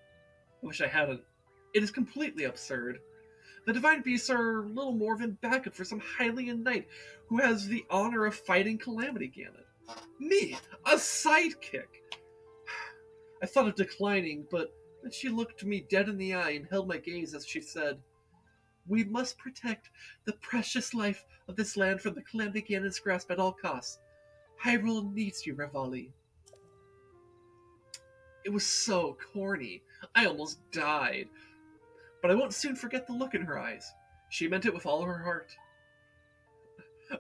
I wish I hadn't. It is completely absurd. The divine beasts are little more than backup for some Hylian knight who has the honor of fighting Calamity Ganon. Me, a sidekick! I thought of declining, but then she looked me dead in the eye and held my gaze as she said, "We must protect the precious life of this land from the Calamity Ganon's grasp at all costs. Hyrule needs you, Revali." It was so corny. I almost died. But I won't soon forget the look in her eyes. She meant it with all her heart.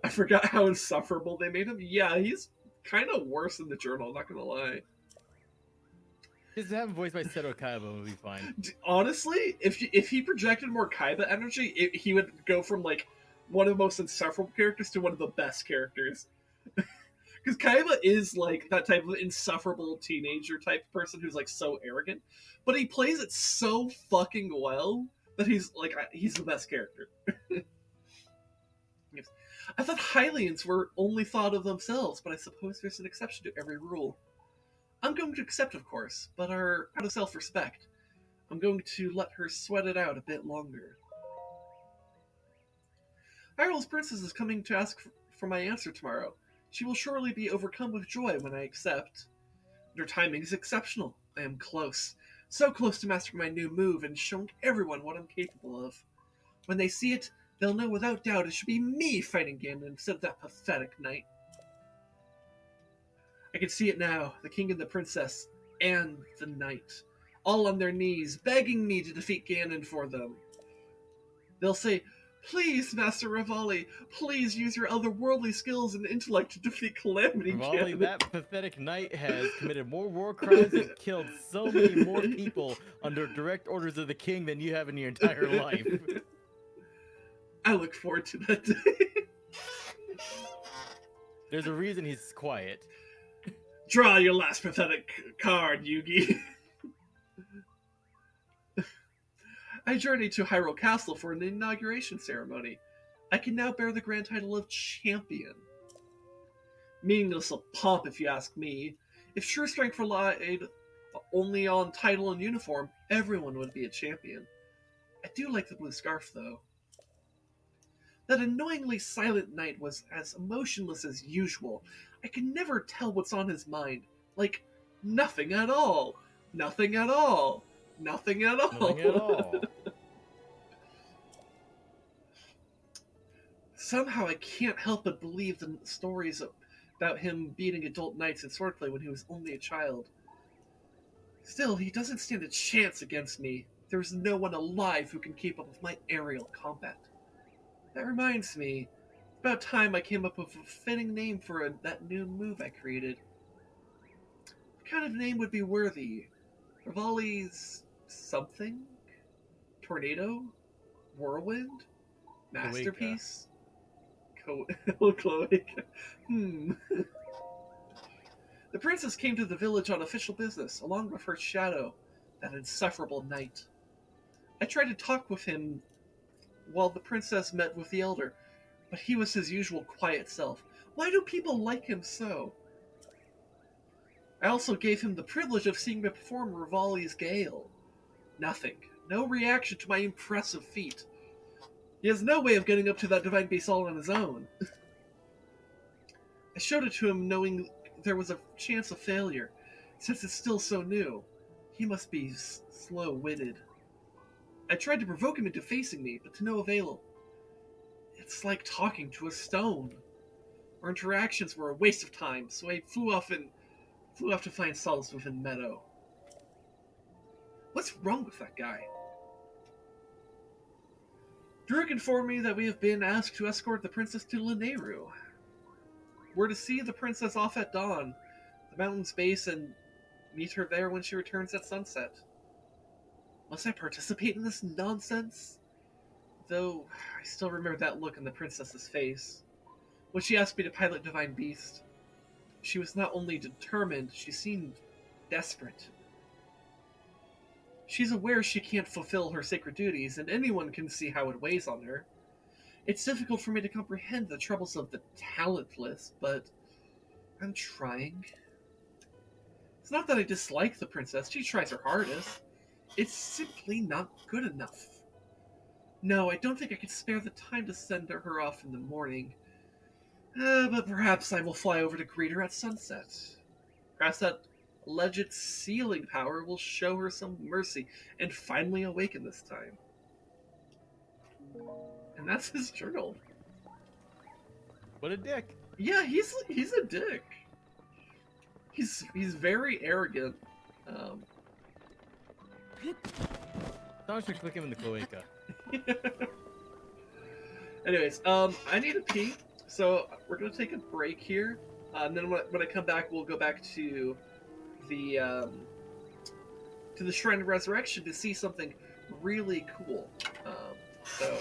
I forgot how insufferable they made him. Yeah, he's kind of worse in the journal, not gonna lie. Just have him voiced by Seto Kaiba would be fine. Honestly, if he projected more Kaiba energy, he would go from like one of the most insufferable characters to one of the best characters. Because Kaiba is like that type of insufferable teenager type person who's like so arrogant, but he plays it so fucking well that he's the best character. Yes. I thought Hylians were only thought of themselves, but I suppose there's an exception to every rule. I'm going to accept, of course, but out of self-respect, I'm going to let her sweat it out a bit longer. Hyrule's princess is coming to ask for my answer tomorrow. She will surely be overcome with joy when I accept. Her timing is exceptional. I am close. So close to mastering my new move and showing everyone what I'm capable of. When they see it, they'll know without doubt it should be me fighting Ganon instead of that pathetic knight. I can see it now, the king and the princess, and the knight, all on their knees, begging me to defeat Ganon for them. They'll say, Please, Master Revali, please use your otherworldly skills and intellect to defeat Calamity Revali, Ganon. that pathetic knight has committed more war crimes and killed so many more people under direct orders of the king than you have in your entire life. I look forward to that day. There's a reason he's quiet. Draw your last pathetic card, Yugi. I journeyed to Hyrule Castle for an inauguration ceremony. I can now bear the grand title of champion. Meaningless pomp, if you ask me. If true strength relied only on title and uniform, everyone would be a champion. I do like the blue scarf, though. That annoyingly silent knight was as emotionless as usual. I can never tell what's on his mind. Like, nothing at all. Nothing at all. Nothing at all. Nothing at all. Somehow I can't help but believe the stories about him beating adult knights in swordplay when he was only a child. Still, he doesn't stand a chance against me. There's no one alive who can keep up with my aerial combat. That reminds me, about time I came up with a fitting name for that new move I created. What kind of name would be worthy? Revali's something? Tornado? Whirlwind? Masterpiece? Cloaca. The princess came to the village on official business, along with her shadow, that insufferable knight. I tried to talk with him while the princess met with the elder, but he was his usual quiet self. Why do people like him so? I also gave him the privilege of seeing me perform Revali's Gale. Nothing. No reaction to my impressive feat. He has no way of getting up to that divine beast all on his own. I showed it to him knowing there was a chance of failure, since it's still so new. He must be slow-witted. I tried to provoke him into facing me, but to no avail. It's like talking to a stone. Our interactions were a waste of time, so I flew off to find solace within Meadow. What's wrong with that guy? Daruk informed me that we have been asked to escort the princess to Lanayru. We're to see the princess off at dawn, the mountain's base, and meet her there when she returns at sunset. Must I participate in this nonsense? Though, I still remember that look on the princess's face. When she asked me to pilot Divine Beast, she was not only determined, she seemed desperate. She's aware she can't fulfill her sacred duties, and anyone can see how it weighs on her. It's difficult for me to comprehend the troubles of the talentless, but I'm trying. It's not that I dislike the princess, she tries her hardest. It's simply not good enough. No, I don't think I could spare the time to send her off in the morning. But perhaps I will fly over to greet her at sunset. Perhaps that alleged sealing power will show her some mercy and finally awaken this time. And that's his journal. What a dick. Yeah, he's a dick. He's very arrogant. Someone should click him in the cloaca. Anyways, I need to pee, so we're gonna take a break here, and then when I come back, we'll go back to the Shrine of Resurrection to see something really cool. So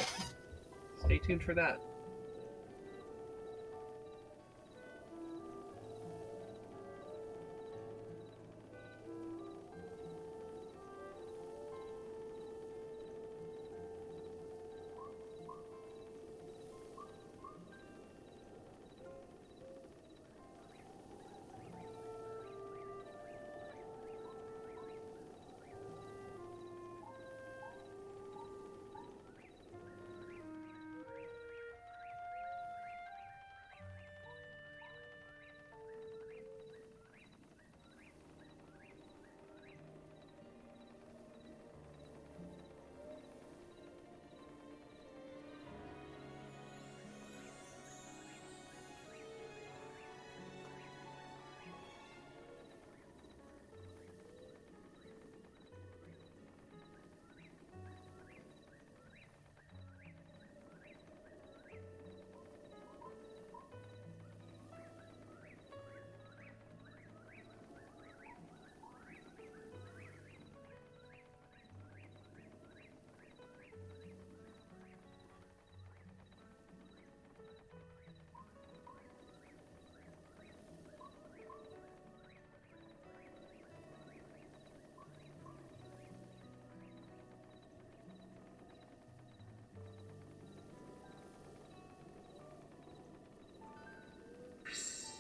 stay tuned for that.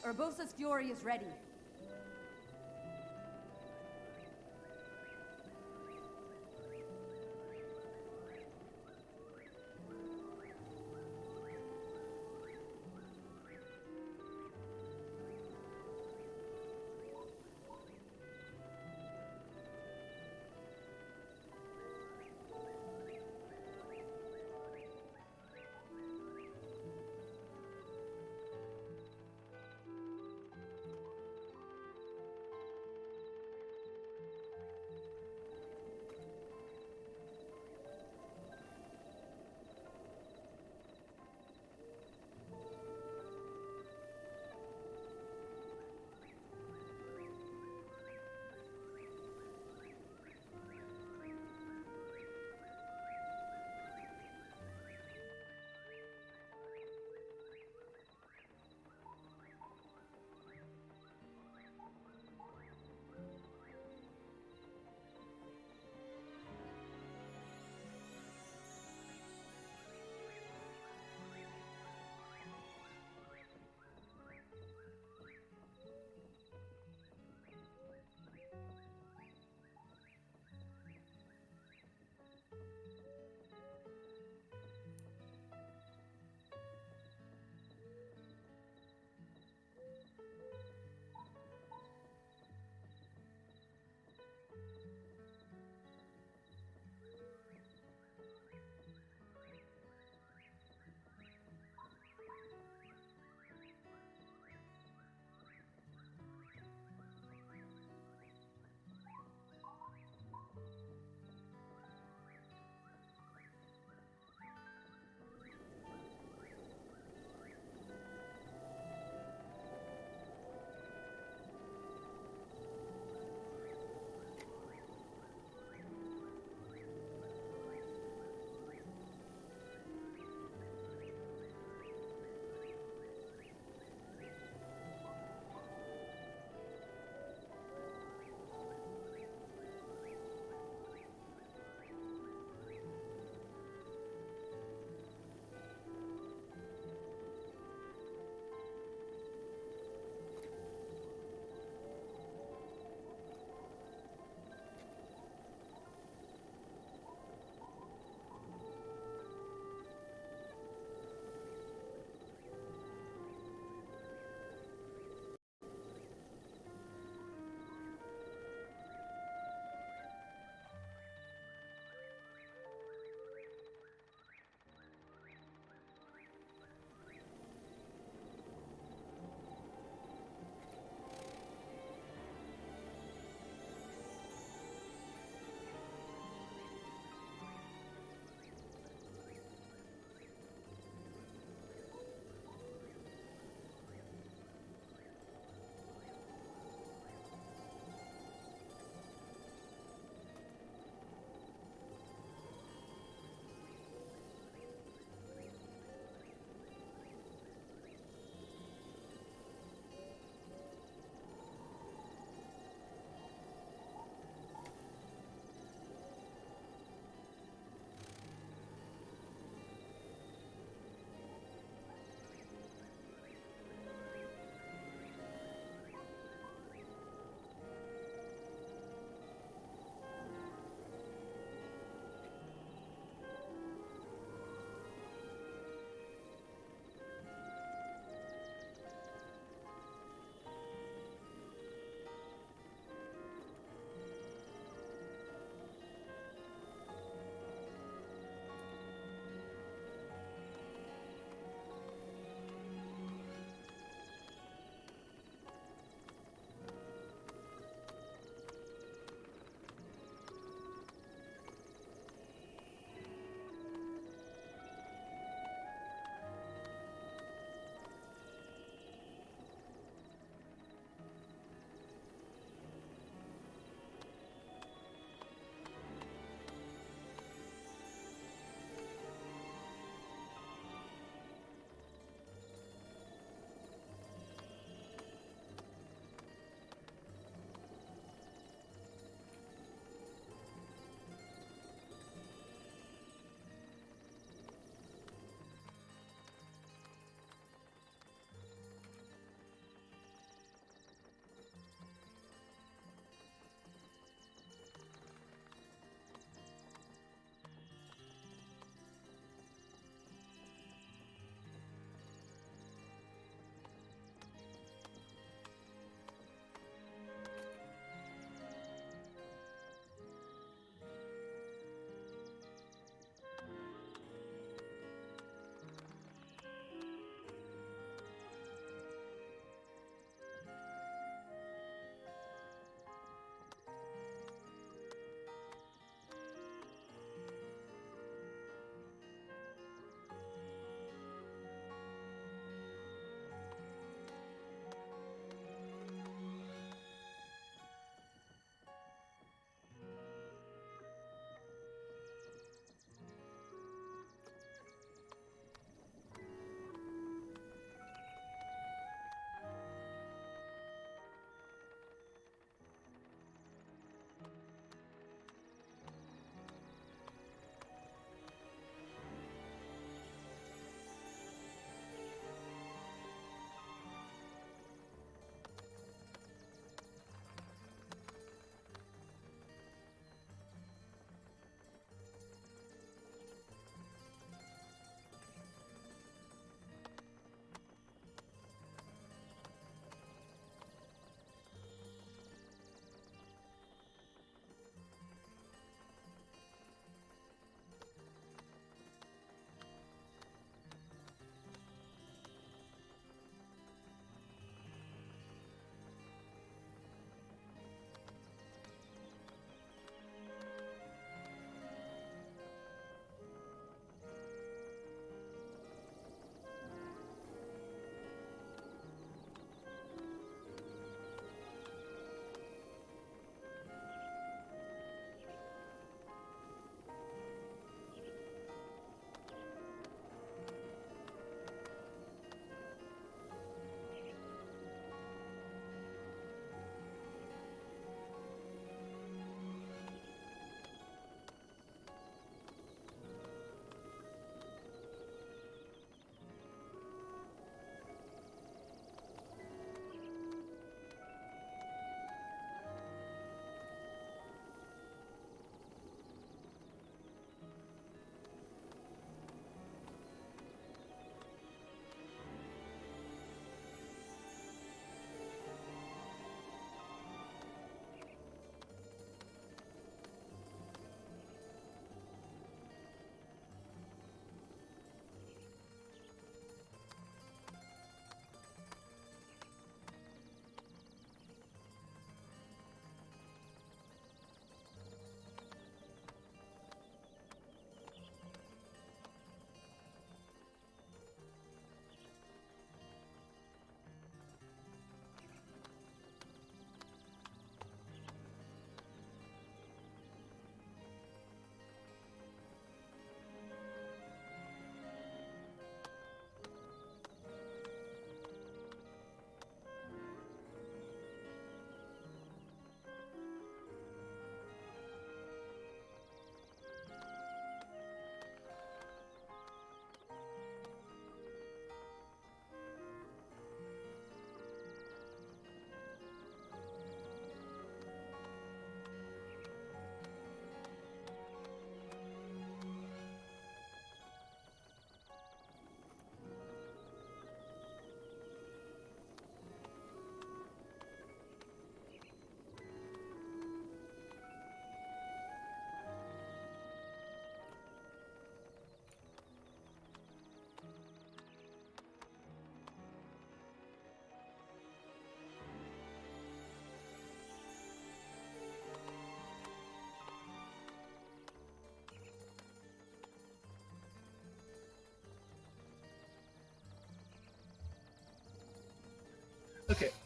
Urbosa's fury is ready.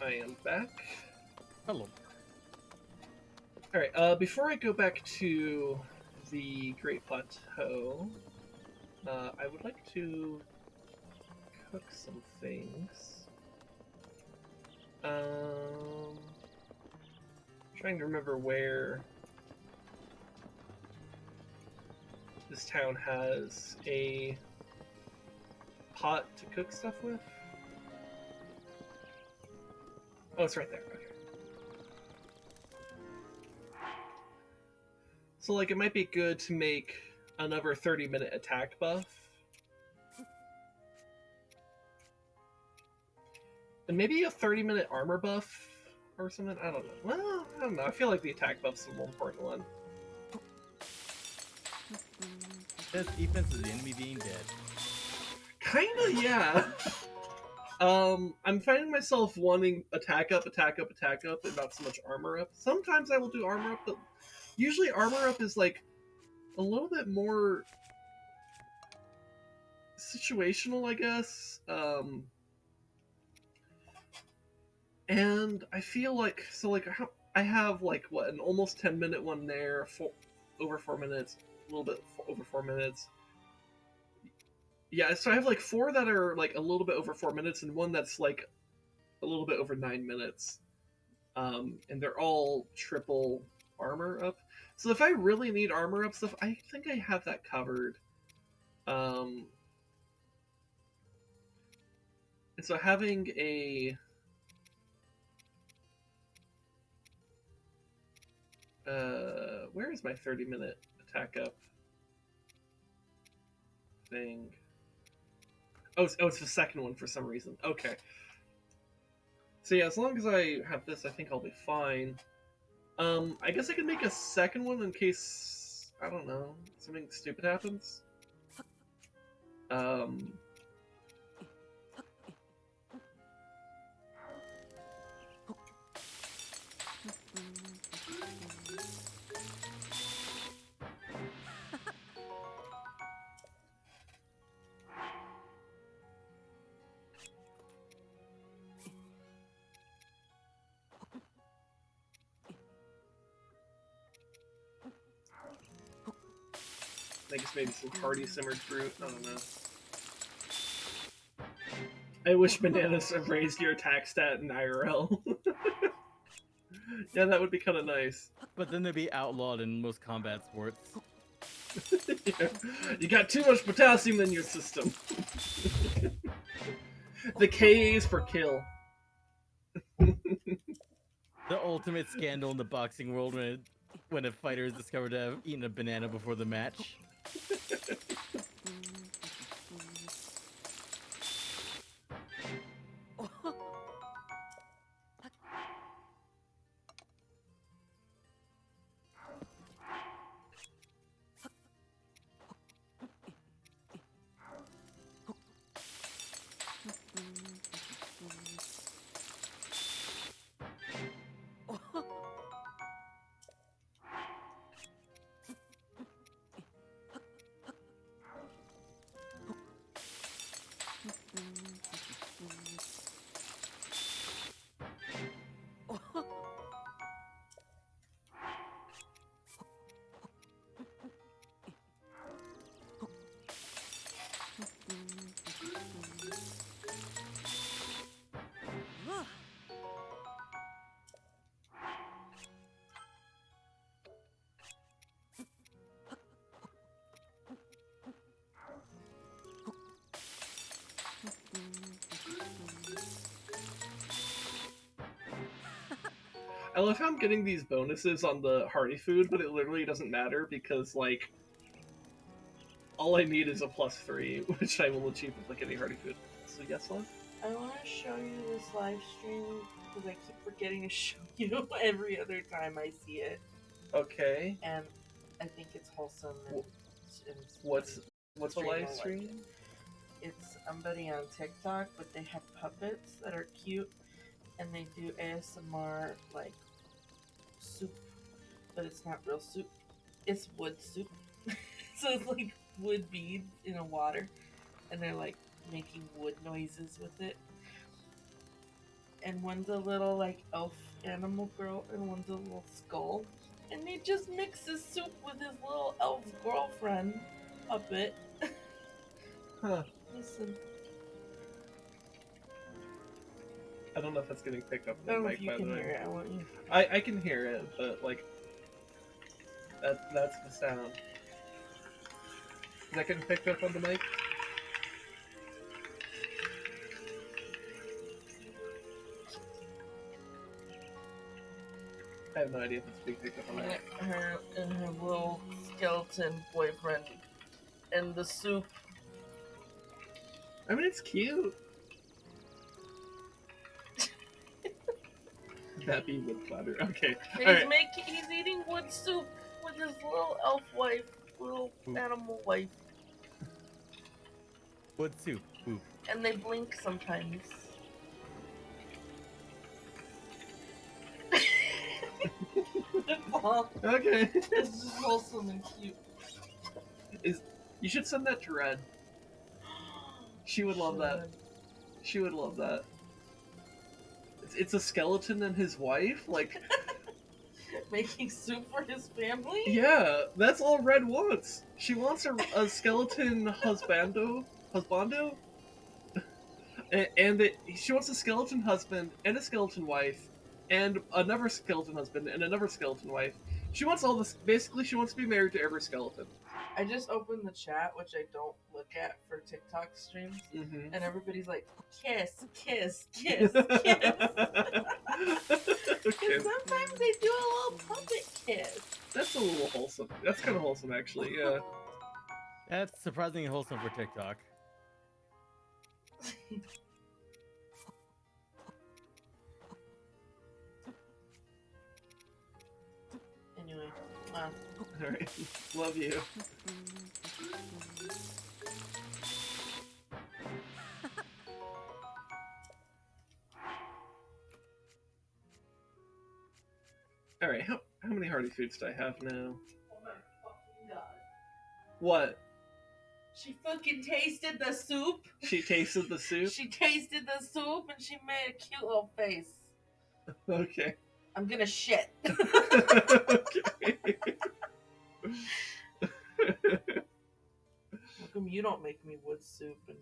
I am back. Hello. Alright, before I go back to the Great Plateau, I would like to cook some things. Trying to remember where this town has a pot to cook stuff with. Oh, it's right there. Okay. So, like, it might be good to make another 30-minute attack buff. And maybe a 30-minute armor buff or something? I don't know. Well, I don't know. I feel like the attack buff's the more important one. Best defense is the enemy being dead. Kinda, yeah. I'm finding myself wanting attack up, and not so much armor up. Sometimes I will do armor up, but usually armor up is like a little bit more situational, I guess. And I feel like, so like I have like what, an almost 10-minute one there, over 4 minutes, a little bit over 4 minutes. Yeah, so I have like 4 that are like a little bit over 4 minutes, and one that's like a little bit over 9 minutes. And they're all triple armor up. So if I really need armor up stuff, I think I have that covered. And so having a where is my 30-minute attack up thing? Oh, it's the second one for some reason. Okay. So yeah, as long as I have this, I think I'll be fine. I guess I can make a second one in case, I don't know, something stupid happens. I guess maybe some hearty simmered fruit. I don't know. I wish bananas have raised your attack stat in IRL. Yeah, that would be kind of nice. But then they'd be outlawed in most combat sports. Yeah. You got too much potassium in your system. The K is for kill. The ultimate scandal in the boxing world when a fighter is discovered to have eaten a banana before the match. I love how I'm getting these bonuses on the hearty food, but it literally doesn't matter because, like, all I need is a +3, which I will achieve with, like, any hearty food. So, yes, love? I want to show you this live stream because I keep forgetting to show you every other time I see it. Okay. And I think it's wholesome. And What's a live stream? Like it's somebody on TikTok, but they have puppets that are cute, and they do ASMR like soup, but it's not real soup. It's wood soup. So it's like wood beads in a water, and they're like making wood noises with it. and one's a little like elf animal girl, and one's a little skull. And he just mixes soup with his little elf girlfriend puppet. Huh. Listen, I don't know if that's getting picked up I on don't the know if mic, you by the can way. hear it. I want you. I can hear it, but like that's the sound. Is that getting picked up on the mic? I have no idea if it's being picked up on the mic. Her and her little skeleton boyfriend, and the soup. I mean, it's cute. That be wood platter. Okay. Alright. He's eating wood soup with his little elf wife, little animal wife, Wood soup. Boop. and they blink sometimes. Okay. It's just wholesome and cute. You should send that to Red. She would love that. She would love that. It's a skeleton and his wife? Like, Making soup for his family? yeah, that's all Red wants. She wants a skeleton husbando? She wants a skeleton husband and a skeleton wife and another skeleton husband and another skeleton wife. She wants all this. Basically, she wants to be married to every skeleton. I just opened the chat, which I don't look at for TikTok streams, Mm-hmm. and everybody's like, kiss, kiss, kiss, kiss. Okay. And sometimes they do a little puppet kiss. That's a little wholesome. That's kind of wholesome, actually. Yeah. That's surprisingly wholesome for TikTok. Anyway, All right. Love you. All right. How many hearty foods do I have now? oh my fucking god. What? She fucking tasted the soup. She tasted the soup? She tasted the soup and she made a cute little face. Okay. I'm gonna shit. Okay. How come you don't make me wood soup and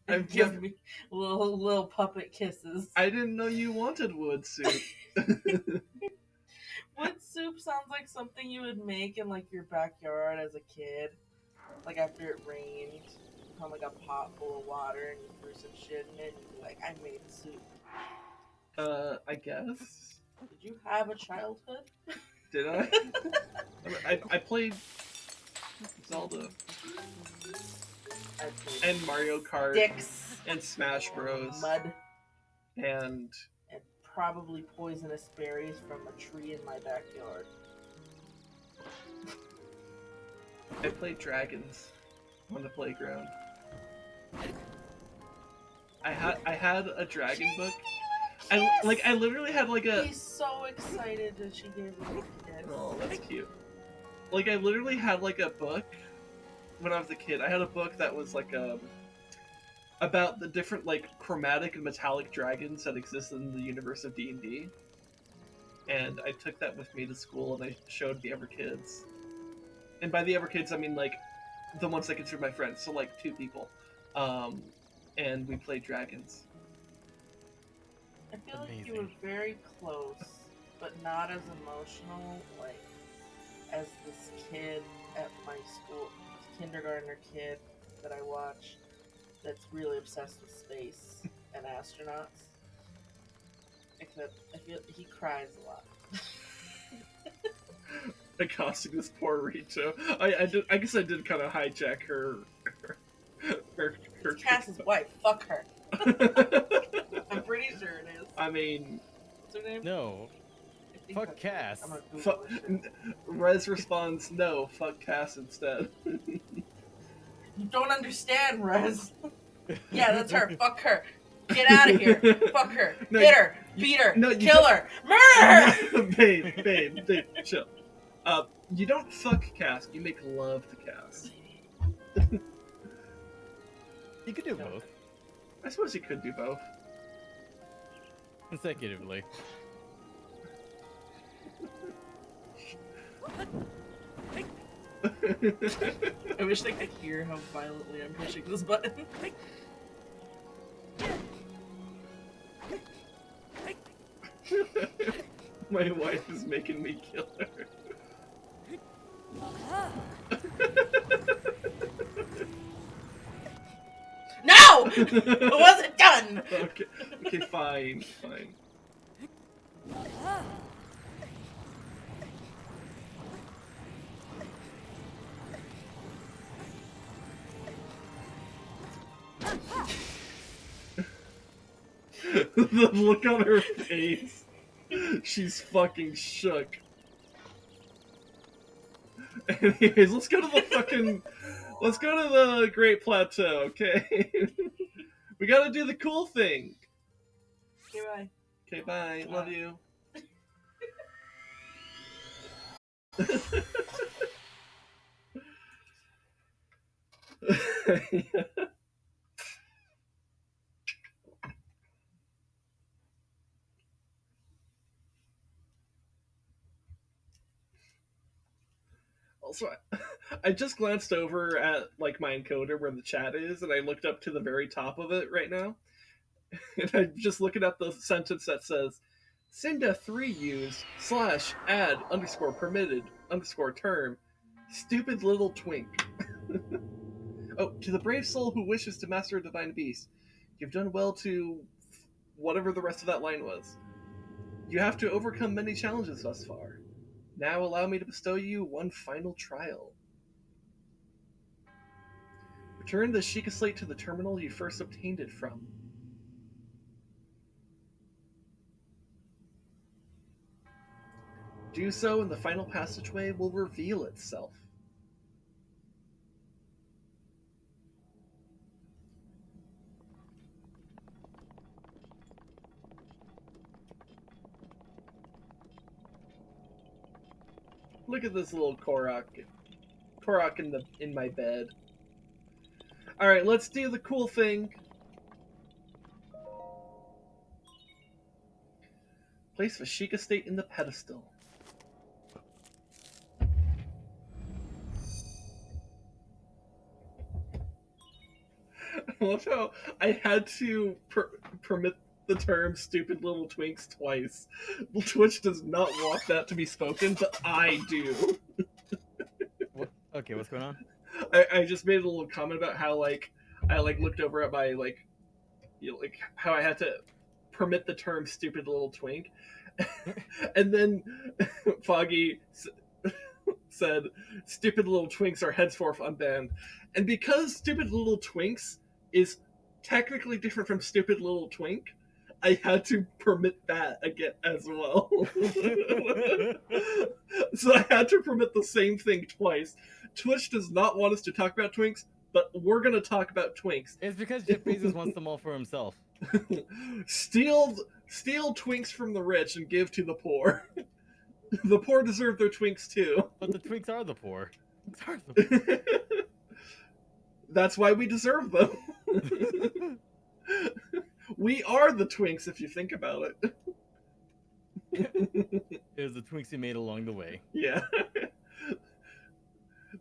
I've give never- me little puppet kisses? I didn't know you wanted wood soup. Wood soup sounds like something you would make in like your backyard as a kid. Like after it rained, you found like a pot full of water and you threw some shit in it and you're like, I made soup. I guess. Did you have a childhood? Did I? I played Zelda I played and Mario Kart dicks, and Smash Bros. mud, And and probably poisonous berries from a tree in my backyard. I played dragons on the playground. I had a dragon book. I literally had like a. He's so excited that she gave him a kiss. Oh, that's cute. Like I literally had like a book when I was a kid. I had a book that was like about the different like chromatic and metallic dragons that exist in the universe of D&D. And I took that with me to school and I showed the other kids. And by the other kids, I mean like the ones I consider my friends, so like 2 people. And we played dragons. I feel like you Amazing. were very close, but not as emotional, like, as this kid at my school, this kindergartner kid that I watch that's really obsessed with space and astronauts. Except, I feel he cries a lot. Accosting this poor Rito. I guess I did kind of hijack her Cass's wife, fuck her. I'm pretty sure it is. I mean, What's her name? No. I think Fuck that's- Cass. I'm gonna Google fuck. this shit. Rez responds, no, fuck Cass instead. You don't understand, Rez. Yeah, that's her. Fuck her. Get out of here. Fuck her. No, Get her. Beat her. no, you Kill her. Murder her. babe, chill. You don't fuck Cass, you make love to Cass. You could do both. I suppose you could do both. Consecutively. I wish they could hear how violently I'm pushing this button. My wife is making me kill her. No! It wasn't done! Okay, okay, fine. The look on her face. She's fucking shook. Anyways, let's go to the Great Plateau, okay? We gotta do the cool thing. Okay, bye. Okay, bye. Love you. Also, I just glanced over at like my encoder where the chat is, and I looked up to the very top of it right now, and I'm just looking at the sentence that says, "Cinda 3 use / add _ permitted _ term, stupid little twink." Oh, to the brave soul who wishes to master a divine beast, you've done well to whatever the rest of that line was. You have to overcome many challenges thus far. Now allow me to bestow you one final trial. Return the Shiekah slate to the terminal you first obtained it from. Do so, and the final passageway will reveal itself. Look at this little Korok. Korok in my bed. Alright, let's do the cool thing. Place the Shiekah state in the pedestal. I love how I had to permit the term stupid little twinks twice. Twitch does not want that to be spoken, but I do. What? Okay, what's going on? I just made a little comment about how I looked over at my how I had to permit the term stupid little twink. And then Foggy said stupid little twinks are henceforth unbanned. And because stupid little twinks is technically different from stupid little twink, I had to permit that again as well. So I had to permit the same thing twice. Twitch does not want us to talk about twinks, but we're going to talk about twinks. It's because Jeff Bezos wants them all for himself. Steal twinks from the rich and give to the poor. The poor deserve their twinks too. But the twinks are the poor. That's why we deserve them. We are the twinks if you think about it. It was the twinks he made along the way. Yeah.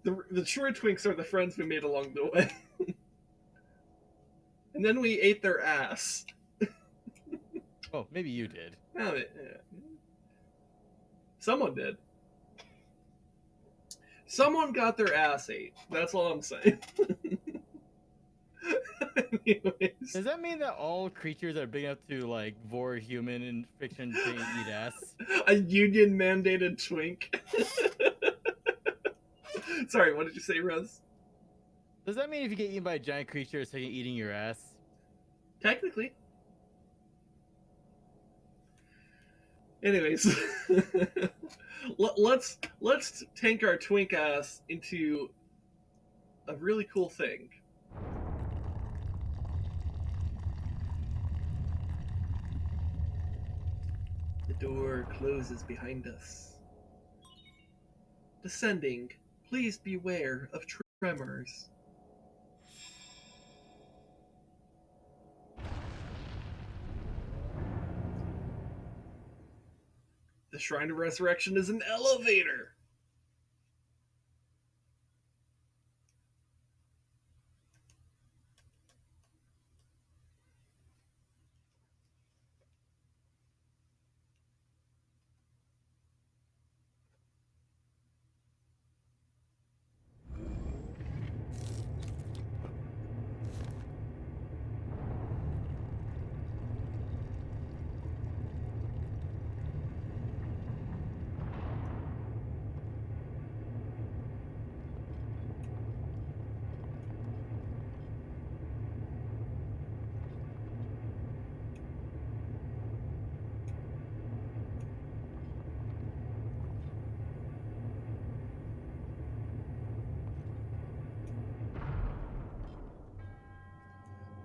The true twinks are the friends we made along the way. And then we ate their ass. Oh, maybe you did. Oh, yeah. Someone did. Someone got their ass ate. That's all I'm saying. Anyways. Does that mean that all creatures are big enough to like vor a human in fiction can eat ass? A union mandated twink. Sorry, what did you say, Rose? Does that mean if you get eaten by a giant creature, it's like eating your ass? Technically. Anyways, let's tank our twink ass into a really cool thing. The door closes behind us. Descending, please beware of tremors. The Shrine of Resurrection is an elevator.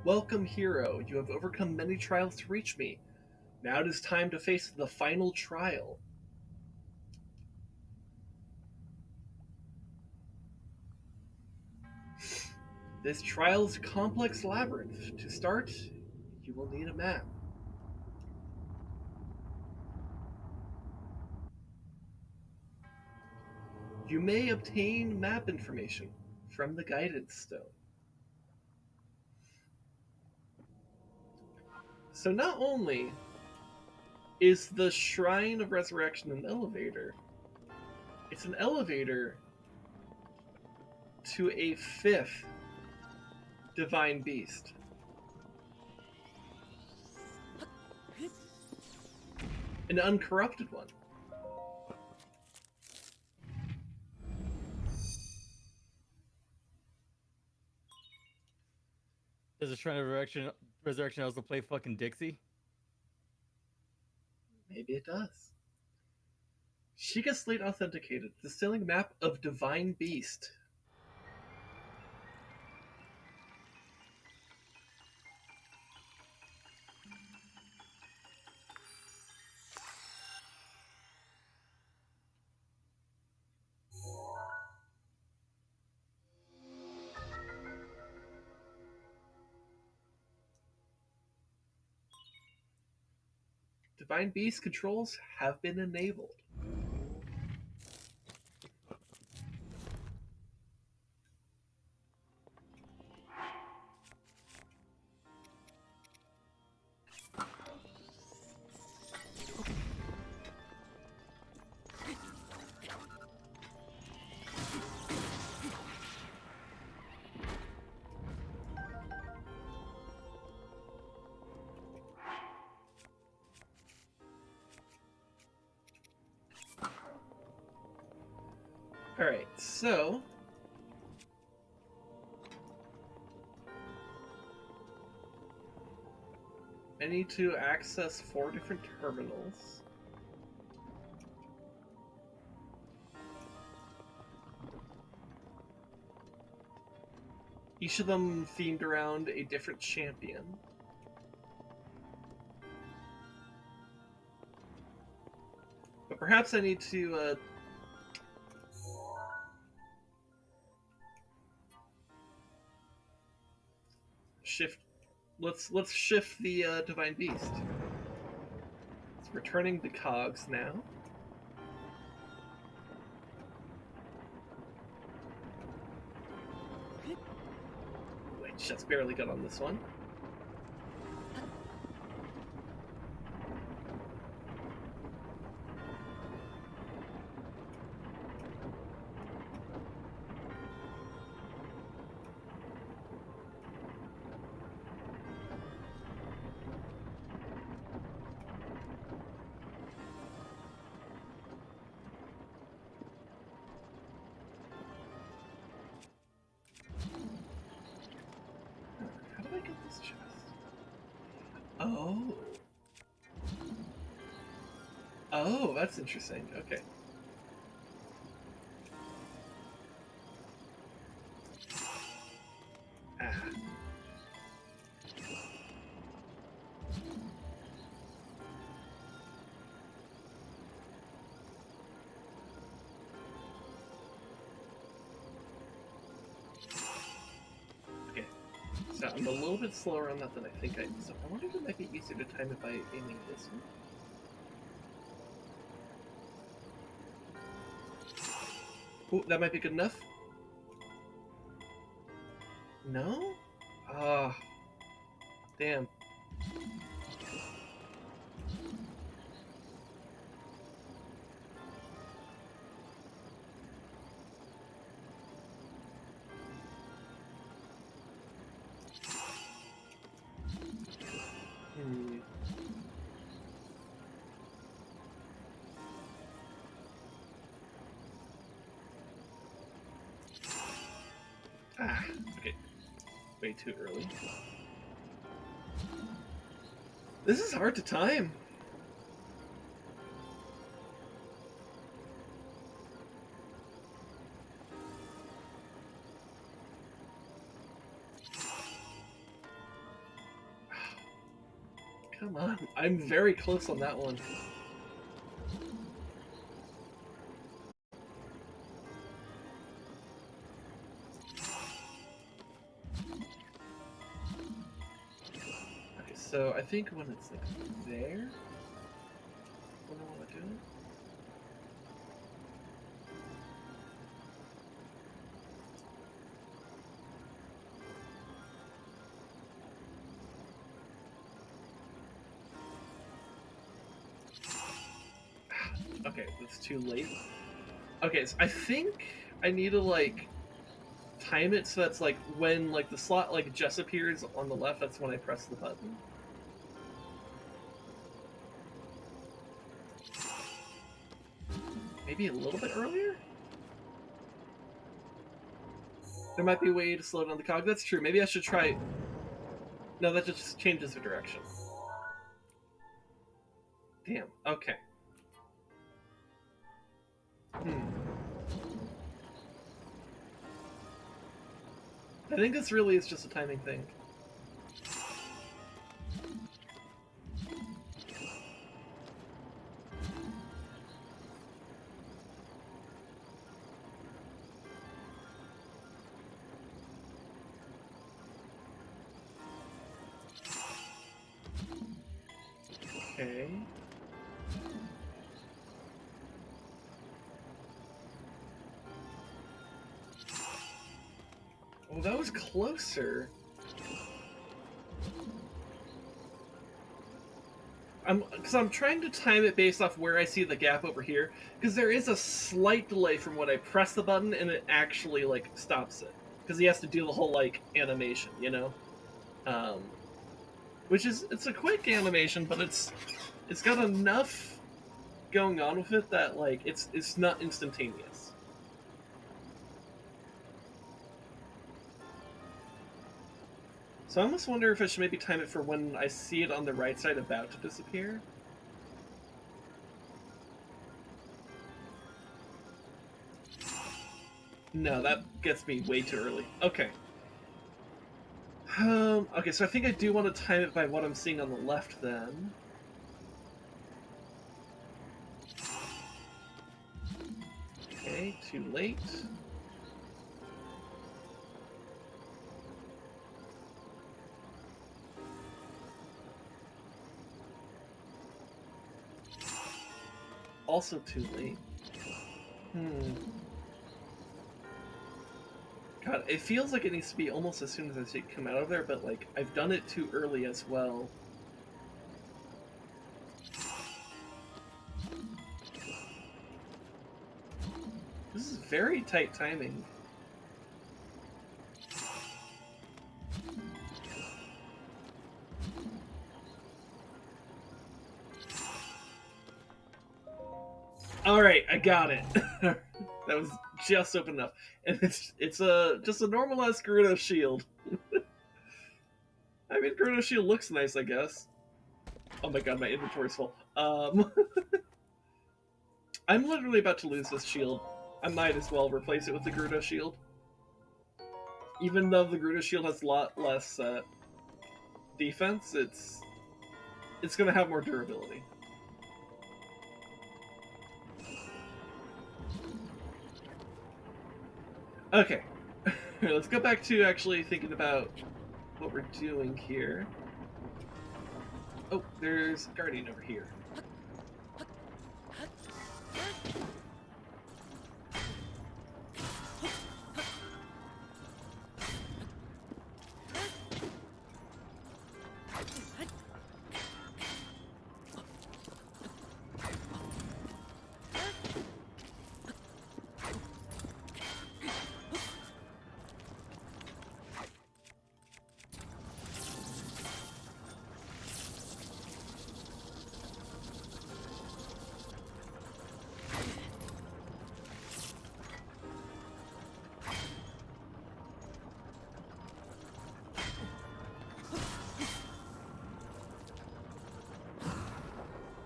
Welcome, hero. You have overcome many trials to reach me. Now it is time to face the final trial. This trial is a complex labyrinth. To start, you will need a map. You may obtain map information from the guidance stone. So not only is the Shrine of Resurrection an elevator, it's an elevator to a fifth divine beast. An uncorrupted one. Does the Shrine of Resurrection also play fucking Dixie? Maybe it does. Shiekah Slate Authenticated. Distilling map of Divine Beast. Divine Beast controls have been enabled. Alright, so I need to access 4 different terminals. Each of them themed around a different champion. But perhaps I need to shift. Let's shift the Divine Beast. It's returning the cogs now. Wait, just barely got on this one. How do I get this chest? Oh. Oh, that's interesting. Okay. Ah. Okay. So I'm a little bit slower on that than I think I. So I wonder if it might be easier to time if I aiming this one. Ooh, that might be good enough. No? Ah, damn. Hmm. Ah, okay. Way too early. This is hard to time. Come on. I'm very close on that one. Okay, so I think when it's like there, what do I want to do? Okay, that's too late. Okay, so I think I need to like time it so that's like when like the slot like just appears on the left, that's when I press the button. Maybe a little bit earlier? There might be a way to slow down the cog. That's true. Maybe I should try. No, that just changes the direction. Damn. Okay. I think this really is just a timing thing. Okay. Oh, that was closer. Because I'm trying to time it based off where I see the gap over here. Because there is a slight delay from when I press the button and it actually like stops it. Because he has to do the whole like animation, you know. Which is it's a quick animation, but it's got enough going on with it that like it's not instantaneous. So I almost wonder if I should maybe time it for when I see it on the right side about to disappear. No, that gets me way too early. Okay. Okay, so I think I do want to time it by what I'm seeing on the left then. Okay, too late. Also too late. God, it feels like it needs to be almost as soon as I see it come out of there, but like I've done it too early as well. This is very tight timing. All right, I got it. That was just open enough, and it's a just a normalized Gerudo shield. I mean, Gerudo shield looks nice, I guess. Oh my god, my inventory's full. I'm literally about to lose this shield. I might as well replace it with the Gerudo shield, even though the Gerudo shield has a lot less defense. It's gonna have more durability. Okay, let's go back to actually thinking about what we're doing here. Oh, there's Guardian over here.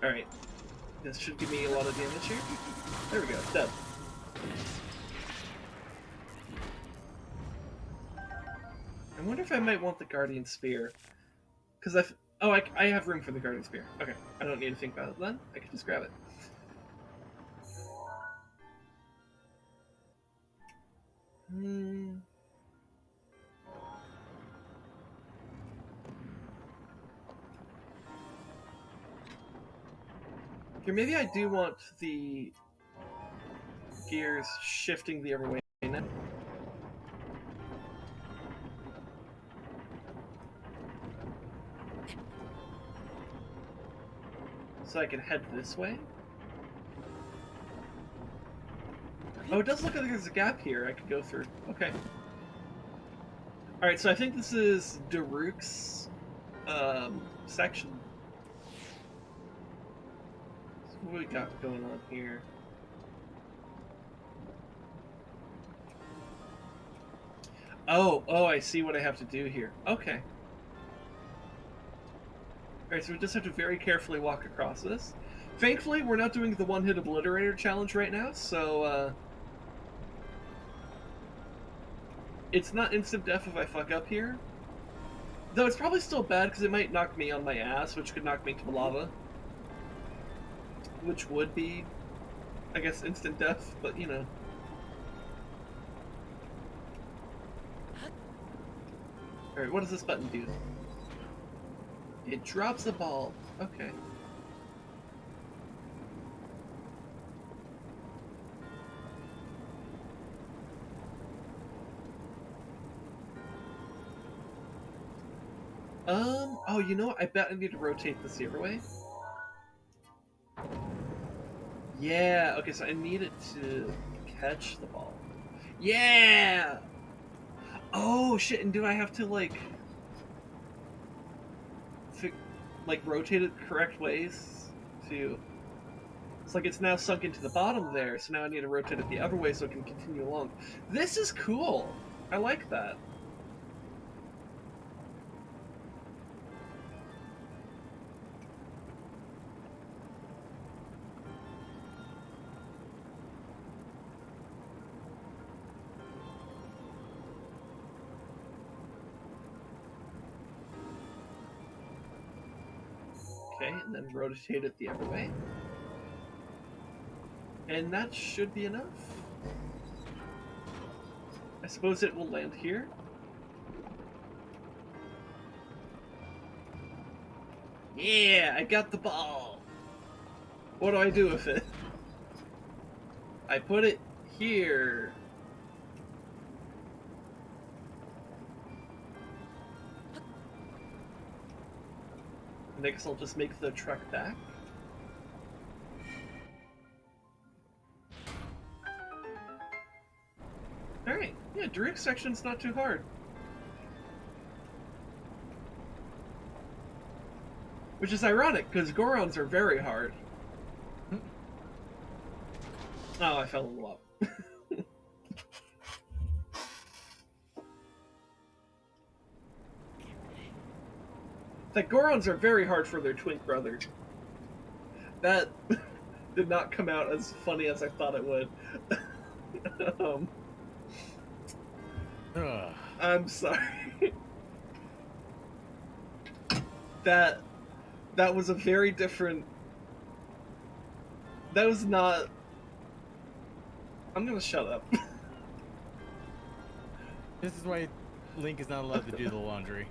Alright. This should give me a lot of damage here. There we go, it's dead. I wonder if I might want the Guardian Spear. Because I have room for the Guardian Spear. Okay, I don't need to think about it then. I can just grab it. Here, maybe I do want the gears shifting the other way now. So I can head this way? Oh, it does look like there's a gap here I could go through. Okay. Alright, so I think this is Daruk's section. So what do we got going on here? Oh, I see what I have to do here. Okay. Alright, so we just have to very carefully walk across this. Thankfully, we're not doing the one-hit obliterator challenge right now, so, it's not instant death if I fuck up here. Though it's probably still bad, because it might knock me on my ass, which could knock me to the lava. Which would be, I guess, instant death, but, you know. Alright, what does this button do? It drops a ball. Okay. Oh, you know what? I bet I need to rotate this the other way. Yeah, okay, so I need it to catch the ball. Yeah! Oh, shit, and do I have to, like rotate it the correct ways to... It's like it's now sunk into the bottom there, so now I need to rotate it the other way so it can continue along. This is cool! I like that. Okay, and then rotate it the other way. And that should be enough. I suppose it will land here. Yeah, I got the ball! What do I do with it? I put it here. And I guess I'll just make the trek back. Alright, yeah, Daruk's section's not too hard. Which is ironic, because Gorons are very hard. Oh, I fell in the lava. Like, Gorons are very hard for their twin brother. That did not come out as funny as I thought it would. I'm sorry. That was a very different... That was not... I'm gonna shut up. This is why Link is not allowed to do the laundry.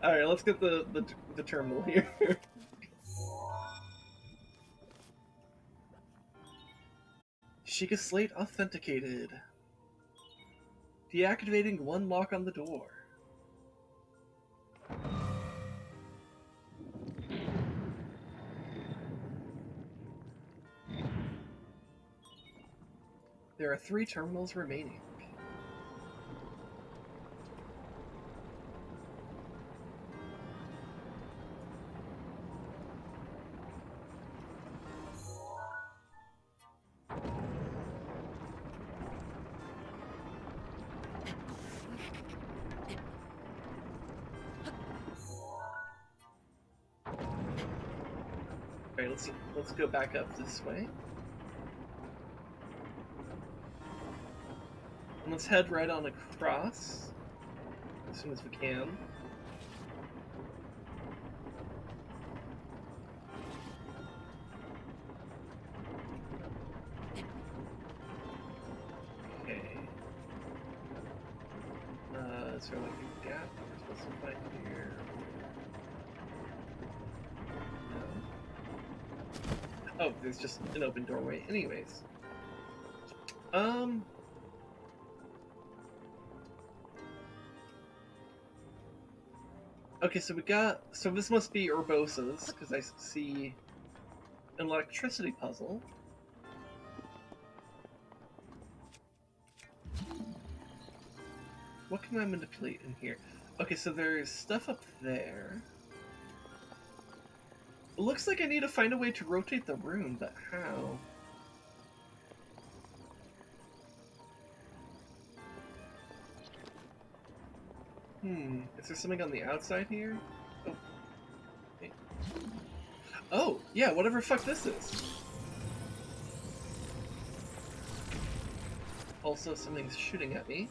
Alright, let's get the terminal here. Shiekah Slate authenticated. Deactivating one lock on the door. There are 3 terminals remaining. Alright, let's go back up this way. And let's head right on across as soon as we can. Okay. Is there like a gap we're supposed to find here? No. Oh, there's just an open doorway. Anyways. Okay, so so this must be Urbosa's, because I see an electricity puzzle. What can I manipulate in here? Okay, so there's stuff up there. It looks like I need to find a way to rotate the room, but how? Is there something on the outside here? Oh. Okay. Oh, yeah, whatever fuck this is. Also, something's shooting at me.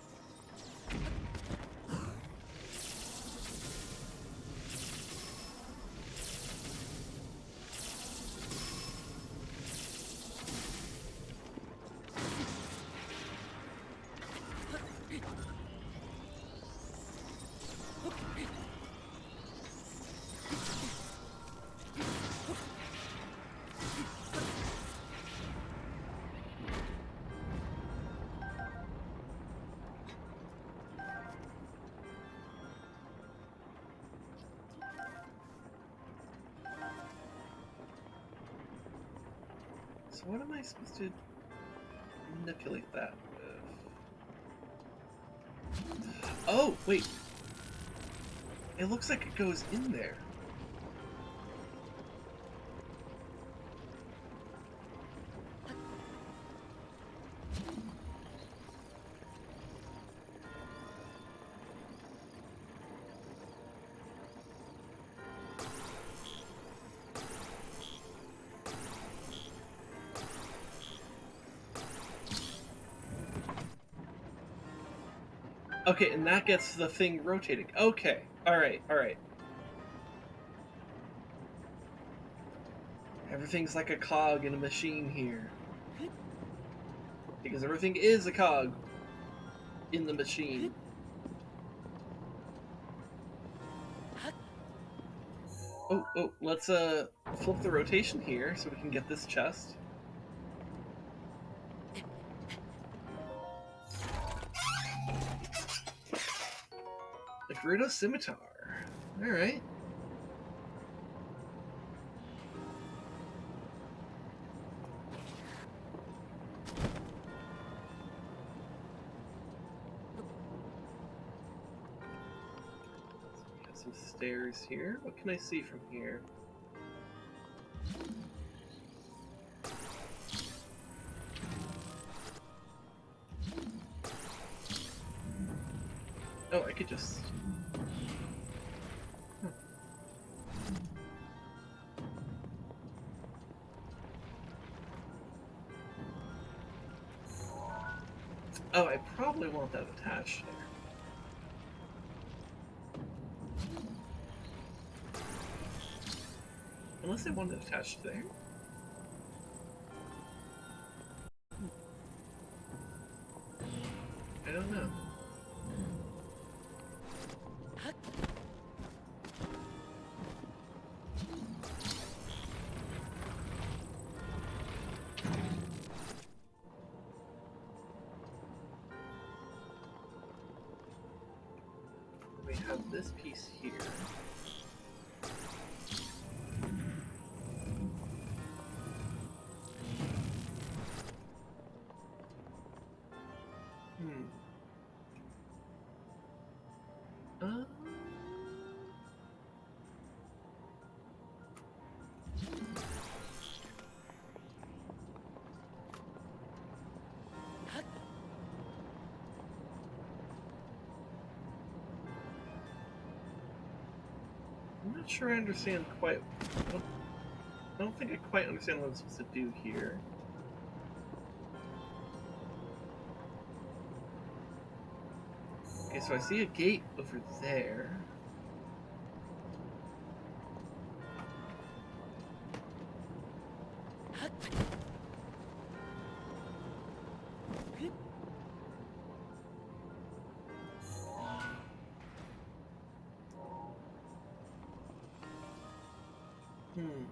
So what am I supposed to manipulate that with? Oh, wait. It looks like it goes in there. Okay, and that gets the thing rotating. Okay, alright, alright. Everything's like a cog in a machine here. Because everything is a cog in the machine. Oh, let's flip the rotation here so we can get this chest. A Gerudo Scimitar. Alright. We have some stairs here. What can I see from here? Oh, I could just... Oh, I probably want that attached there. Unless I want it attached there. I don't know. We have this piece here. I'm not sure I understand quite what I don't think I quite understand what I'm supposed to do here. Okay, so I see a gate over there. Hmm.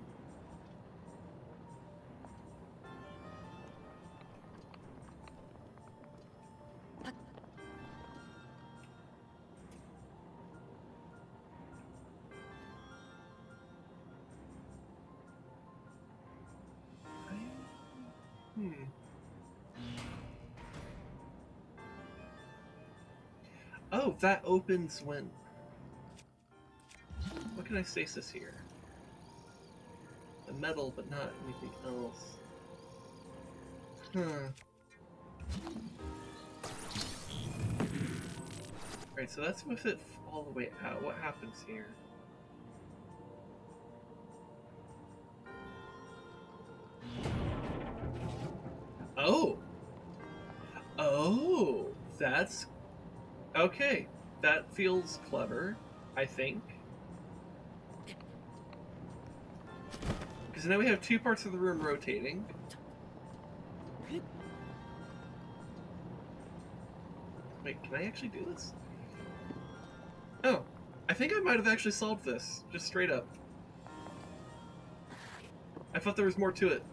Hmm. Oh, that opens when... What can I stasis here? The metal, but not anything else. Huh. Alright, so that's with it all the way out. What happens here? Oh! Oh! That's... Okay. That feels clever, I think. Because now we have two parts of the room rotating. Wait, can I actually do this? Oh, I think I might have actually solved this, just straight up. I thought there was more to it.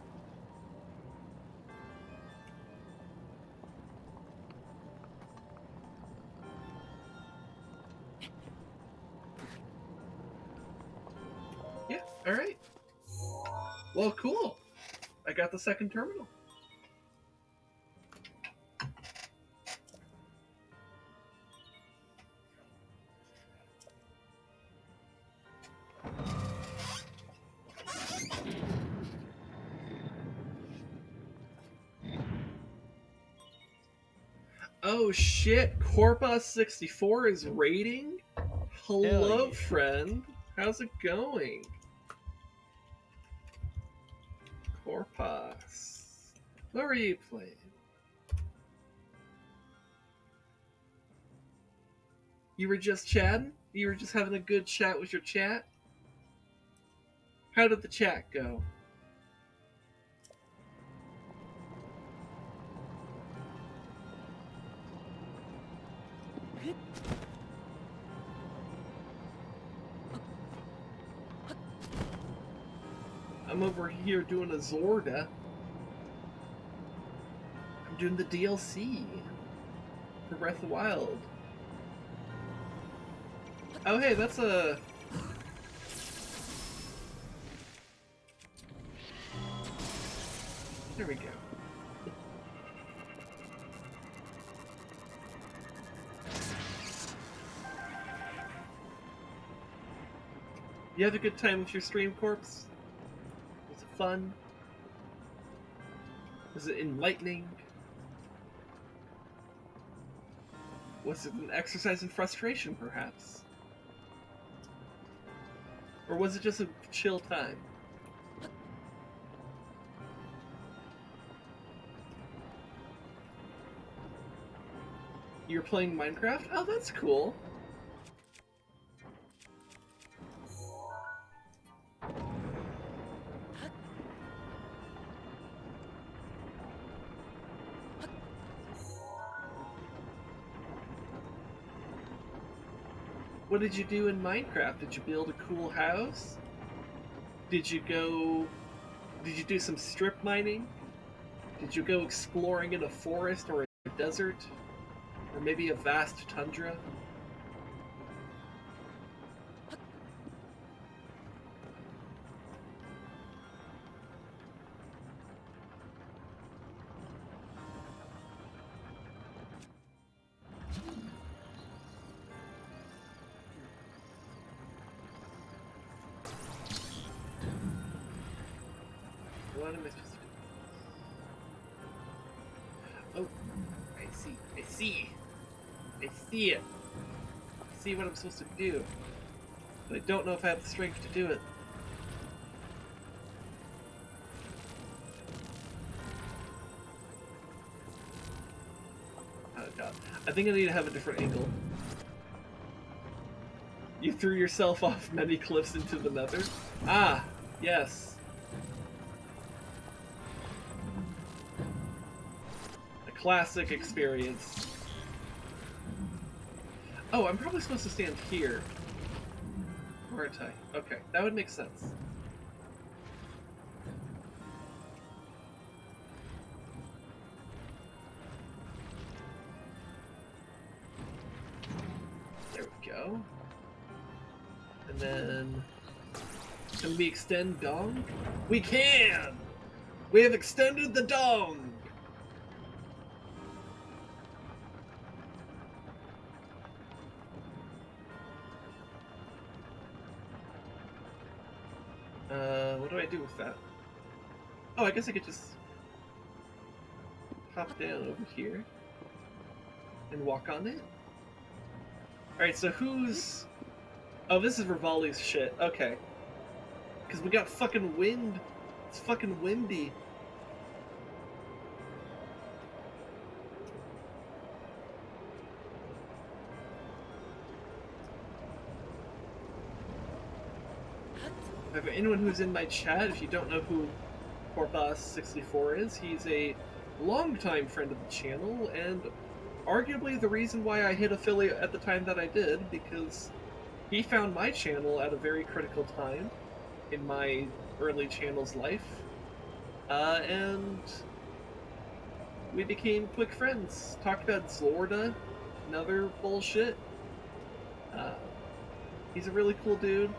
Yeah, alright. Well, cool. I got the second terminal. Oh shit, Corpus64 is raiding? Hello, yeah. friend. How's it going? Corpus. What were you playing? You were just chatting? You were just having a good chat with your chat? How did the chat go? I'm over here doing a Zorda. I'm doing the DLC for Breath of the Wild. Oh hey, that's a... There we go. You have a good time with your stream, Corpse? Was it fun? Was it enlightening? Was it an exercise in frustration, perhaps? Or was it just a chill time? You're playing Minecraft? Oh, that's cool. What did you do in Minecraft? Did you build a cool house? Did you do some strip mining? Did you go exploring in a forest or a desert? Or maybe a vast tundra? What am I supposed to do? Oh, I see. I see it. I see what I'm supposed to do. But I don't know if I have the strength to do it. God. I think I need to have a different angle. You threw yourself off many cliffs into the nether? Ah, yes. A classic experience. Oh, I'm probably supposed to stand here. Or aren't I? Okay, that would make sense. There we go. And then... Can we extend dong? We can! We have extended the dong! What do I do with that? Oh, I guess I could just hop down over here and walk on it. Alright, so who's... Oh, this is Revali's shit. Okay. Because we got fucking wind. It's fucking windy. For anyone who's in my chat, if you don't know who Porthos64 is, he's a longtime friend of the channel, and arguably the reason why I hit affiliate at the time that I did, because he found my channel at a very critical time in my early channel's life, and we became quick friends. Talked about Zelda and other bullshit. He's a really cool dude.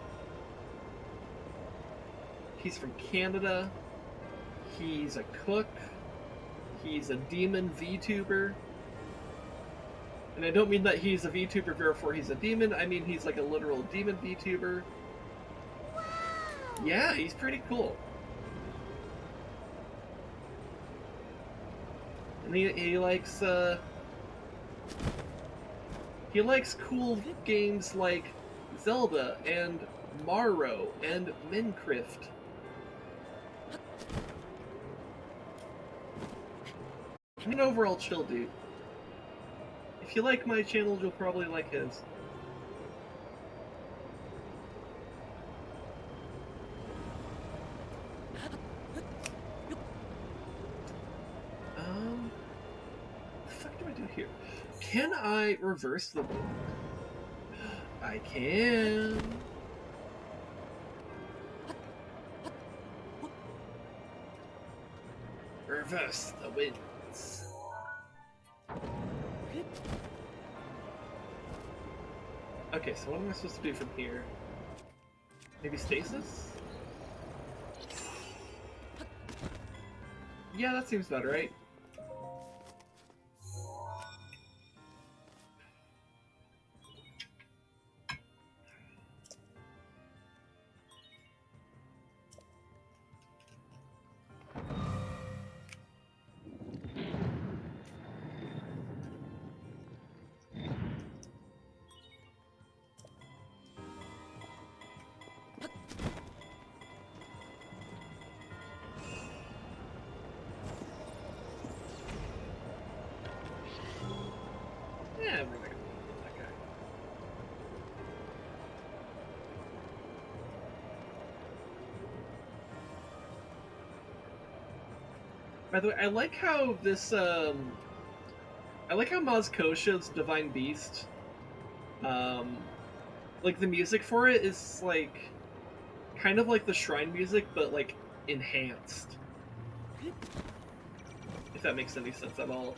He's from Canada. He's a cook. He's a demon VTuber. And I don't mean that he's a VTuber therefore he's a demon. I mean he's like a literal demon VTuber. Wow. Yeah, he's pretty cool. And he likes cool games like Zelda and Mario and Minecraft. I'm an overall chill dude. If you like my channel, you'll probably like his. What the fuck do I do here? Can I reverse the wind? I can. Reverse the winds. Okay, so what am I supposed to do from here? Maybe stasis? Yeah, that seems better, right? Yeah, we're not gonna kill that guy. By the way, I like how this, I like how Maz Koshia's Divine Beast, like, the music for it is, like, kind of like the shrine music, but, like, enhanced. If that makes any sense at all.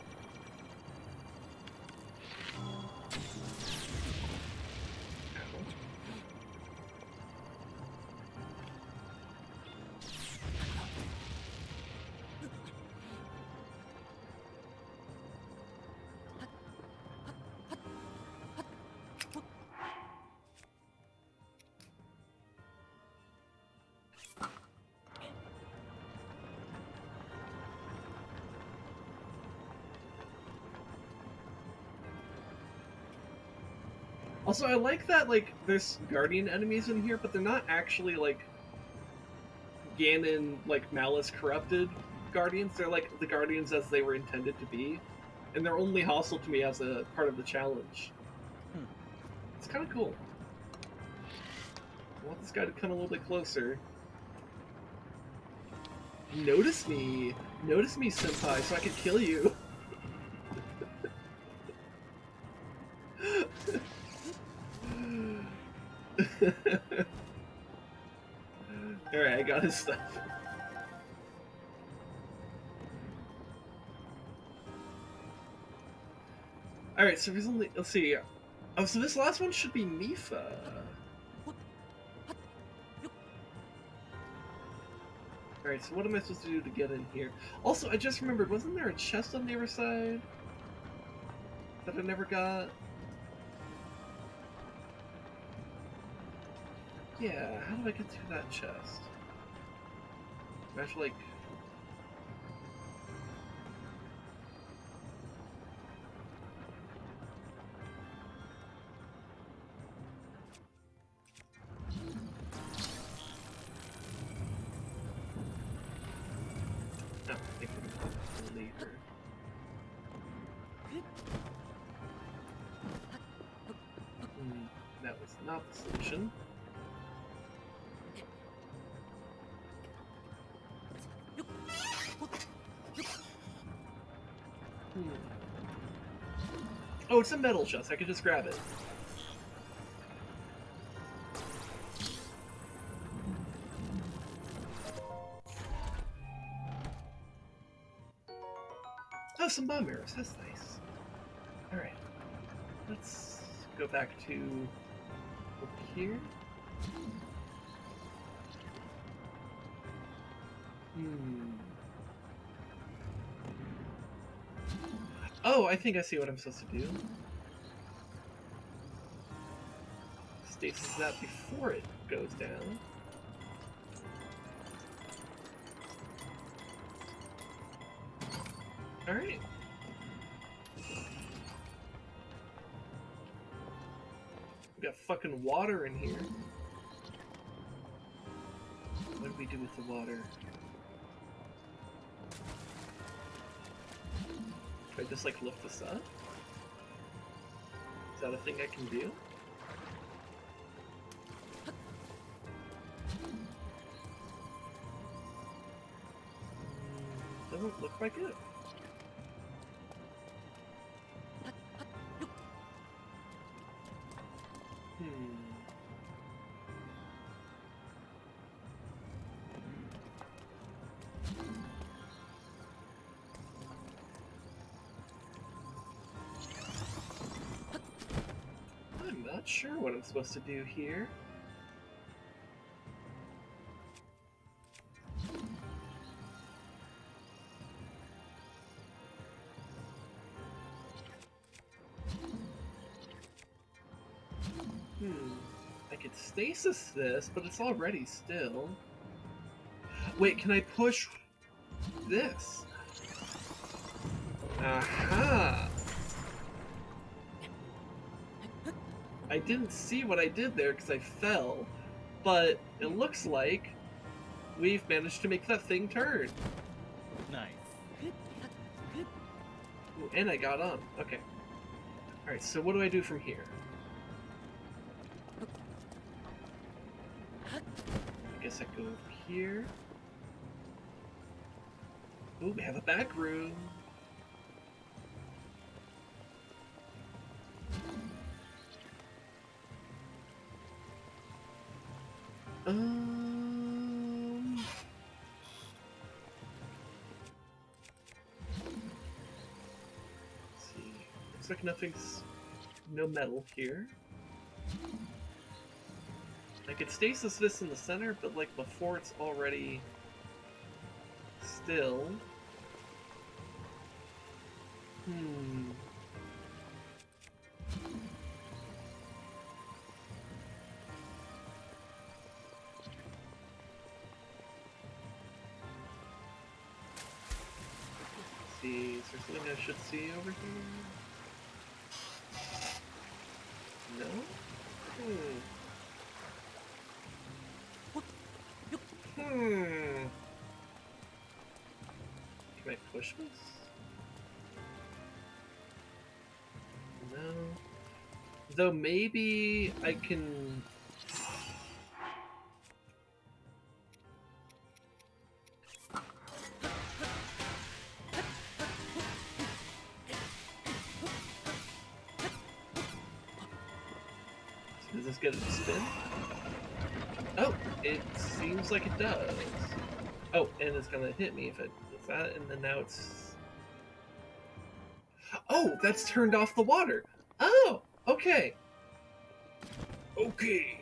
Also, I like that, like, there's Guardian enemies in here, but they're not actually, like, Ganon, like, Malice corrupted Guardians. They're, like, the Guardians as they were intended to be. and they're only hostile to me as a part of the challenge. It's kind of cool. I want this guy to come a little bit closer. Notice me, senpai, so I can kill you. Alright, I got his stuff. Alright, so there's only... Let's see. Oh, so this last one should be Mifa. Alright, so what am I supposed to do to get in here? Also, I just remembered, wasn't there a chest on the other side? That I never got? Yeah, how do I get through that chest? Do I have to, like... No, I think we're gonna leave her. That was not the solution. Oh, it's a metal chest. I could just grab it. Oh, some bomb arrows. That's nice. Alright. Let's go back to over here. Oh, I think I see what I'm supposed to do. Stasis that before it goes down. Alright. We got fucking water in here. What do we do with the water? Can I just like lift this up? Is that a thing I can do? Doesn't look like it. I'm not sure what I'm supposed to do here. I could stasis this, but it's already still. Wait, can I push this? Aha! I didn't see what I did there because I fell, but it looks like we've managed to make that thing turn. Nice. Ooh, and I got on. Okay. Alright, so what do I do from here? I guess I go over here. Ooh, we have a back room. Let's see. Looks like nothing's... no metal here. I could stasis this in the center, but like before it's already still. Let's see, is there something I should see over here? No? Can I push this? No. Though maybe I can... Does this get it to spin? Oh, it seems like it does. Oh, and it's gonna hit me if it does that, and then now it's... Oh, that's turned off the water! Oh, okay. Okay.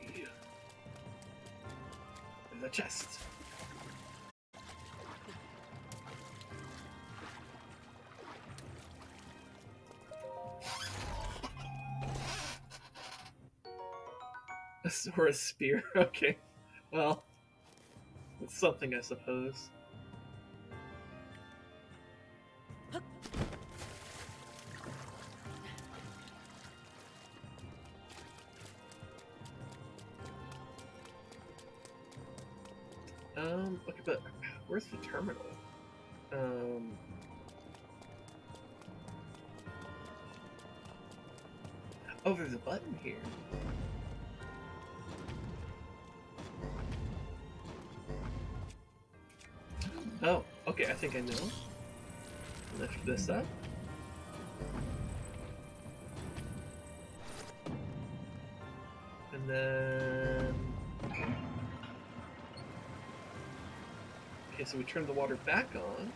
The chest. Or a spear. Okay. Well, it's something, I suppose. Okay, but where's the terminal? Oh, there's a button here. Oh, okay, I think I know. Lift this up. And then... Okay, so we turn the water back on.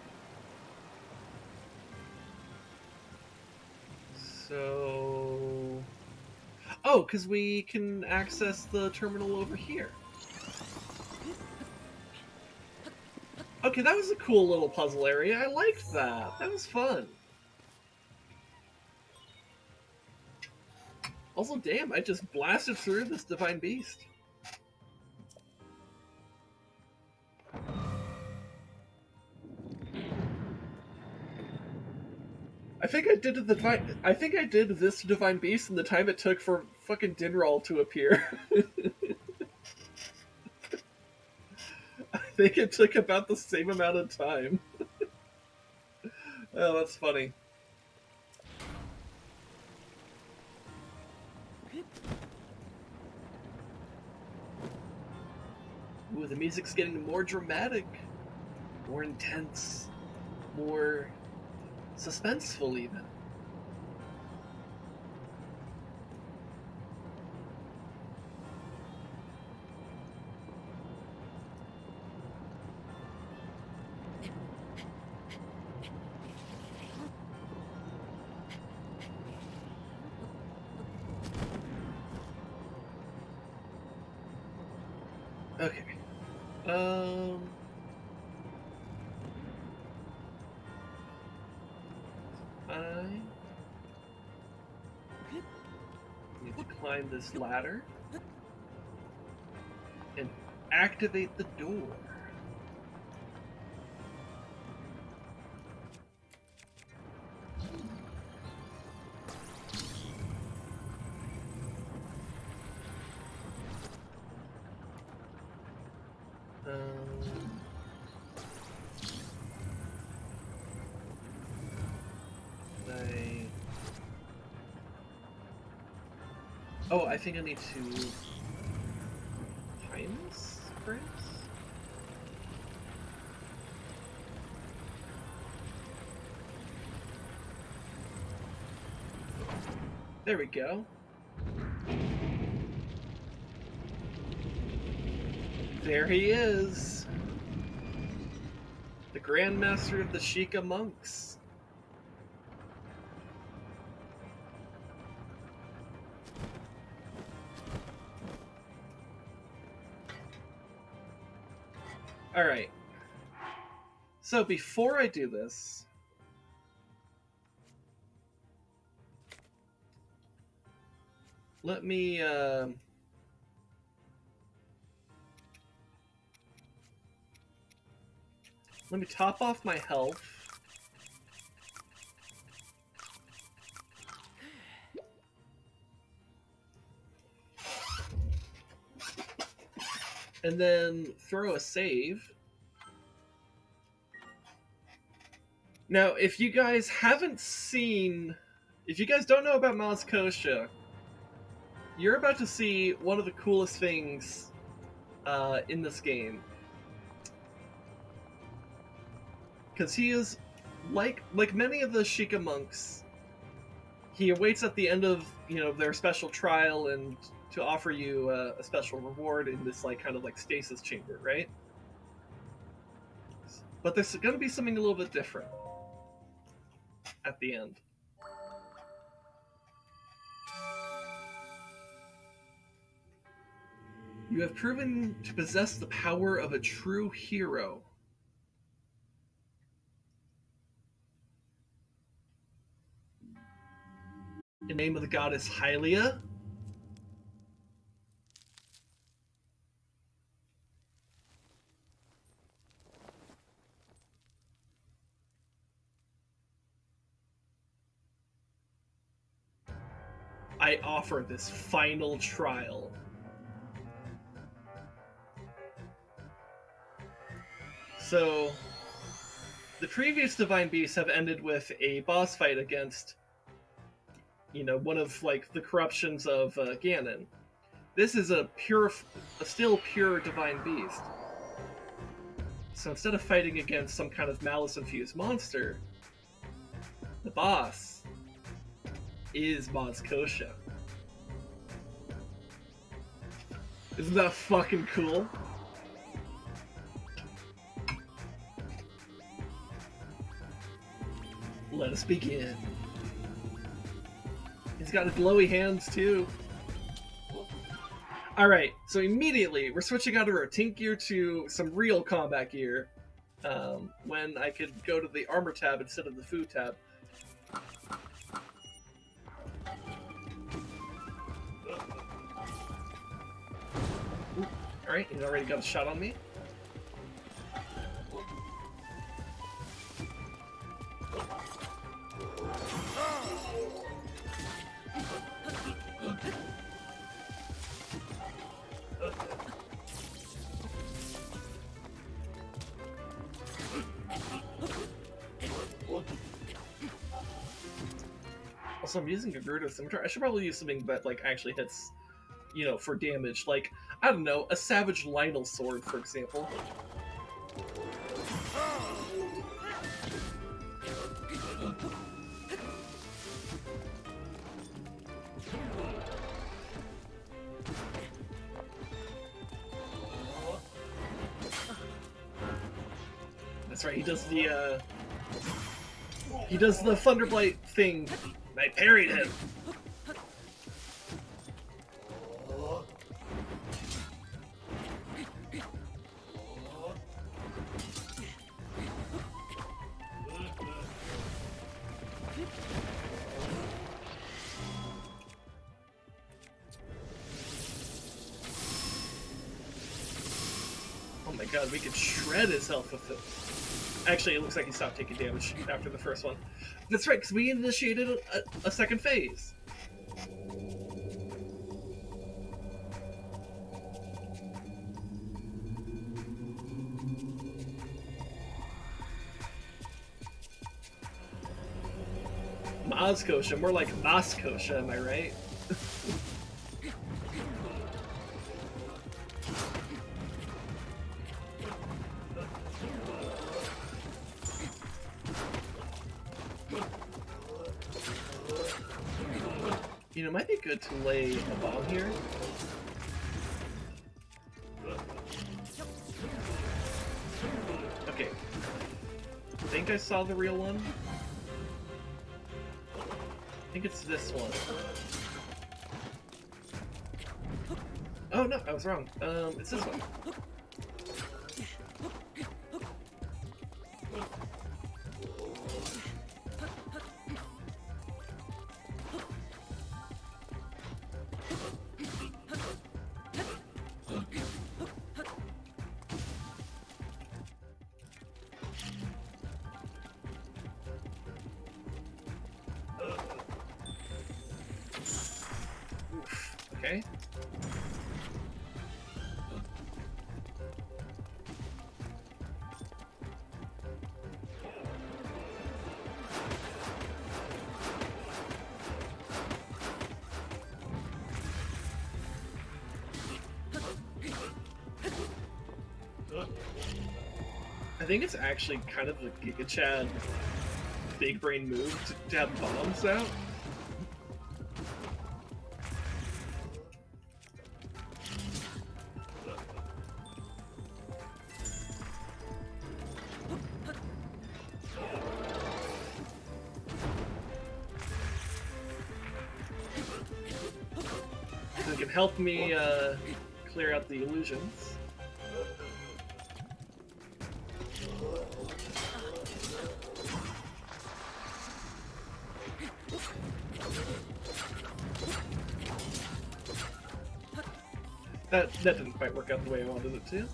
So... Oh, because we can access the terminal over here. Okay, that was a cool little puzzle area. I liked that. That was fun. Also, damn, I just blasted through this divine beast. I think I did this divine beast in the time it took for fucking Dinraal to appear. I think it took about the same amount of time. Oh, that's funny. Ooh, the music's getting more dramatic, more intense, more suspenseful even. Okay. I need to climb this ladder and activate the door. Oh, I think I need to time this, perhaps? There we go. There he is. The Grand Master of the Shiekah monks. Alright. So before I do this, let me top off my health. And then throw a save. Now, if you guys haven't seen if you guys don't know about Maz Koshia, you're about to see one of the coolest things in this game. Because he is, like many of the Shiekah monks, he awaits at the end of their special trial and to offer you a special reward in this kind of stasis chamber, right? But there's going to be something a little bit different at the end. You have proven to possess the power of a true hero. In the name of the goddess Hylia, I offer this final trial. So, the previous Divine Beasts have ended with a boss fight against, one of the corruptions of Ganon. This is a still pure Divine Beast. So instead of fighting against some kind of malice-infused monster, the boss is Maz Koshia. Isn't that fucking cool? Let us begin. He's got glowy hands too. Alright, so immediately we're switching out of our Tink gear to some real combat gear. When I could go to the armor tab instead of the food tab. Alright, he's already got a shot on me. Also, I'm using a Gerudo Scimitar. I should probably use something that actually hits, for damage. I don't know, a Savage Lynel sword, for example. That's right, he does the Thunderblight thing. I parried him. Oh my god, we could shred his health with it. Actually, it looks like he stopped taking damage after the first one. That's right, because we initiated a second phase. Maz Koshia, more like Maz Koshia, am I right? It might be good to lay a bomb here. Okay. I think I saw the real one. I think it's this one. Oh no, I was wrong. It's this one. Okay. think it's actually kind of a Giga Chad big brain move to have bombs out. So it can help me clear out the illusions. That didn't quite work out the way I wanted it to.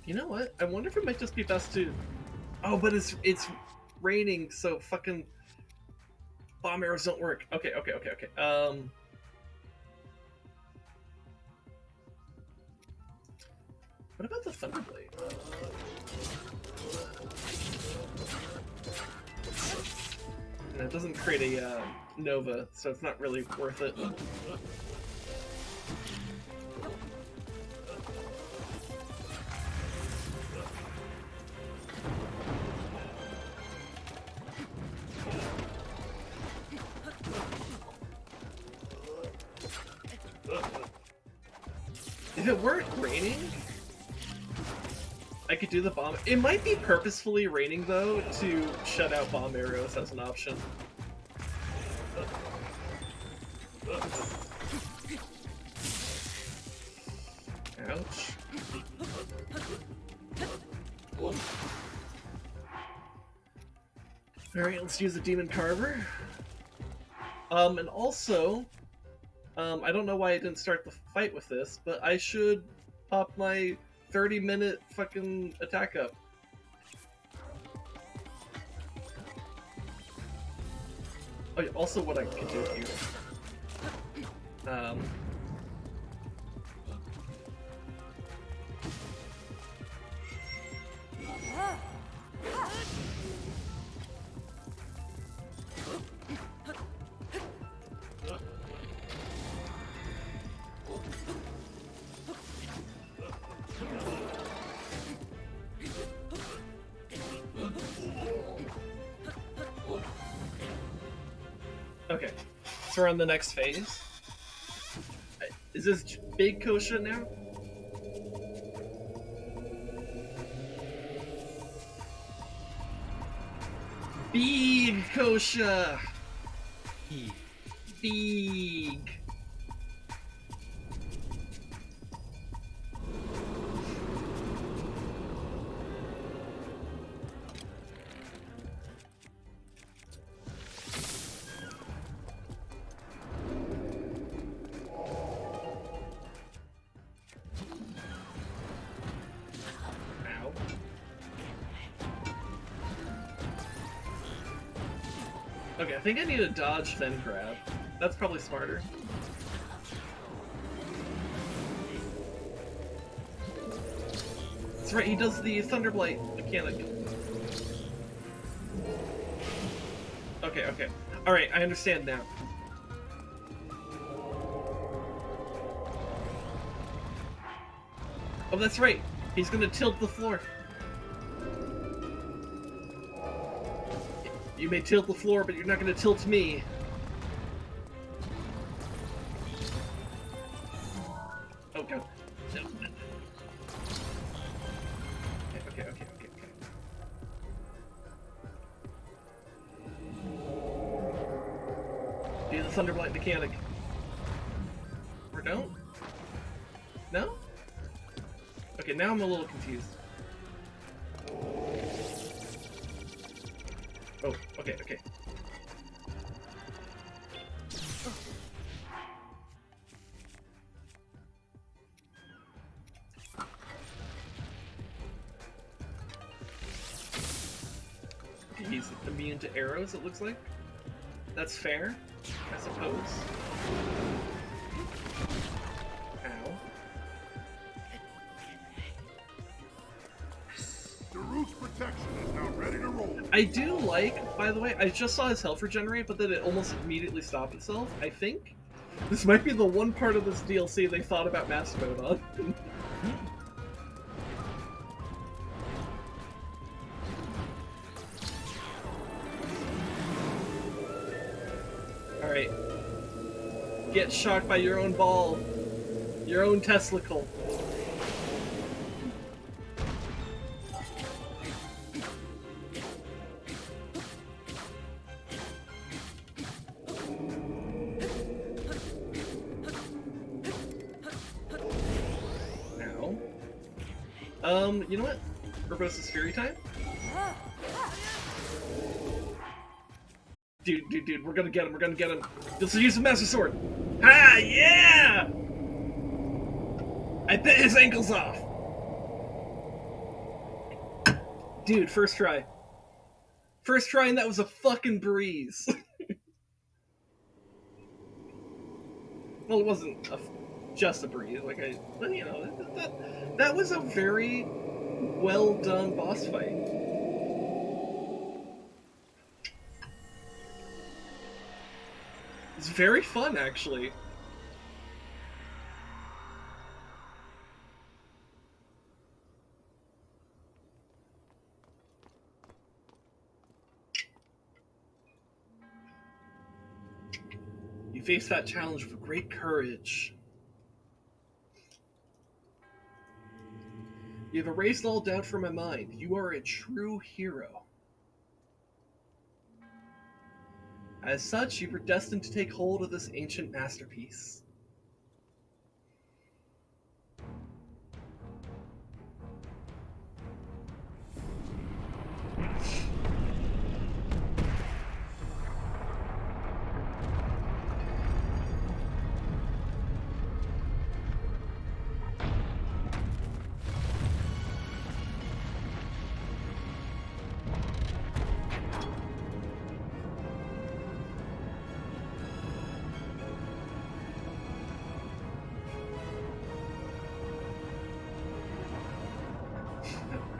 You know what? I wonder if it might just be best to... Oh, but it's raining, so fucking bomb arrows don't work. Okay. What about the Thunderblade? And it doesn't create a Nova, so it's not really worth it. If it weren't raining, I could do the bomb. It might be purposefully raining, though, to shut out bomb arrows as an option. Ouch. Alright, let's use the Demon Carver. And also... I don't know why I didn't start the fight with this, but I should pop my 30-minute fucking attack up. Oh, yeah, also what I can do here. Okay, so we're on the next phase. Is this Big Koshia now? Big Koshia! Big! Okay, I think I need to dodge, then grab. That's probably smarter. That's right, he does the Thunderblight mechanic. Okay. Alright, I understand now. Oh, that's right. He's gonna tilt the floor. You may tilt the floor, but you're not gonna tilt me. Oh, God. No. Okay. Do the Thunderblight mechanic. Or don't? No? Okay, now I'm a little confused. Oh, okay. he's immune to arrows, it looks like. That's fair, I suppose. Ow. Daruk's protection is now ready to roll. I do like, by the way, I just saw his health regenerate, but then it almost immediately stopped itself, I think. This might be the one part of this DLC they thought about Master Mode on. Alright. Get shocked by your own ball. Your own testicle. You know what? Urbosa's Fury time? Dude, we're gonna get him, Let's use the Master Sword! Ha! Yeah! I bit his ankles off! Dude, first try. First try, and that was a fucking breeze. Well, it wasn't just a breeze, but you know, that was a very well done boss fight. It's very fun, actually. You face that challenge with great courage. You have erased all doubt from my mind. You are a true hero. As such, you were destined to take hold of this ancient masterpiece.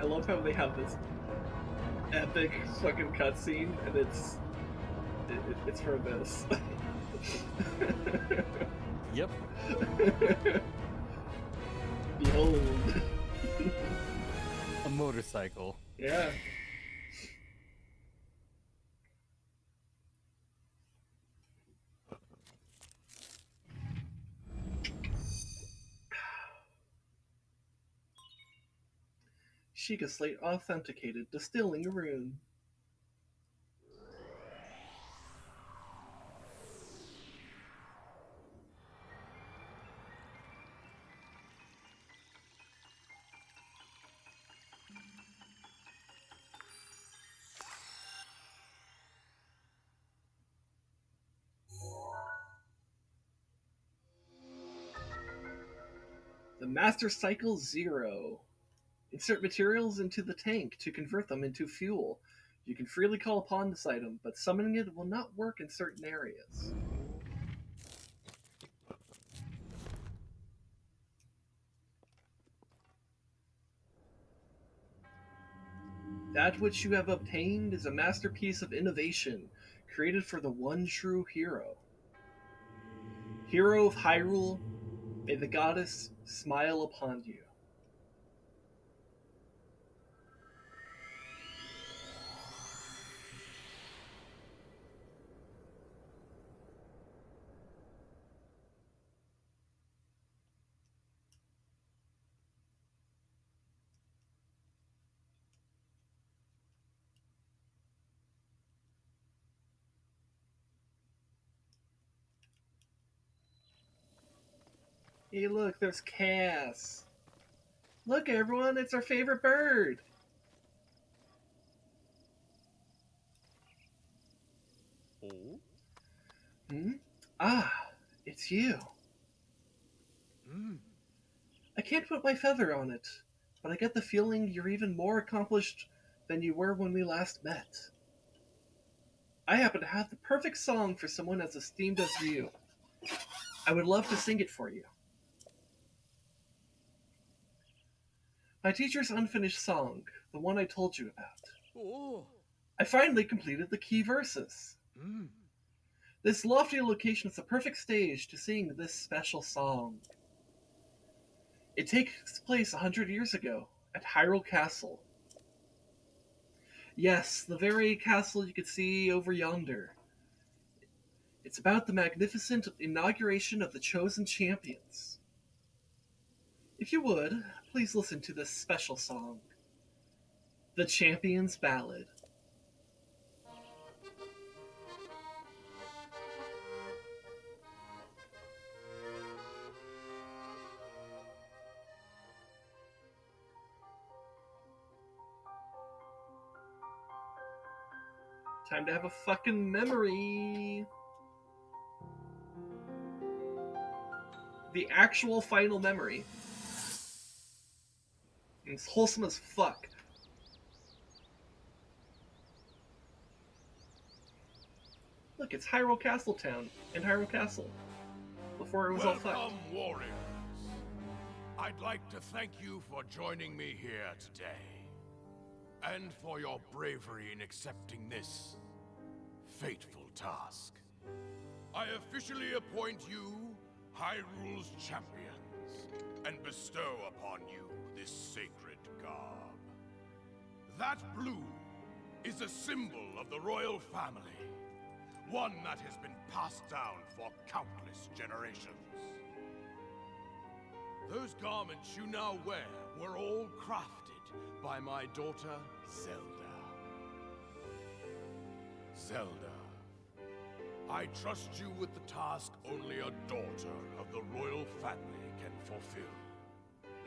I love how they have this epic fucking cutscene, and it's for this. Yep. Behold. A motorcycle. Yeah. Shiekah slate authenticated, distilling a rune. The Master Cycle 0. Insert materials into the tank to convert them into fuel. You can freely call upon this item, but summoning it will not work in certain areas. That which you have obtained is a masterpiece of innovation, created for the one true hero. Hero of Hyrule, may the goddess smile upon you. Hey, look, there's Cass. Look, everyone, it's our favorite bird. Oh? Hmm? Ah, it's you. I can't put my feather on it, but I get the feeling you're even more accomplished than you were when we last met. I happen to have the perfect song for someone as esteemed as you. I would love to sing it for you. My teacher's unfinished song, the one I told you about. Oh. I finally completed the key verses. Mm. This lofty location is the perfect stage to sing this special song. It takes place 100 years ago at Hyrule Castle. Yes, the very castle you can see over yonder. It's about the magnificent inauguration of the chosen champions. If you would, please listen to this special song, the Champions Ballad. Time to have a fucking memory. The actual final memory. And it's wholesome as fuck. Look, it's Hyrule Castle Town and Hyrule Castle. Before it was all fucked. Welcome, warriors. I'd like to thank you for joining me here today. And for your bravery in accepting this fateful task. I officially appoint you Hyrule's champions, and bestow upon you this sacred garb. That blue is a symbol of the royal family, one that has been passed down for countless generations. Those garments you now wear were all crafted by my daughter, Zelda. Zelda, I trust you with the task only a daughter of the royal family can fulfill.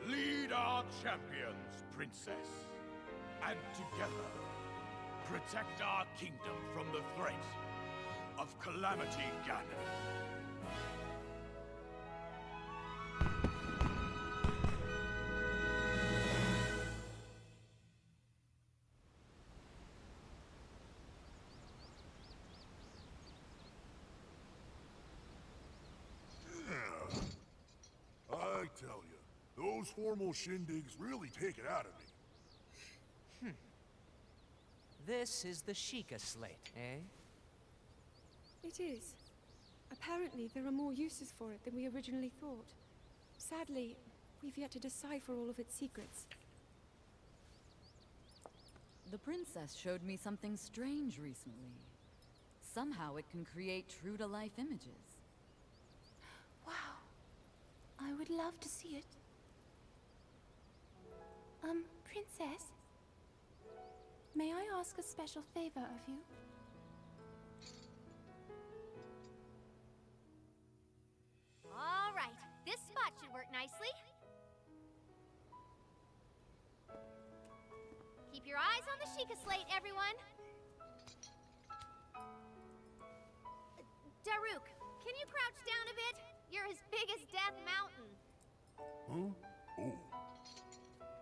Lead our champions, princess, and together, protect our kingdom from the threat of Calamity Ganon. I tell you, those formal shindigs really take it out of me. This is the Shiekah slate, eh? It is. Apparently, there are more uses for it than we originally thought. Sadly, we've yet to decipher all of its secrets. The princess showed me something strange recently. Somehow it can create true-to-life images. Wow. I would love to see it. Princess? May I ask a special favor of you? All right, this spot should work nicely. Keep your eyes on the Shiekah slate, everyone. Daruk, can you crouch down a bit? You're as big as Death Mountain. Huh? Oh.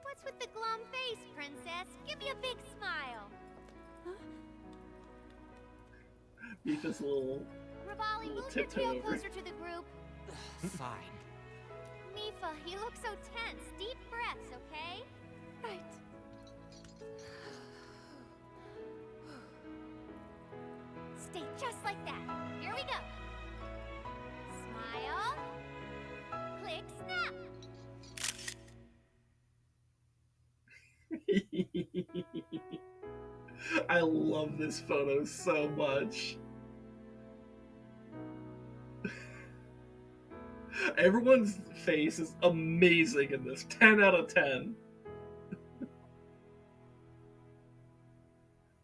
What's with the glum face, princess? Give me a big smile. Mipha's a little Revali, move your tiptoe tail over. closer to the group. Fine. Mipha, you look so tense. Deep breaths, okay? Right. Stay just like that. Here we go. Smile. Click, snap. I love this photo so much. Everyone's face is amazing in this. 10 out of 10.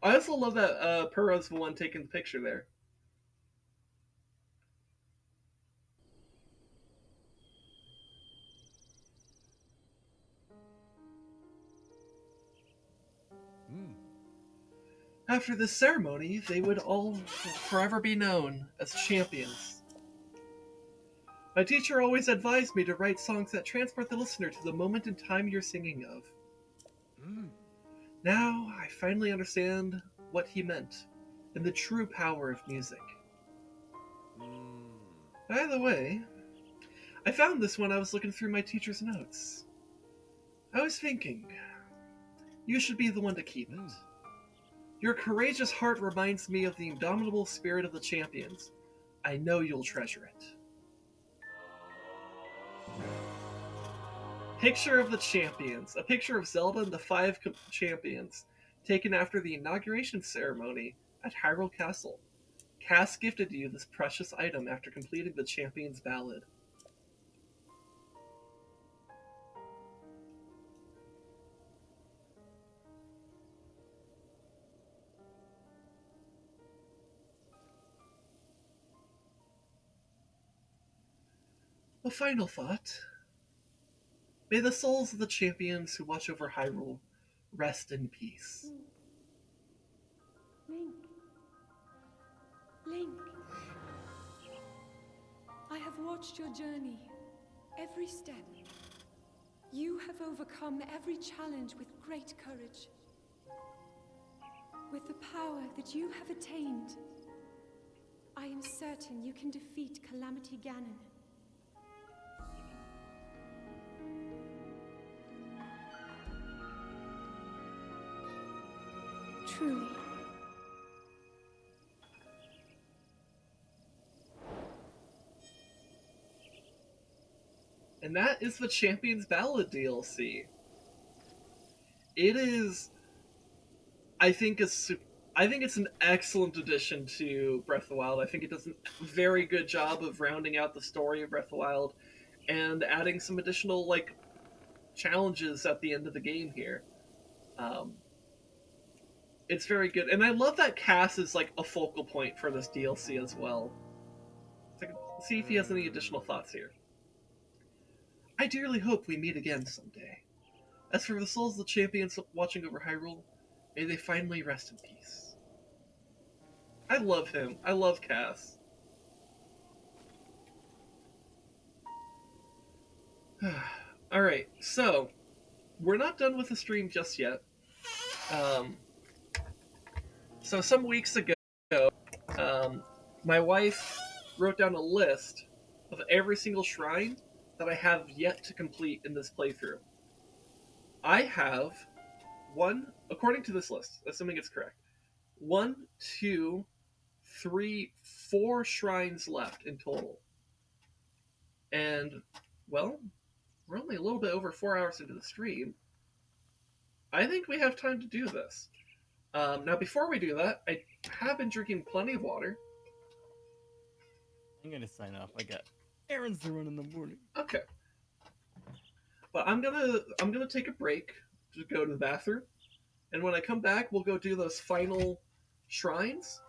I also love that Purah's the one taking the picture there. After this ceremony, they would all forever be known as champions. My teacher always advised me to write songs that transport the listener to the moment in time you're singing of. Now, I finally understand what he meant, and the true power of music. By the way, I found this when I was looking through my teacher's notes. I was thinking, you should be the one to keep it. Your courageous heart reminds me of the indomitable spirit of the champions. I know you'll treasure it. Picture of the champions. A picture of Zelda and the 5 champions, taken after the inauguration ceremony at Hyrule Castle. Cass gifted you this precious item after completing the Champions Ballad. A final thought. May the souls of the champions who watch over Hyrule rest in peace. Link. Link. I have watched your journey, every step. You have overcome every challenge with great courage. With the power that you have attained, I am certain you can defeat Calamity Ganon. Truly. And that is the Champions Ballad DLC. It is, I think it's an excellent addition to Breath of the Wild. I think it does a very good job of rounding out the story of Breath of the Wild and adding some additional challenges at the end of the game here. It's very good, and I love that Cass is a focal point for this DLC as well. Let's see if he has any additional thoughts here. I dearly hope we meet again someday. As for the souls of the champions watching over Hyrule, may they finally rest in peace. I love him. I love Cass. Alright, so, we're not done with the stream just yet. So some weeks ago, my wife wrote down a list of every single shrine that I have yet to complete in this playthrough. I have according to this list, assuming it's correct, 1, 2, 3, 4 shrines left in total. And, well, we're only a little bit over 4 hours into the stream. I think we have time to do this. Now, before we do that, I have been drinking plenty of water. I'm gonna sign off. I got errands to run in the morning. Okay. But I'm gonna take a break to go to the bathroom, and when I come back, we'll go do those final shrines.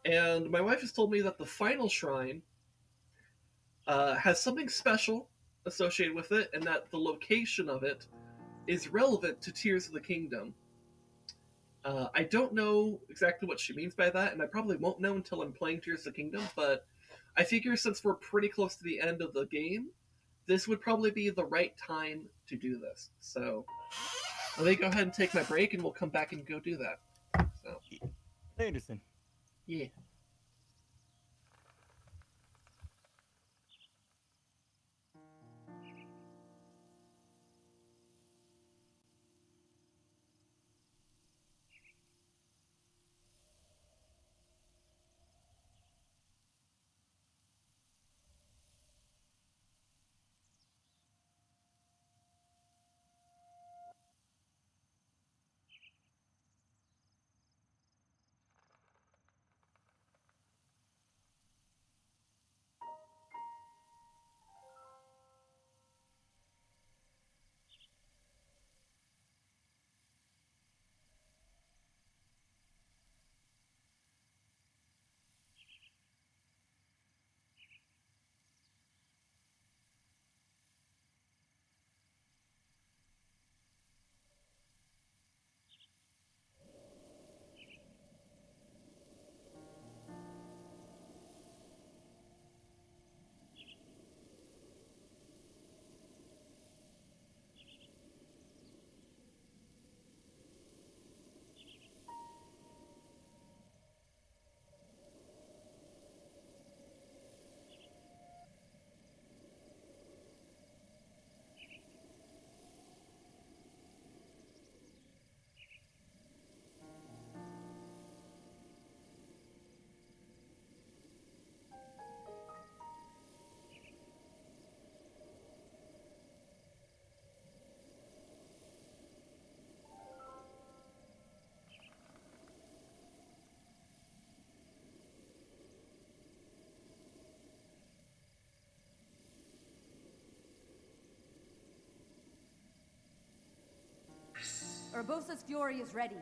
And my wife has told me that the final shrine has something special associated with it, and that the location of it is relevant to Tears of the Kingdom. I don't know exactly what she means by that, and I probably won't know until I'm playing Tears of the Kingdom, but I figure since we're pretty close to the end of the game, this would probably be the right time to do this. So, let me go ahead and take my break, and we'll come back and go do that. So, Anderson. Yeah. Urbosa's fury is ready.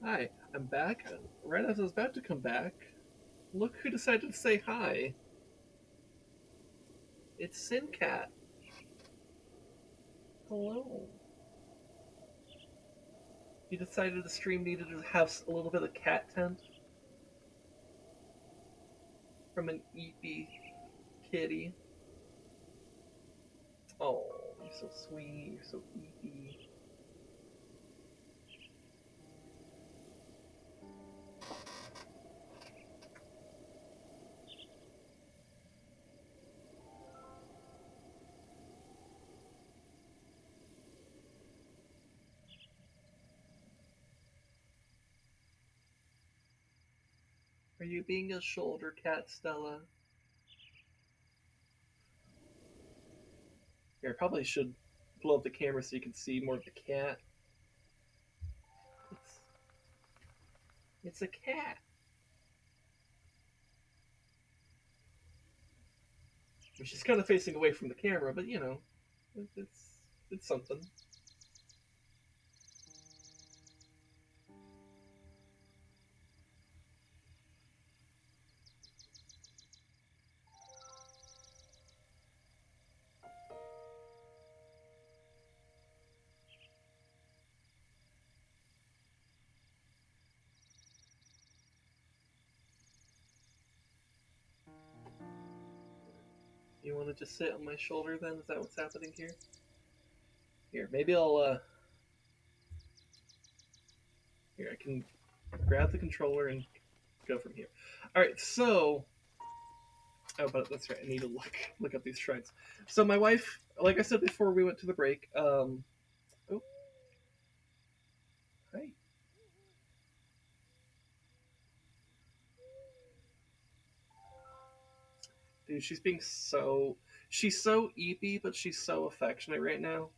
Hi, I'm back. Right as I was about to come back, look who decided to say hi. It's SinCat. Hello. He decided the stream needed to have a little bit of cat tent from an Eepy kitty. Oh, you're so sweet. You're so Eepy. Are you being a shoulder cat, Stella? Here, I probably should blow up the camera so you can see more of the cat. It's a cat. She's kind of facing away from the camera, but you know, it's something. You want to just sit on my shoulder then? Is that what's happening here? Here, maybe I'll, Here, I can grab the controller and go from here. Alright, so, Oh, but that's right. I need to look up these shrines. So my wife, like I said before, we went to the break. Oh, hi. Dude, she's so eepy, but she's so affectionate right now.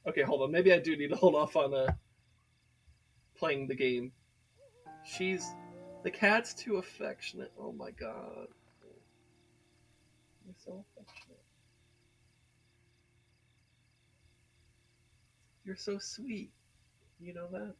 Okay, hold on. Maybe I do need to hold off on playing the game. The cat's too affectionate. Oh my god. You're so affectionate. You're so sweet. You know that?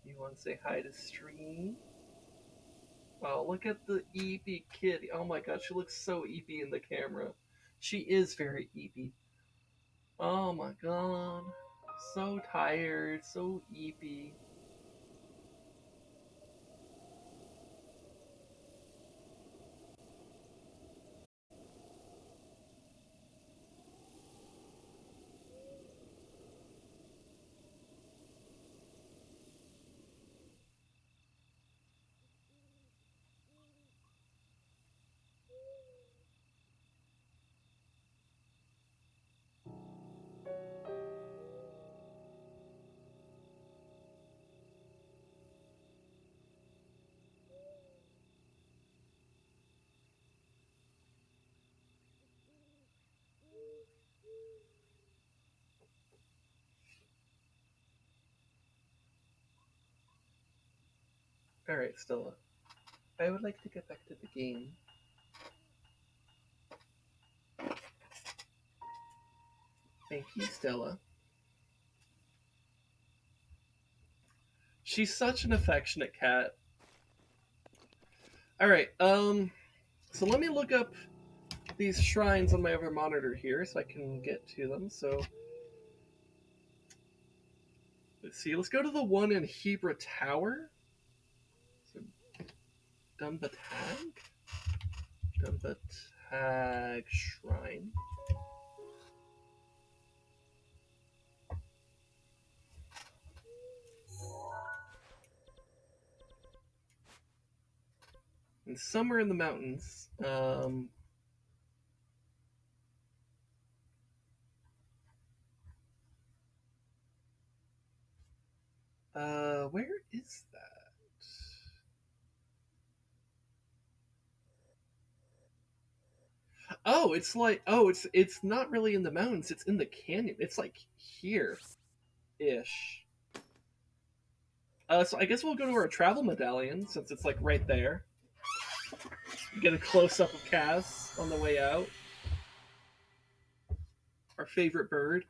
You want to say hi to Stream? Oh, look at the eepy kitty. Oh my god, she looks so eepy in the camera. She is very eepy. Oh my god. So tired, so eepy. Alright, Stella. I would like to get back to the game. Thank you, Stella. She's such an affectionate cat. Alright, so let me look up these shrines on my other monitor here so I can get to them. So let's see, let's go to the one in Hebra Tower. So Dunbatag Shrine. And somewhere in the mountains, where is that? Oh, it's not really in the mountains. It's in the canyon. It's like here, ish. So I guess we'll go to our travel medallion since it's like right there. Get a close up of Kaz on the way out. Our favorite bird.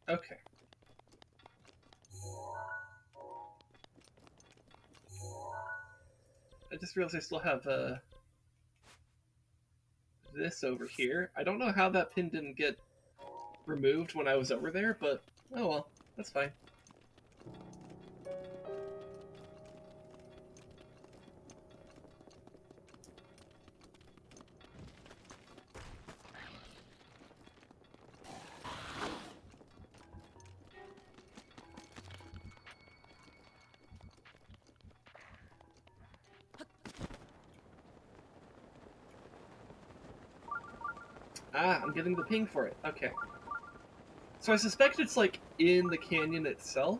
Okay. I just realized I still have this over here. I don't know how that pin didn't get removed when I was over there, but oh well, that's fine. Ah, I'm getting the ping for it. Okay. So I suspect it's like in the canyon itself.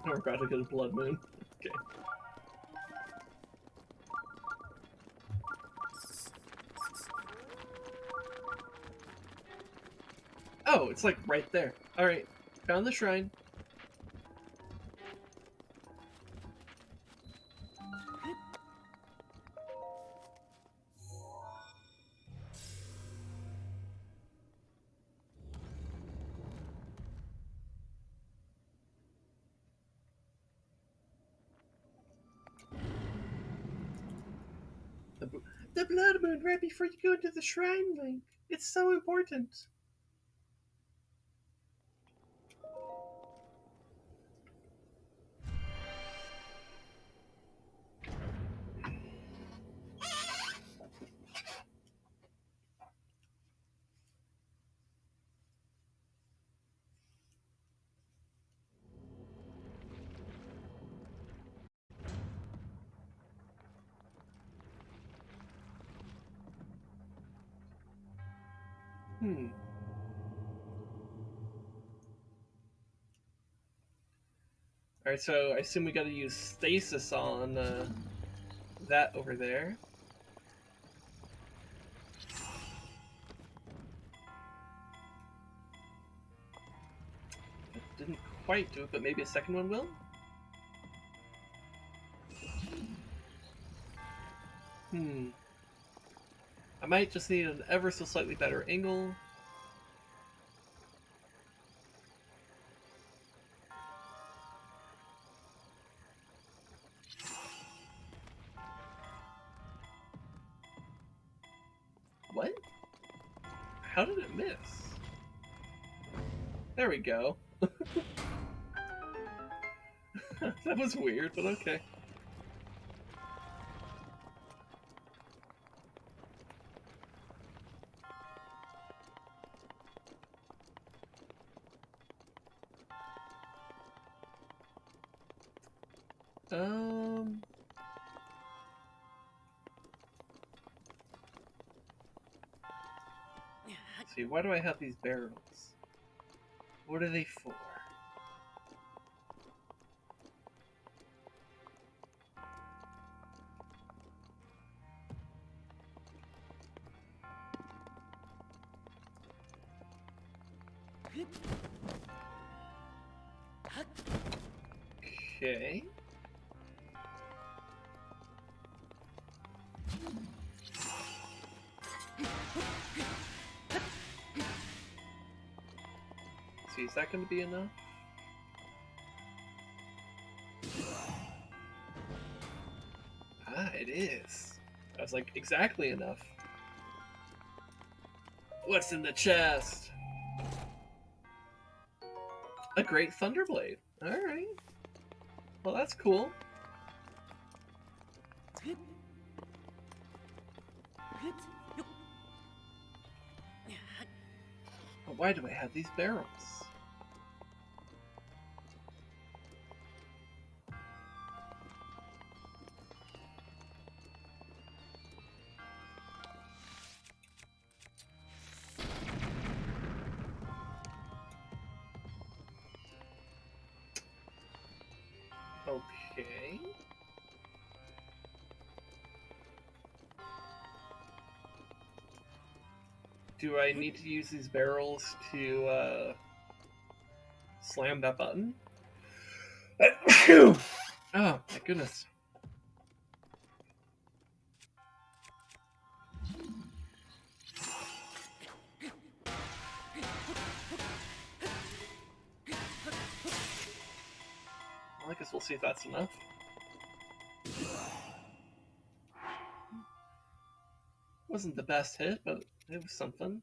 We're about to get a blood moon. Okay. Oh, it's like right there. Alright. Found the shrine. The blood moon right before you go into the shrine, Link. It's so important. Alright, so I assume we gotta use stasis on that over there. That didn't quite do it, but maybe a second one will? I might just need an ever so slightly better angle. What? How did it miss? There we go. That was weird, but okay. Let's see, why do I have these barrels? What are they for? Okay. See, is that going to be enough? Ah, it is. I was like, exactly enough. What's in the chest? A great Thunderblade. Alright. Well, that's cool. But why do I have these barrels? Okay. Do I need to use these barrels to slam that button? Oh, my goodness. I guess we'll see if that's enough. Wasn't the best hit, but it was something.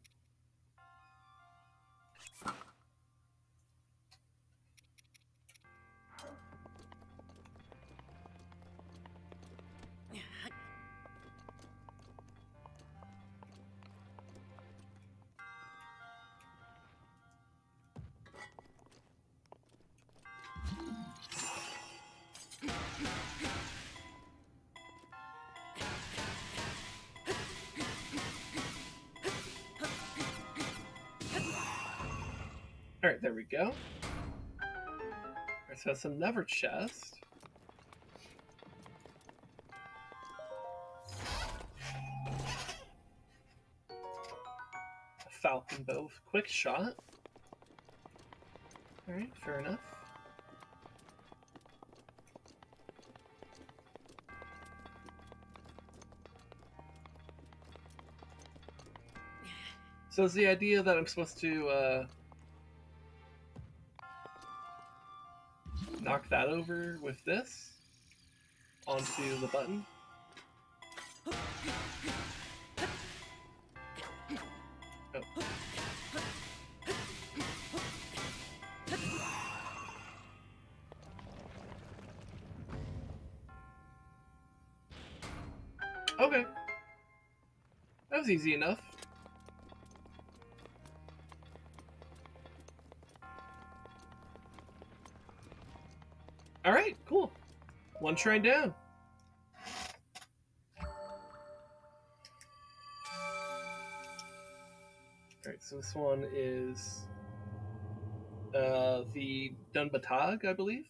Alright, there we go. Alright, so that's another chest. A falcon bow with quick shot. Alright, fair enough. So is the idea that I'm supposed to knock that over with this onto the button? Oh. Okay. That was easy enough. Alright, cool. One shrine down. Alright, so this one is the Dunbatag, I believe.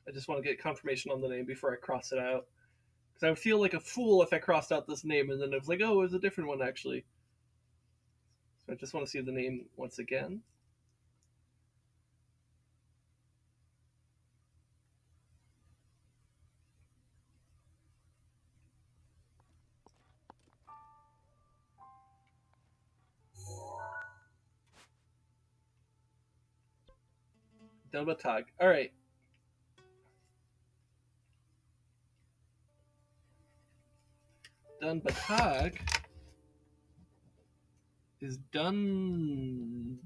I just want to get confirmation on the name before I cross it out. Because I would feel like a fool if I crossed out this name and then it was like, oh, it was a different one actually. So I just want to see the name once again. Dunbatag. Alright. Dunbatag is Dunba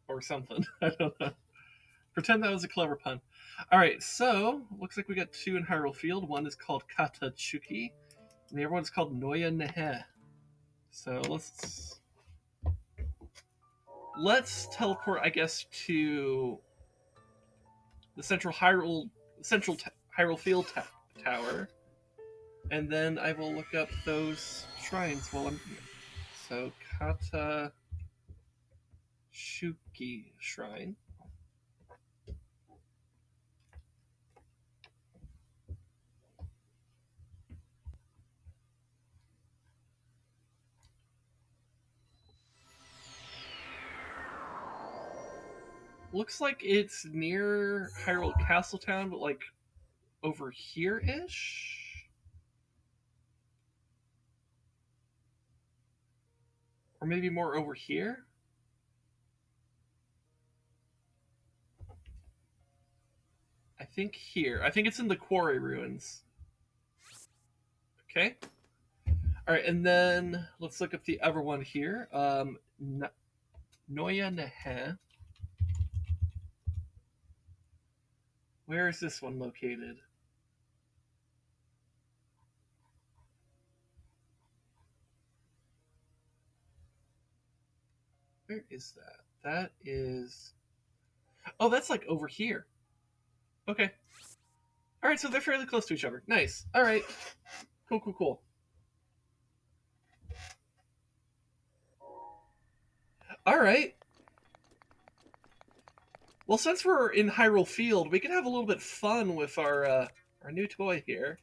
or something. I don't know. Pretend that was a clever pun. Alright, so looks like we got two in Hyrule Field. One is called Katachuki, and the other one's called Noya Nehe. So let's teleport, I guess, to the central Hyrule Field tower, and then I will look up those shrines while I'm here. So Katachuki Shrine. Looks like it's near Hyrule Castletown, but like over here-ish? Or maybe more over here? I think here. I think it's in the Quarry Ruins. Okay. Alright, and then let's look up the other one here. Noya Nehe. Where is this one located? Where is that? That is... Oh, that's like over here. Okay. Alright, so they're fairly close to each other. Nice. Alright. Cool, cool, cool. Alright. Well, since we're in Hyrule Field, we can have a little bit fun with our new toy here.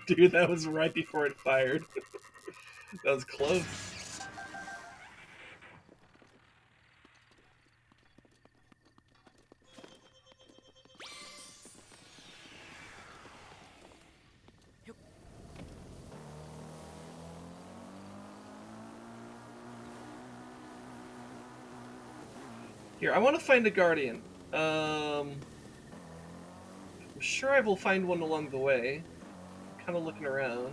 Dude, that was right before it fired. That was close. Here, I want to find a guardian. I'm sure I will find one along the way. I'm kind of looking around.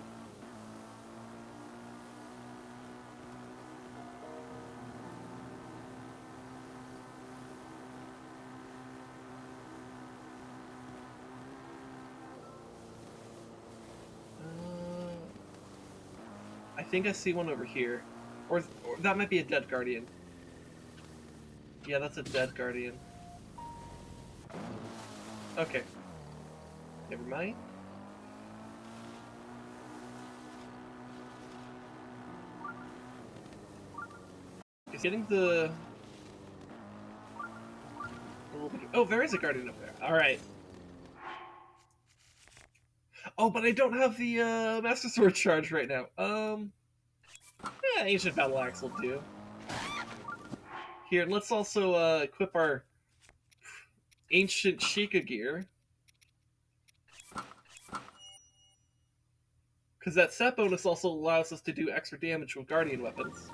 I think I see one over here. Or that might be a dead guardian. Yeah, that's a dead guardian. Okay. Never mind. He's getting the... Oh, there is a guardian up there. Alright. Oh, but I don't have the Master Sword charge right now. Yeah, Ancient Battle Axe will do. Here, let's also equip our Ancient Shiekah gear. Because that set bonus also allows us to do extra damage with Guardian weapons.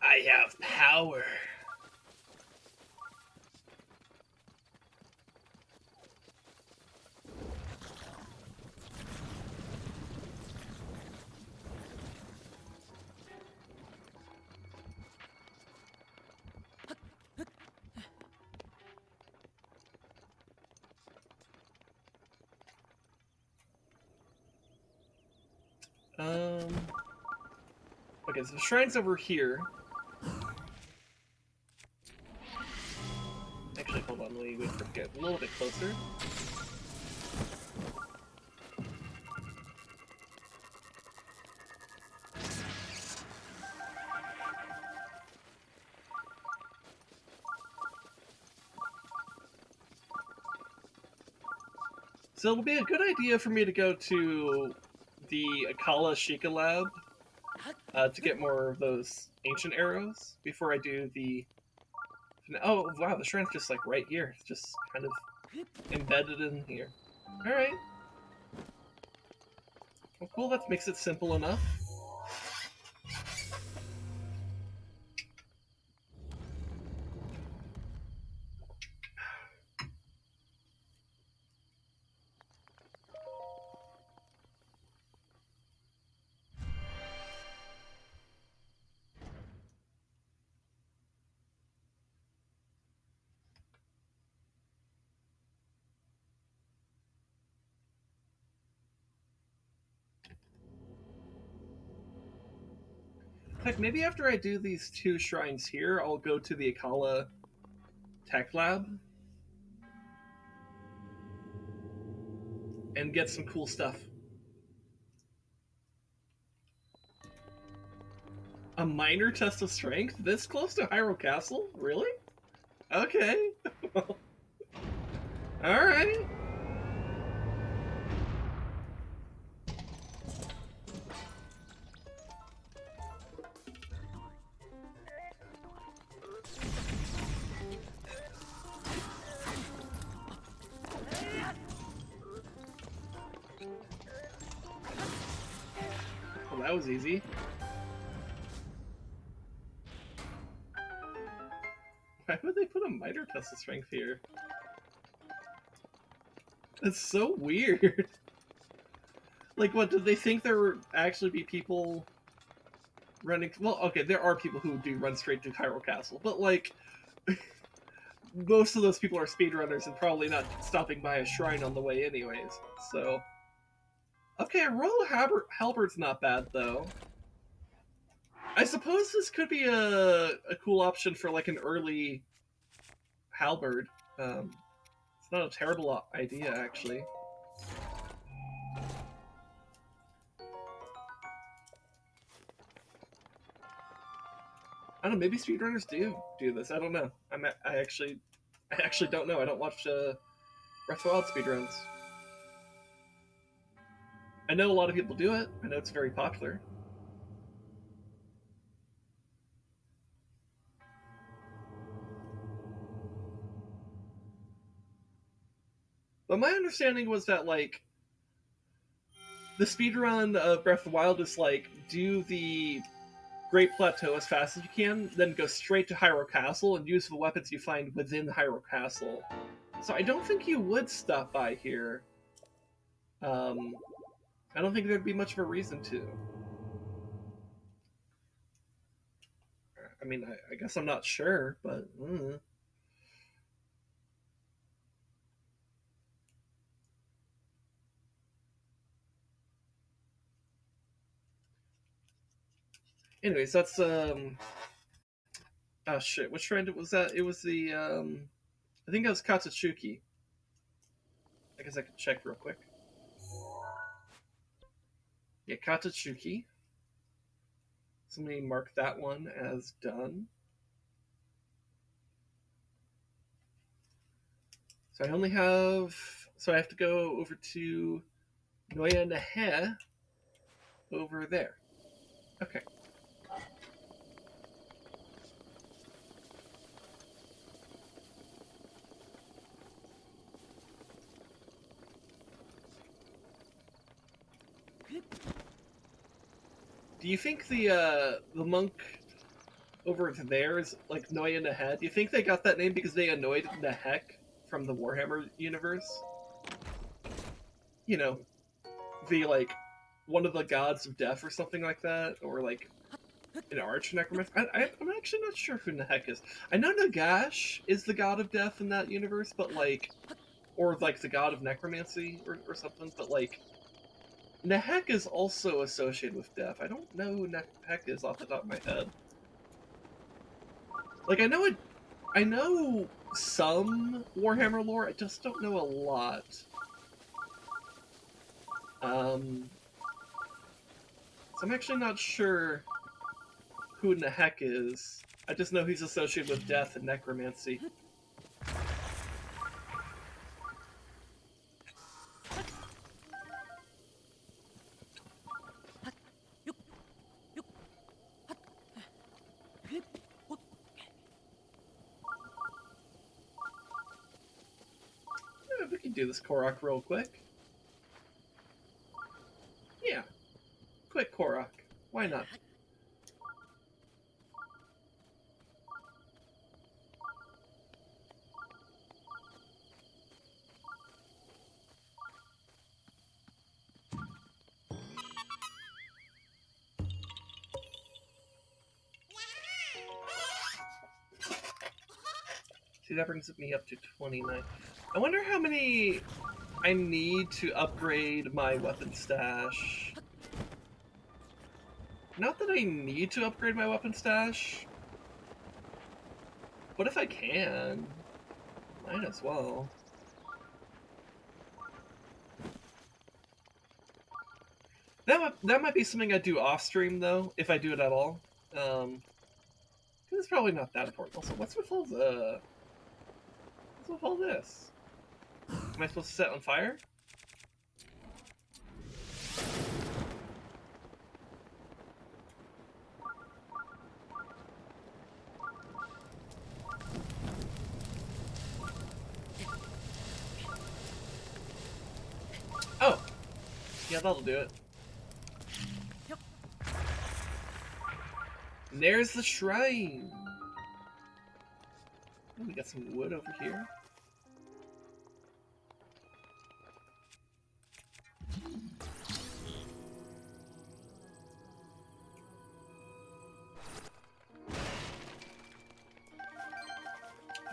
I have power. Okay, so the shrine's over here. Actually, hold on, let me get a little bit closer. So it'll be a good idea for me to go to the Akkala Shiekah lab to get more of those ancient arrows before I do the... Oh, wow, the shrine's just like right here. It's just kind of embedded in here. Alright. Well, cool, that makes it simple enough. Heck, maybe after I do these two shrines here, I'll go to the Akkala Tech Lab and get some cool stuff. A minor test of strength? This close to Hyrule Castle? Really? Okay. Alright. That was easy. Why would they put a miter test of strength here? That's so weird. Like, what, did they think there would actually be people running? Well, okay, there are people who do run straight to Hyrule Castle, but, like, most of those people are speedrunners and probably not stopping by a shrine on the way anyways, so... Okay, a Royal Halberd's not bad, though. I suppose this could be a cool option for, like, an early halberd. It's not a terrible idea, actually. I don't know, maybe speedrunners do this. I don't know. I actually don't know. I don't watch Breath of the Wild speedruns. I know a lot of people do it. I know it's very popular. But my understanding was that, like, the speedrun of Breath of the Wild is, like, do the Great Plateau as fast as you can, then go straight to Hyrule Castle and use the weapons you find within Hyrule Castle. So I don't think you would stop by here. I don't think there'd be much of a reason to. I mean, I guess I'm not sure, but... Anyways, that's, oh shit, which shrine was that? It was the, I think it was Katsuchuki. I guess I could check real quick. Yeah, Katsuchuki. Somebody mark that one as done. So I only have... So I have to go over to Noya Nehe over there. Okay. Do you think the monk over there is like Noya Nehe? Do you think they got that name because they annoyed Nehek from the Warhammer universe? You know, the, like, one of the gods of death or something like that? Or, like, an arch necromancer? I'm actually not sure who Nehek is. I know Nagash is the god of death in that universe, but, like... Or, like, the god of necromancy or something, but, like... Nehek is also associated with death. I don't know who Nehek is off the top of my head. Like, I know some Warhammer lore, I just don't know a lot. So I'm actually not sure who Nehek is. I just know he's associated with death and necromancy. We can do this Korok real quick. Yeah. Quick Korok. Why not? See, that brings me up to 29. I wonder how many I need to upgrade my weapon stash. Not that I need to upgrade my weapon stash, but if I can, might as well. That might be something I do off stream though, if I do it at all. Because it's probably not that important. Also, what's with all this? Am I supposed to set on fire? Oh! Yeah, that'll do it. And there's the shrine. Oh, we got some wood over here.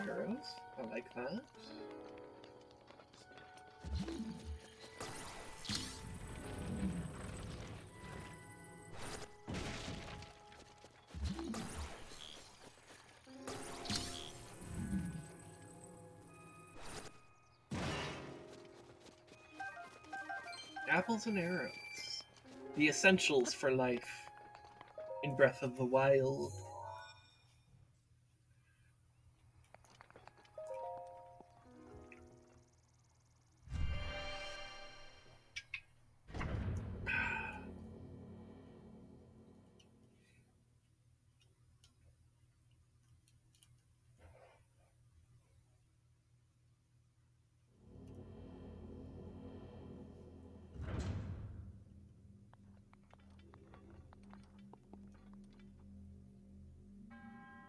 Arrows. I like that. Apples and arrows. The essentials for life in Breath of the Wild.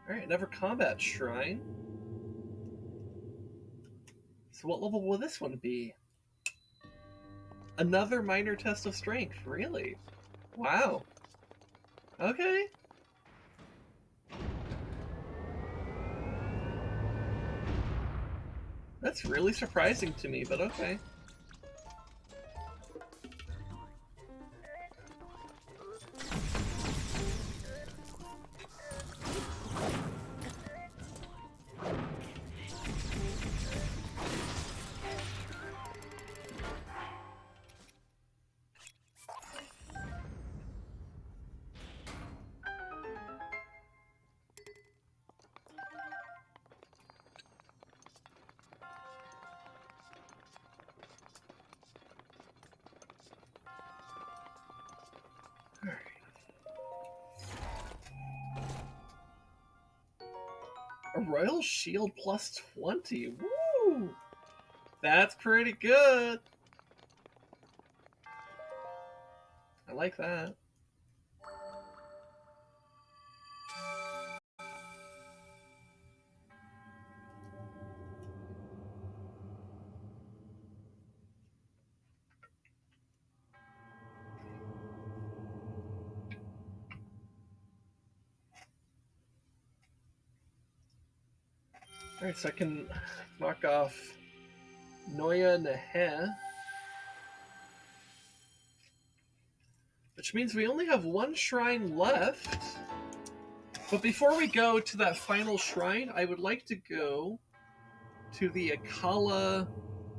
Alright, another combat shrine. So what level will this one be? Another minor test of strength, really? Wow. Okay. That's really surprising to me, but okay. A Royal Shield plus 20. Woo! That's pretty good. I like that. Alright, so I can knock off Noya Nehe. Which means we only have one shrine left. But before we go to that final shrine, I would like to go to the Akkala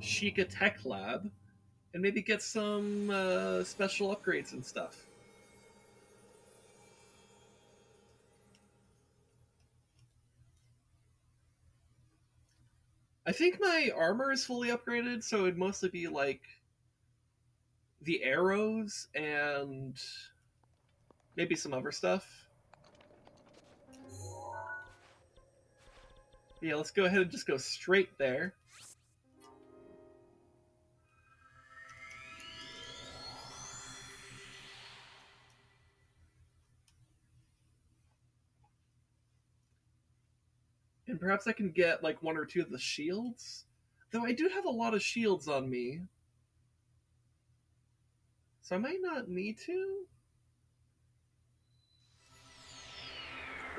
Shiekah Tech Lab and maybe get some special upgrades and stuff. I think my armor is fully upgraded, so it'd mostly be like the arrows and maybe some other stuff. Yeah, let's go ahead and just go straight there. And perhaps I can get like one or two of the shields. Though I do have a lot of shields on me. So I might not need to.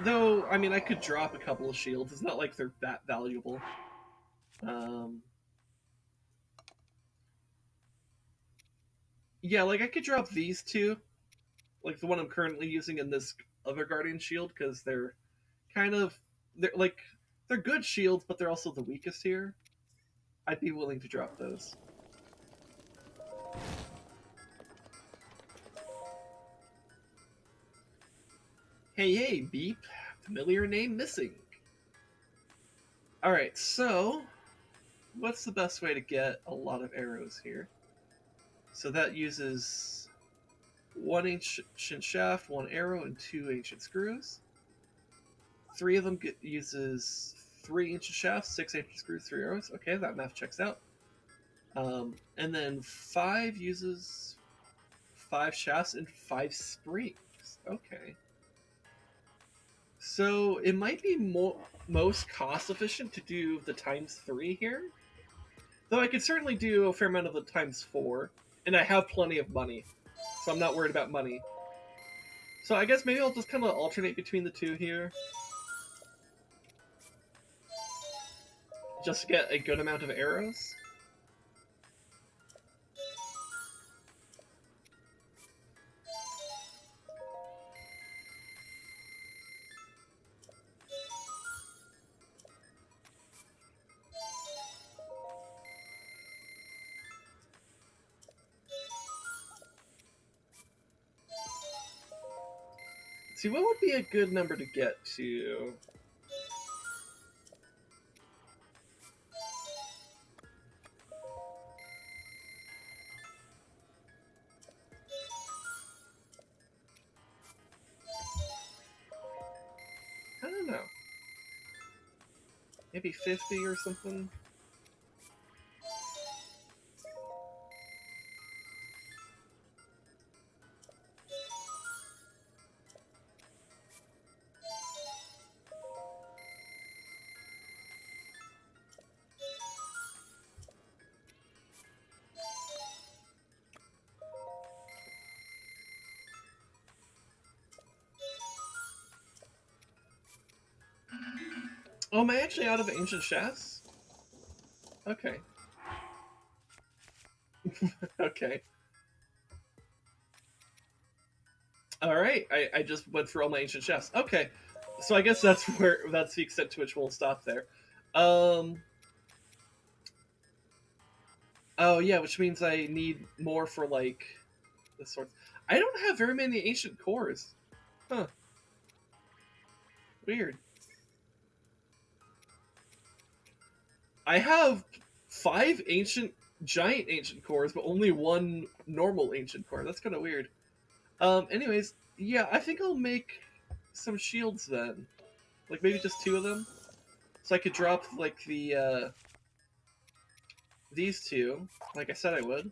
Though, I mean, I could drop a couple of shields. It's not like they're that valuable. Yeah, like I could drop these two. Like the one I'm currently using in this other Guardian shield, because they're kind of... They're good shields, but they're also the weakest here. I'd be willing to drop those. Hey, hey, Beep. Familiar name missing. Alright, so... what's the best way to get a lot of arrows here? So that uses 1 ancient shaft, 1 arrow, and 2 ancient screws. 3 of them uses 3 ancient shafts, 6 ancient screws, 3 arrows. Okay, that math checks out. And then 5 uses 5 shafts and 5 springs. Okay. So it might be most cost efficient to do the ×3 here. Though I could certainly do a fair amount of the ×4. And I have plenty of money. So I'm not worried about money. So I guess maybe I'll just kind of alternate between the two here. Just to get a good amount of arrows. See, what would be a good number to get to? I don't know. Maybe 50 or something? Oh, am I actually out of ancient shafts? Okay. Okay. Alright, I just went through all my ancient shafts. Okay. So I guess that's the extent to which we'll stop there. Oh yeah, which means I need more for like this sort. I don't have very many ancient cores. Huh. Weird. I have 5 giant ancient cores, but only 1 normal ancient core. That's kind of weird. Anyways, yeah, I think I'll make some shields then. Like, maybe just 2 of them? So I could drop, like, these 2, like I said I would.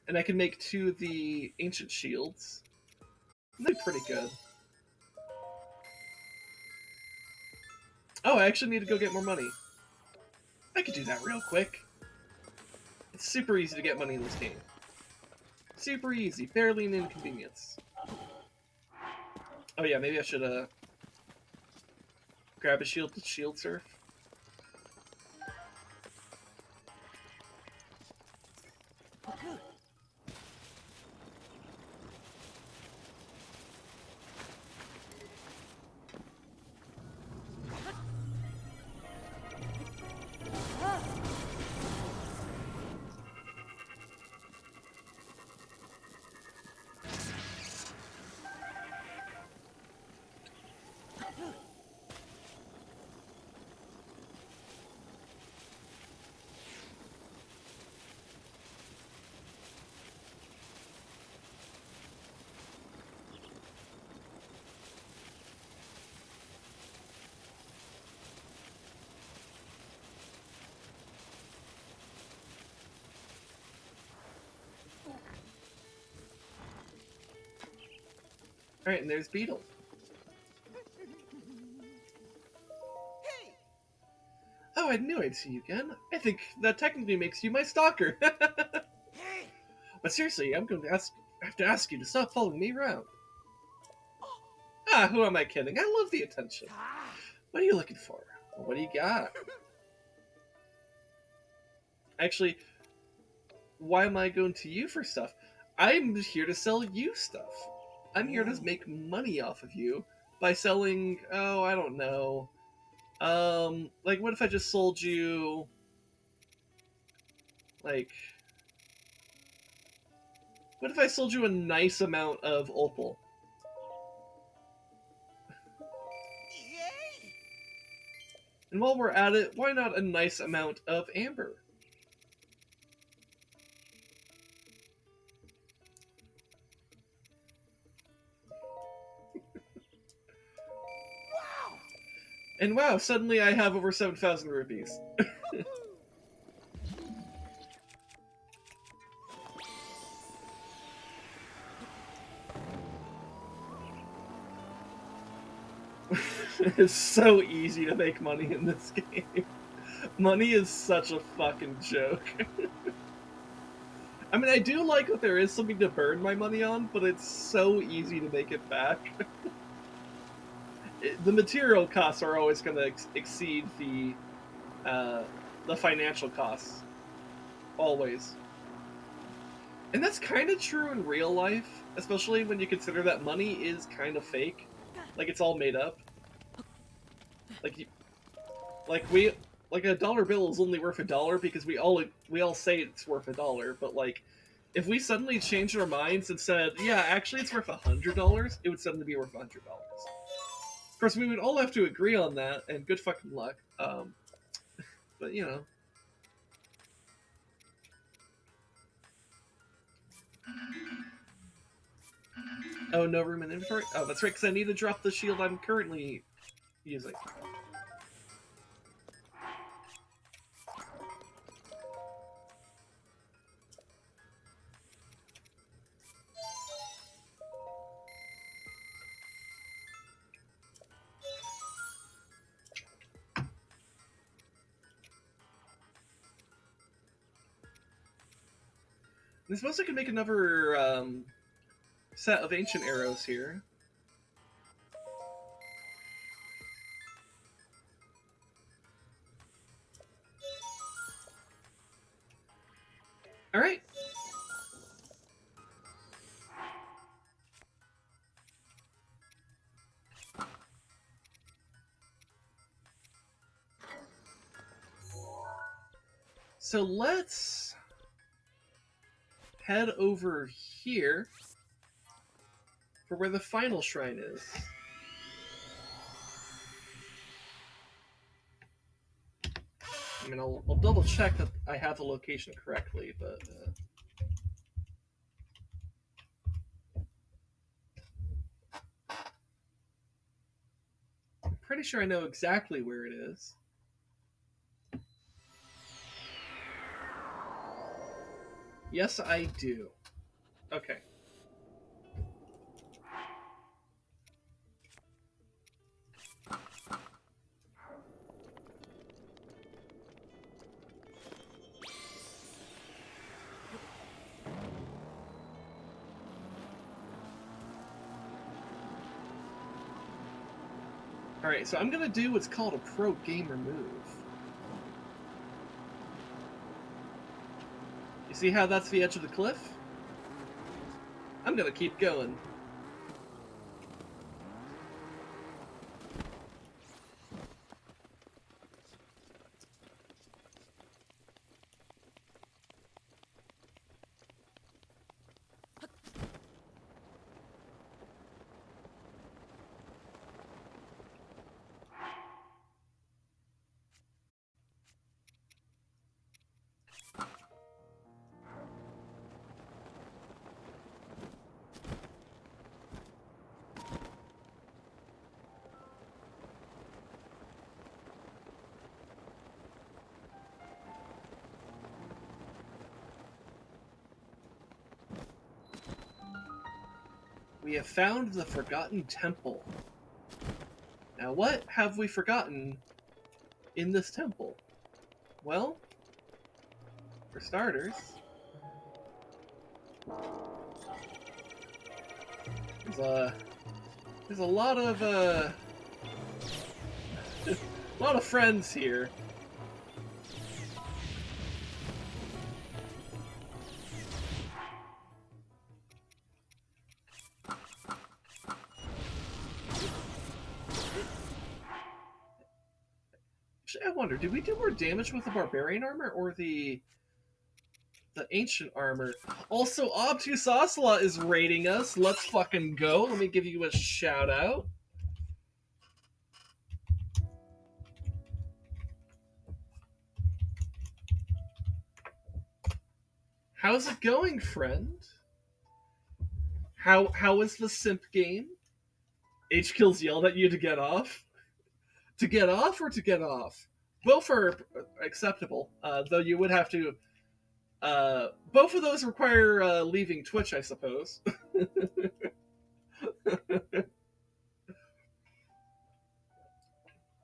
And I can make 2 of the ancient shields. They're pretty good. Oh, I actually need to go get more money. I could do that real quick. It's super easy to get money in this game. Super easy, barely an inconvenience. Oh yeah, maybe I should grab a shield to shield surf. Alright, and there's Beetle. Hey! Oh, I knew I'd see you again. I think that technically makes you my stalker. Hey! But seriously, I have to ask you to stop following me around. Ah, who am I kidding? I love the attention. What are you looking for? What do you got? Actually, why am I going to you for stuff? I'm here to sell you stuff. I'm here to make money off of you by selling, oh, I don't know. Like, what if I just sold you, like, what if I sold you a nice amount of opal? Yay! And while we're at it, why not a nice amount of amber? Wow! And wow, suddenly I have over 7,000 rupees. It's so easy to make money in this game. Money is such a fucking joke. I mean, I do like that there is something to burn my money on, but it's so easy to make it back. The material costs are always going to exceed the financial costs. Always. And that's kind of true in real life, especially when you consider that money is kind of fake. Like, it's all made up. Like a dollar bill is only worth $1 because we all say it's worth $1, but like, if we suddenly changed our minds and said, yeah, actually it's worth $100, it would suddenly be worth $100. Of course, we would all have to agree on that, and good fucking luck. But you know. Oh, no room in inventory? Oh, that's right, because I need to drop the shield I'm currently using. I suppose I can make another set of ancient arrows here. Alright. So let's head over here for where the final shrine is. I mean, I'll double check that I have the location correctly, but I'm pretty sure I know exactly where it is. Yes, I do. Okay. Alright, so I'm gonna do what's called a pro gamer move. You see how that's the edge of the cliff? I'm gonna keep going. We have found the Forgotten Temple. Now, what have we forgotten in this temple? Well, for starters, there's a lot of a lot of friends here. I wonder, did we do more damage with the barbarian armor or the ancient armor? Also, Obtuse Ocelot is raiding us. Let's fucking go. Let me give you a shout out. How's it going, friend? How is the simp game? H-Kills yelled at you to get off? To get off or to get off? Both are acceptable, though you would have to... both of those require leaving Twitch, I suppose.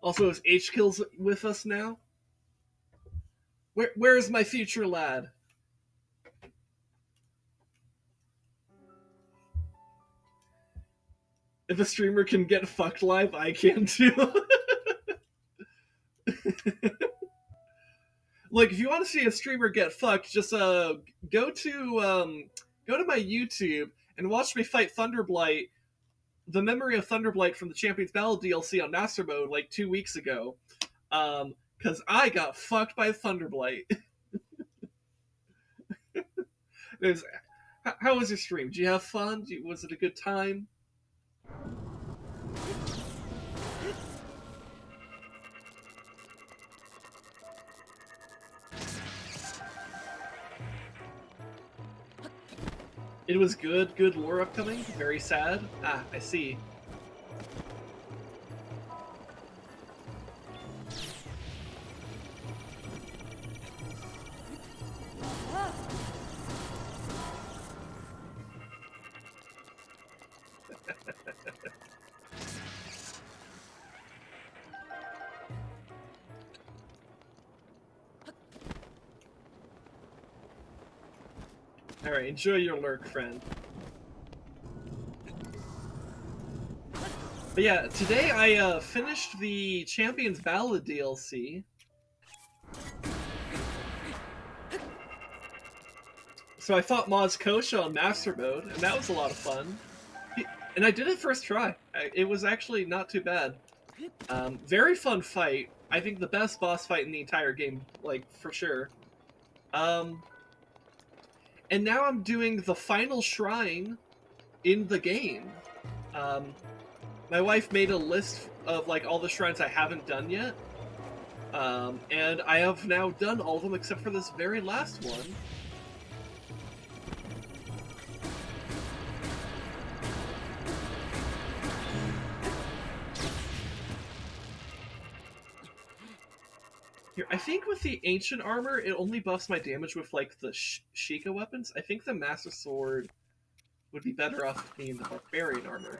Also, is H Kills with us now? Where's my future lad? If a streamer can get fucked live, I can too. Like, if you want to see a streamer get fucked, just go to my YouTube and watch me fight Thunderblight, the memory of Thunderblight from the Champions Ballad DLC on Master Mode like 2 weeks ago. Because I got fucked by Thunderblight. How was your stream? Did you have fun? Was it a good time? It was good. Good lore upcoming. Very sad. Ah, I see. Alright, enjoy your lurk, friend. But yeah, today I finished the Champions Ballad DLC. So I fought Maz Koshia on Master Mode, and that was a lot of fun. And I did it first try. It was actually not too bad. Very fun fight. I think the best boss fight in the entire game, like, for sure. And now I'm doing the final shrine in the game. My wife made a list of like all the shrines I haven't done yet. And I have now done all of them except for this very last one. Here, I think with the ancient armor, it only buffs my damage with like the Shiekah weapons. I think the Master Sword would be better off being the barbarian armor.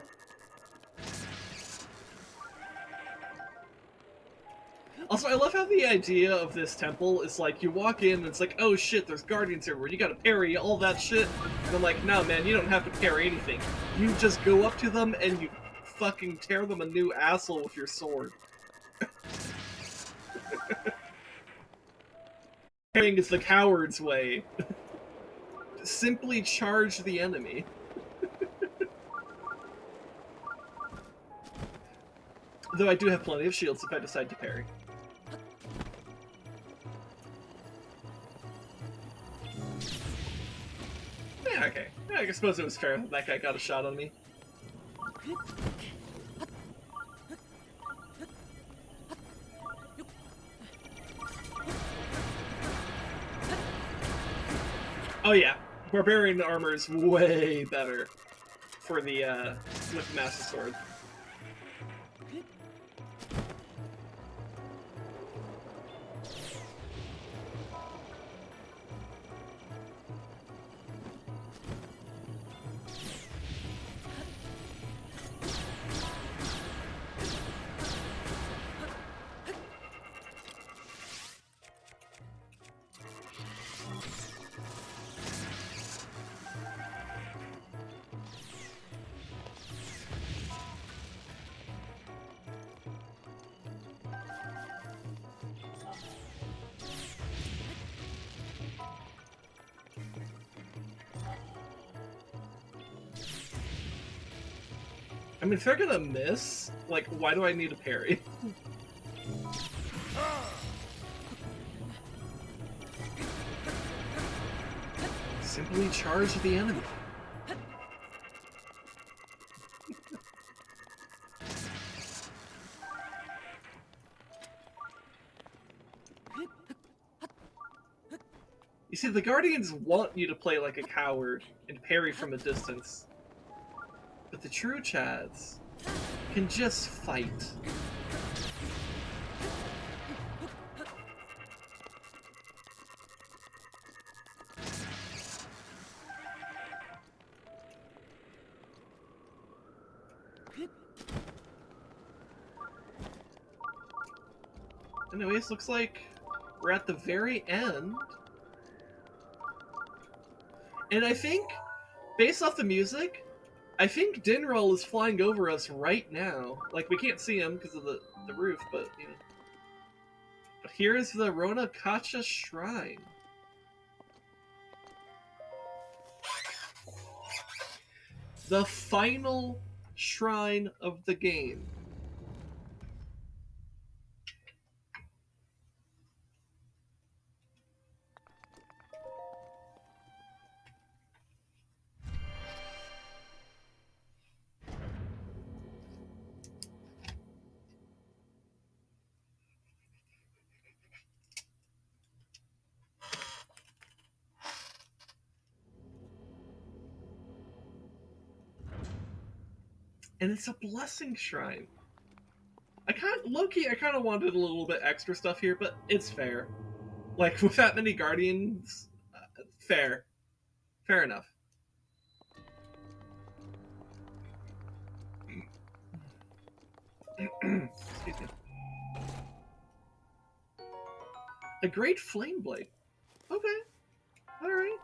Also, I love how the idea of this temple is like, you walk in and it's like, oh shit, there's guardians everywhere, you gotta parry all that shit. And I'm like, no man, you don't have to parry anything. You just go up to them and you fucking tear them a new asshole with your sword. Parrying is the coward's way. Simply charge the enemy. Though I do have plenty of shields if I decide to parry. Yeah, okay. Yeah, I suppose it was fair that guy got a shot on me. Oh yeah, barbarian armor is way better for the with the Master Sword. I mean, if they're gonna miss, like, why do I need a parry? Simply charge the enemy. You see, the Guardians want you to play like a coward and parry from a distance. But the true Chads can just fight. Anyways, looks like we're at the very end. And I think, based off the music, I think Dinraal is flying over us right now. Like, we can't see him because of the roof, but, you know. But here's the Ronakacha Shrine. The final shrine of the game. And it's a blessing shrine. I kind of wanted a little bit extra stuff here, but it's fair. Like, with that many guardians, fair enough. Excuse me. A great flame blade. Okay, all right.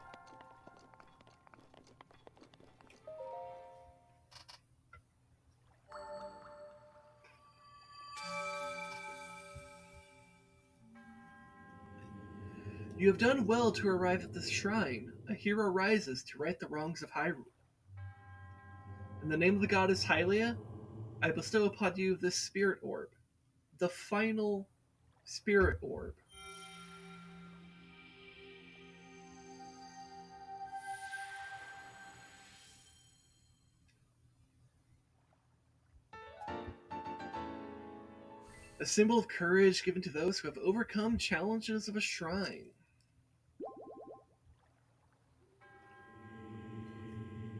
You have done well to arrive at this shrine. A hero rises to right the wrongs of Hyrule. In the name of the goddess Hylia, I bestow upon you this spirit orb. The final spirit orb. A symbol of courage given to those who have overcome challenges of a shrine.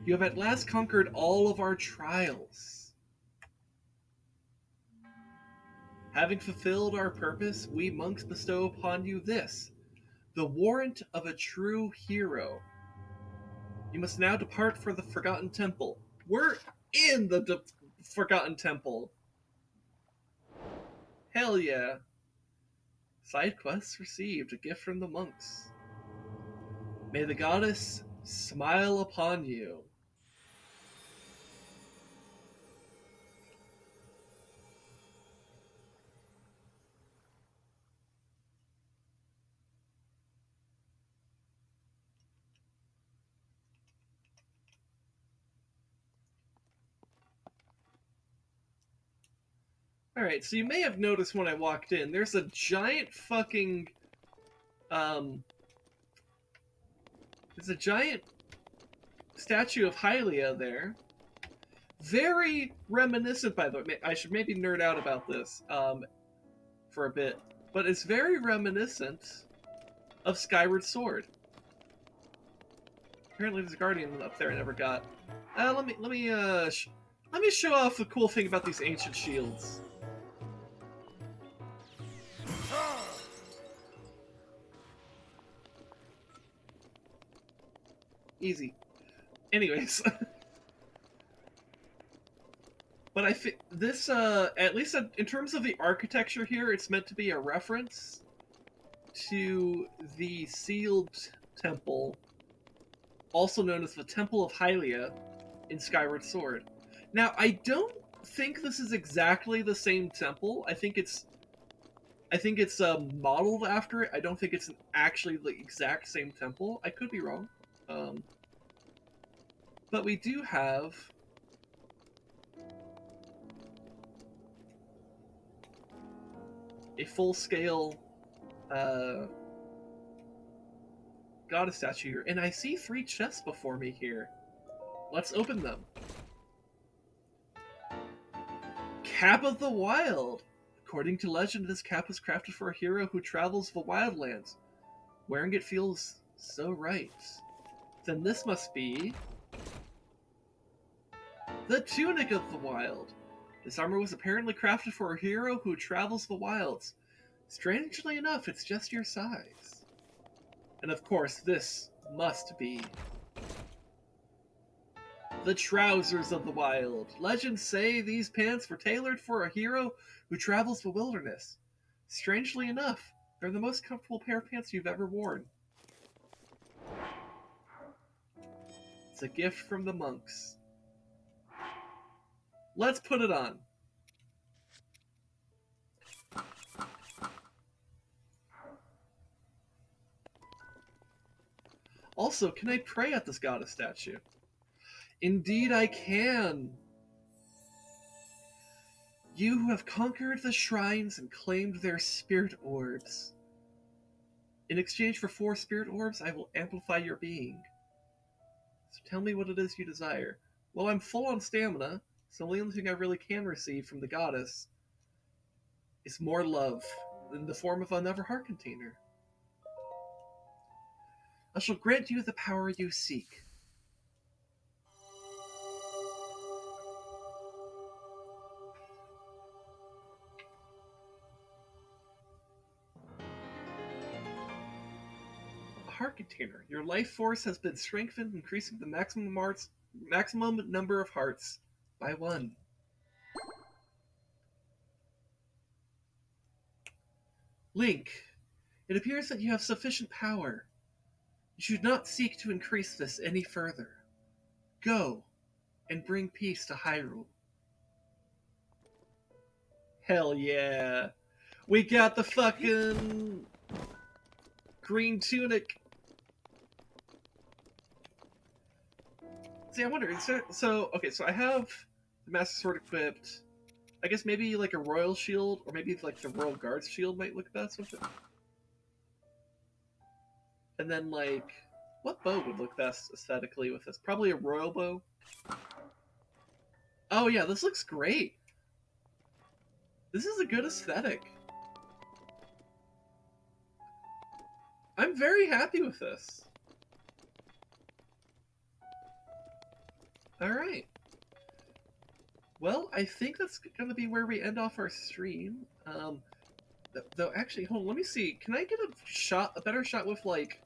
You have at last conquered all of our trials. Having fulfilled our purpose, we monks bestow upon you this, the warrant of a true hero. You must now depart for the Forgotten Temple. We're in the Forgotten Temple. Hell yeah. Side quests received, a gift from the monks. May the goddess smile upon you. Alright, so you may have noticed when I walked in, there's a giant fucking, there's a giant statue of Hylia there. Very reminiscent, by the way. I should maybe nerd out about this for a bit, but it's very reminiscent of Skyward Sword. Apparently, there's a guardian up there I never got. Let me show off the cool thing about these ancient shields. Easy. Anyways. But I think this, at least in terms of the architecture here, it's meant to be a reference to the sealed temple, also known as the Temple of Hylia in Skyward Sword. Now, I don't think this is exactly the same temple. I think it's modeled after it. I don't think it's actually the exact same temple. I could be wrong. But we do have a full-scale goddess statue here. And I see 3 chests before me here. Let's open them. Cap of the Wild. According to legend, this cap was crafted for a hero who travels the wildlands. Wearing it feels so right. Then this must be the Tunic of the Wild. This armor was apparently crafted for a hero who travels the wilds. Strangely enough, it's just your size. And of course, this must be the Trousers of the Wild. Legends say these pants were tailored for a hero who travels the wilderness. Strangely enough, they're the most comfortable pair of pants you've ever worn. It's a gift from the monks. Let's put it on. Also, can I pray at this goddess statue? Indeed I can! You who have conquered the shrines and claimed their spirit orbs. In exchange for 4 spirit orbs, I will amplify your being. So tell me what it is you desire. Well, I'm full on stamina, so the only thing I really can receive from the goddess is more love in the form of another heart container. I shall grant you the power you seek. A heart container. Your life force has been strengthened, increasing the maximum number of hearts by 1. Link, it appears that you have sufficient power. You should not seek to increase this any further. Go, and bring peace to Hyrule. Hell yeah. We got the fucking green tunic. See, I wonder, so I have the Master Sword equipped. I guess maybe like a Royal Shield, or maybe like the Royal Guard's Shield might look best with it. And then like, what bow would look best aesthetically with this? Probably a Royal Bow. Oh yeah, this looks great. This is a good aesthetic. I'm very happy with this. Alright. Well, I think that's going to be where we end off our stream. Though, actually, hold on, let me see. Can I get a better shot with, like,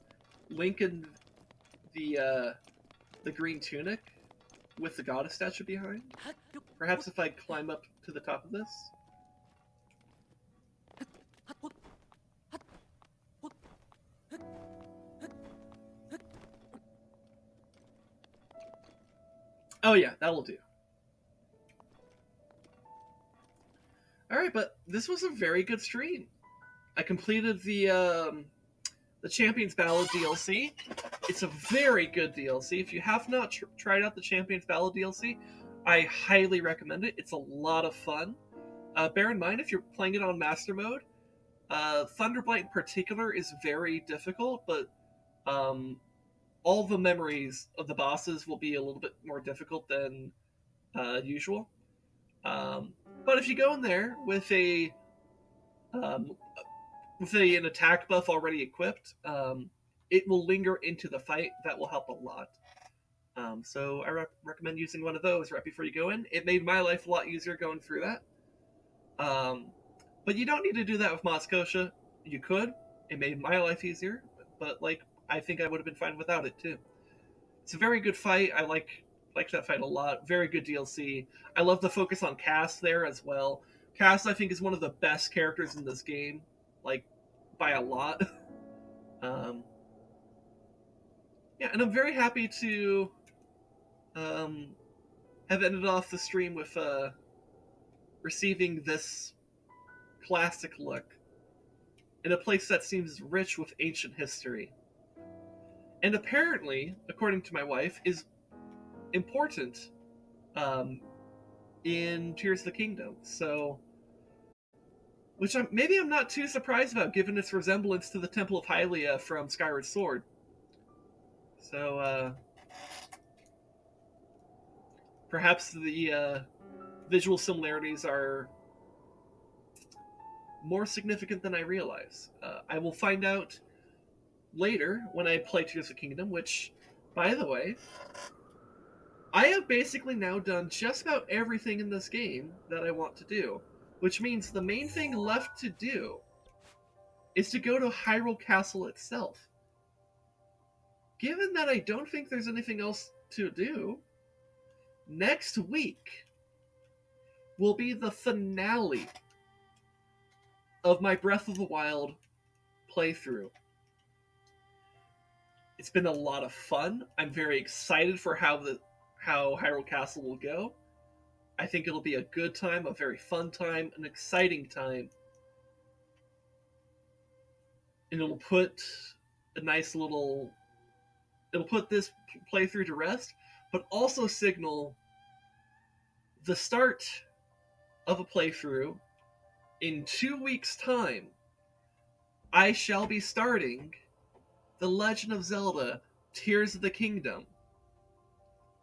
Link and the green tunic with the goddess statue behind? Perhaps if I climb up to the top of this? Oh yeah, that'll do. Alright, but this was a very good stream. I completed the Champions Ballad DLC. It's a very good DLC. If you have not tried out the Champions Ballad DLC, I highly recommend it. It's a lot of fun. Bear in mind, if you're playing it on Master Mode, Thunderblight in particular is very difficult, but all the memories of the bosses will be a little bit more difficult than usual. But if you go in there with an attack buff already equipped, it will linger into the fight. That will help a lot. So I recommend using one of those right before you go in. It made my life a lot easier going through that. But you don't need to do that with Maz Koshia. You could. It made my life easier, but like I think I would have been fine without it too. It's a very good fight. I like that fight a lot. Very good DLC. I love the focus on Cass there as well. Cass, I think, is one of the best characters in this game, like by a lot. Yeah, and I'm very happy to have ended off the stream with receiving this classic look in a place that seems rich with ancient history. And apparently, according to my wife, is important in Tears of the Kingdom. So, which maybe I'm not too surprised about, given its resemblance to the Temple of Hylia from Skyward Sword. So, perhaps the visual similarities are more significant than I realize. I will find out later when I play Tears of the Kingdom, which, by the way, I have basically now done just about everything in this game that I want to do, which means the main thing left to do is to go to Hyrule Castle itself. Given that I don't think there's anything else to do, next week will be the finale of my Breath of the Wild playthrough. It's been a lot of fun. I'm very excited for how Hyrule Castle will go. I think it'll be a good time, a very fun time, an exciting time. And it'll put a nice little... It'll put this playthrough to rest, but also signal the start of a playthrough. In 2 weeks' time, I shall be starting The Legend of Zelda Tears of the Kingdom.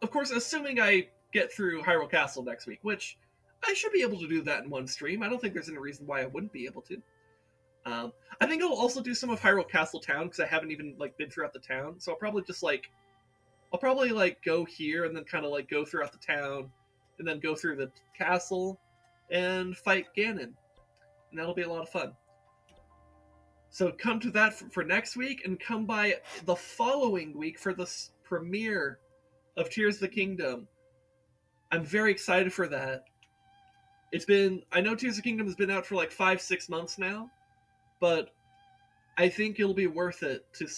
Of course, assuming I get through Hyrule Castle next week, which I should be able to do that in one stream. I don't think there's any reason why I wouldn't be able to. I think I'll also do some of Hyrule Castle Town, because I haven't even been throughout the town. So I'll probably just go here and then kind of go throughout the town, and then go through the castle and fight Ganon. And that'll be a lot of fun. So come to that for next week, and come by the following week for the premiere of Tears of the Kingdom. I'm very excited for that. I know Tears of the Kingdom has been out for 5-6 months now, but I think it'll be worth it to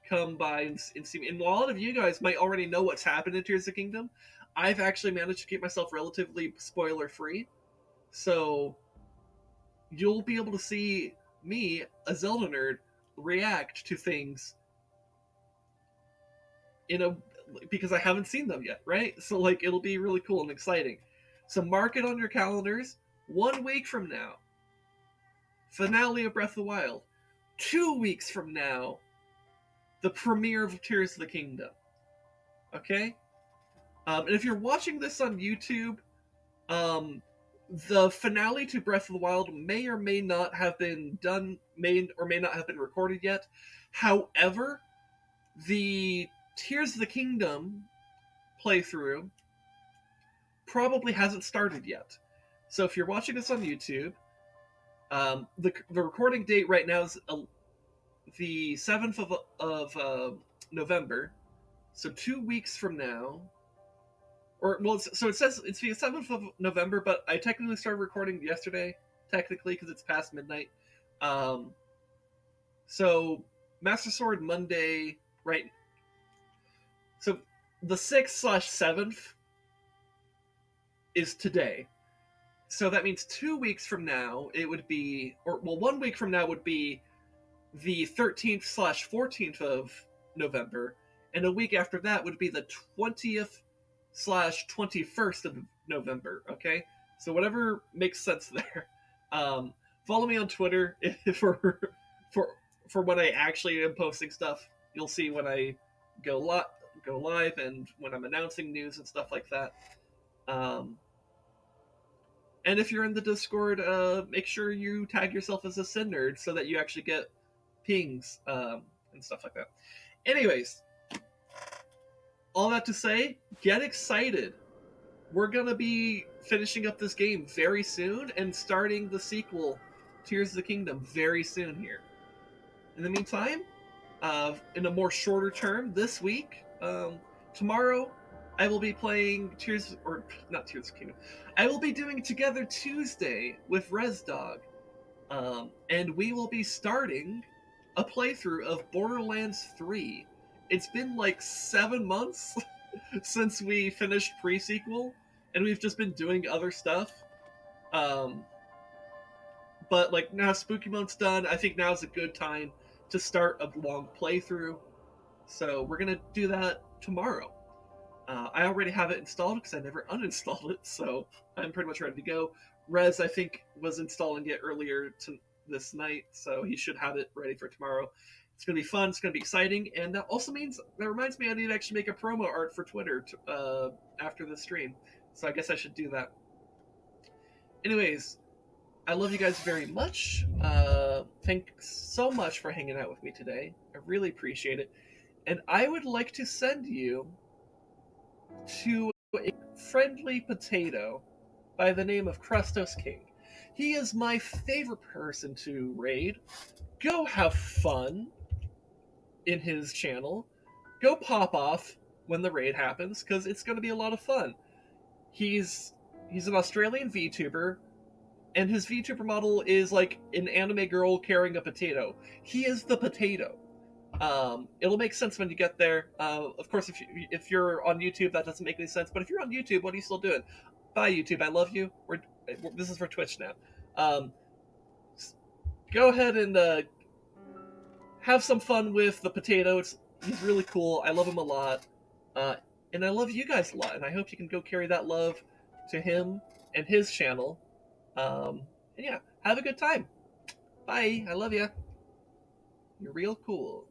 come by and see me. And a lot of you guys might already know what's happened in Tears of the Kingdom. I've actually managed to keep myself relatively spoiler-free, so you'll be able to see me, a Zelda nerd, react to things because I haven't seen them yet, right? So it'll be really cool and exciting. So mark it on your calendars. 1 week from now, finale of Breath of the Wild. 2 weeks from now, the premiere of Tears of the Kingdom. Okay? And if you're watching this on YouTube, the finale to Breath of the Wild may or may not have been done, may or may not have been recorded yet. However, the Tears of the Kingdom playthrough probably hasn't started yet. So if you're watching this on YouTube, the recording date right now is the 7th of November. So 2 weeks from now, so it says it's the 7th of November, but I technically started recording yesterday, technically, because it's past midnight. So Master Sword Monday, right? So the 6/7th is today. So that means 2 weeks from now, it would be, 1 week from now would be the 13th/14th of November, and a week after that would be the 20th/21st of November, okay? So whatever makes sense there. Follow me on Twitter for when I actually am posting stuff. You'll see when I go live and when I'm announcing news and stuff like that. And if you're in the Discord, make sure you tag yourself as a Sin Nerd so that you actually get pings and stuff like that. Anyways, all that to say, get excited. We're going to be finishing up this game very soon and starting the sequel, Tears of the Kingdom, very soon here. In the meantime, in a more shorter term, this week, tomorrow, I will be playing not Tears of the Kingdom. I will be doing Together Tuesday with ResDog. And we will be starting a playthrough of Borderlands 3. It's been 7 months since we finished pre-sequel, and we've just been doing other stuff. But now Spooky Month's done, I think now's a good time to start a long playthrough. So we're gonna do that tomorrow. I already have it installed because I never uninstalled it, so I'm pretty much ready to go. Rez, I think, was installing it earlier this night, so he should have it ready for tomorrow. It's going to be fun, it's going to be exciting, and that reminds me I need to actually make a promo art for Twitter after the stream, so I guess I should do that. Anyways, I love you guys very much. Thanks so much for hanging out with me today. I really appreciate it. And I would like to send you to a friendly potato by the name of Krustos King. He is my favorite person to raid. Go have fun in his channel. Go pop off when the raid happens, because it's going to be a lot of fun. He's an Australian VTuber and his VTuber model is like an anime girl carrying a potato. He is the potato. It'll make sense when you get there. Of course, if you're on YouTube, that doesn't make any sense. But if you're on YouTube, what are you still doing? Bye, YouTube. I love you. This is for Twitch now. Go ahead and have some fun with the potato. He's really cool. I love him a lot. And I love you guys a lot. And I hope you can go carry that love to him and his channel. And yeah, have a good time. Bye. I love you. You're real cool.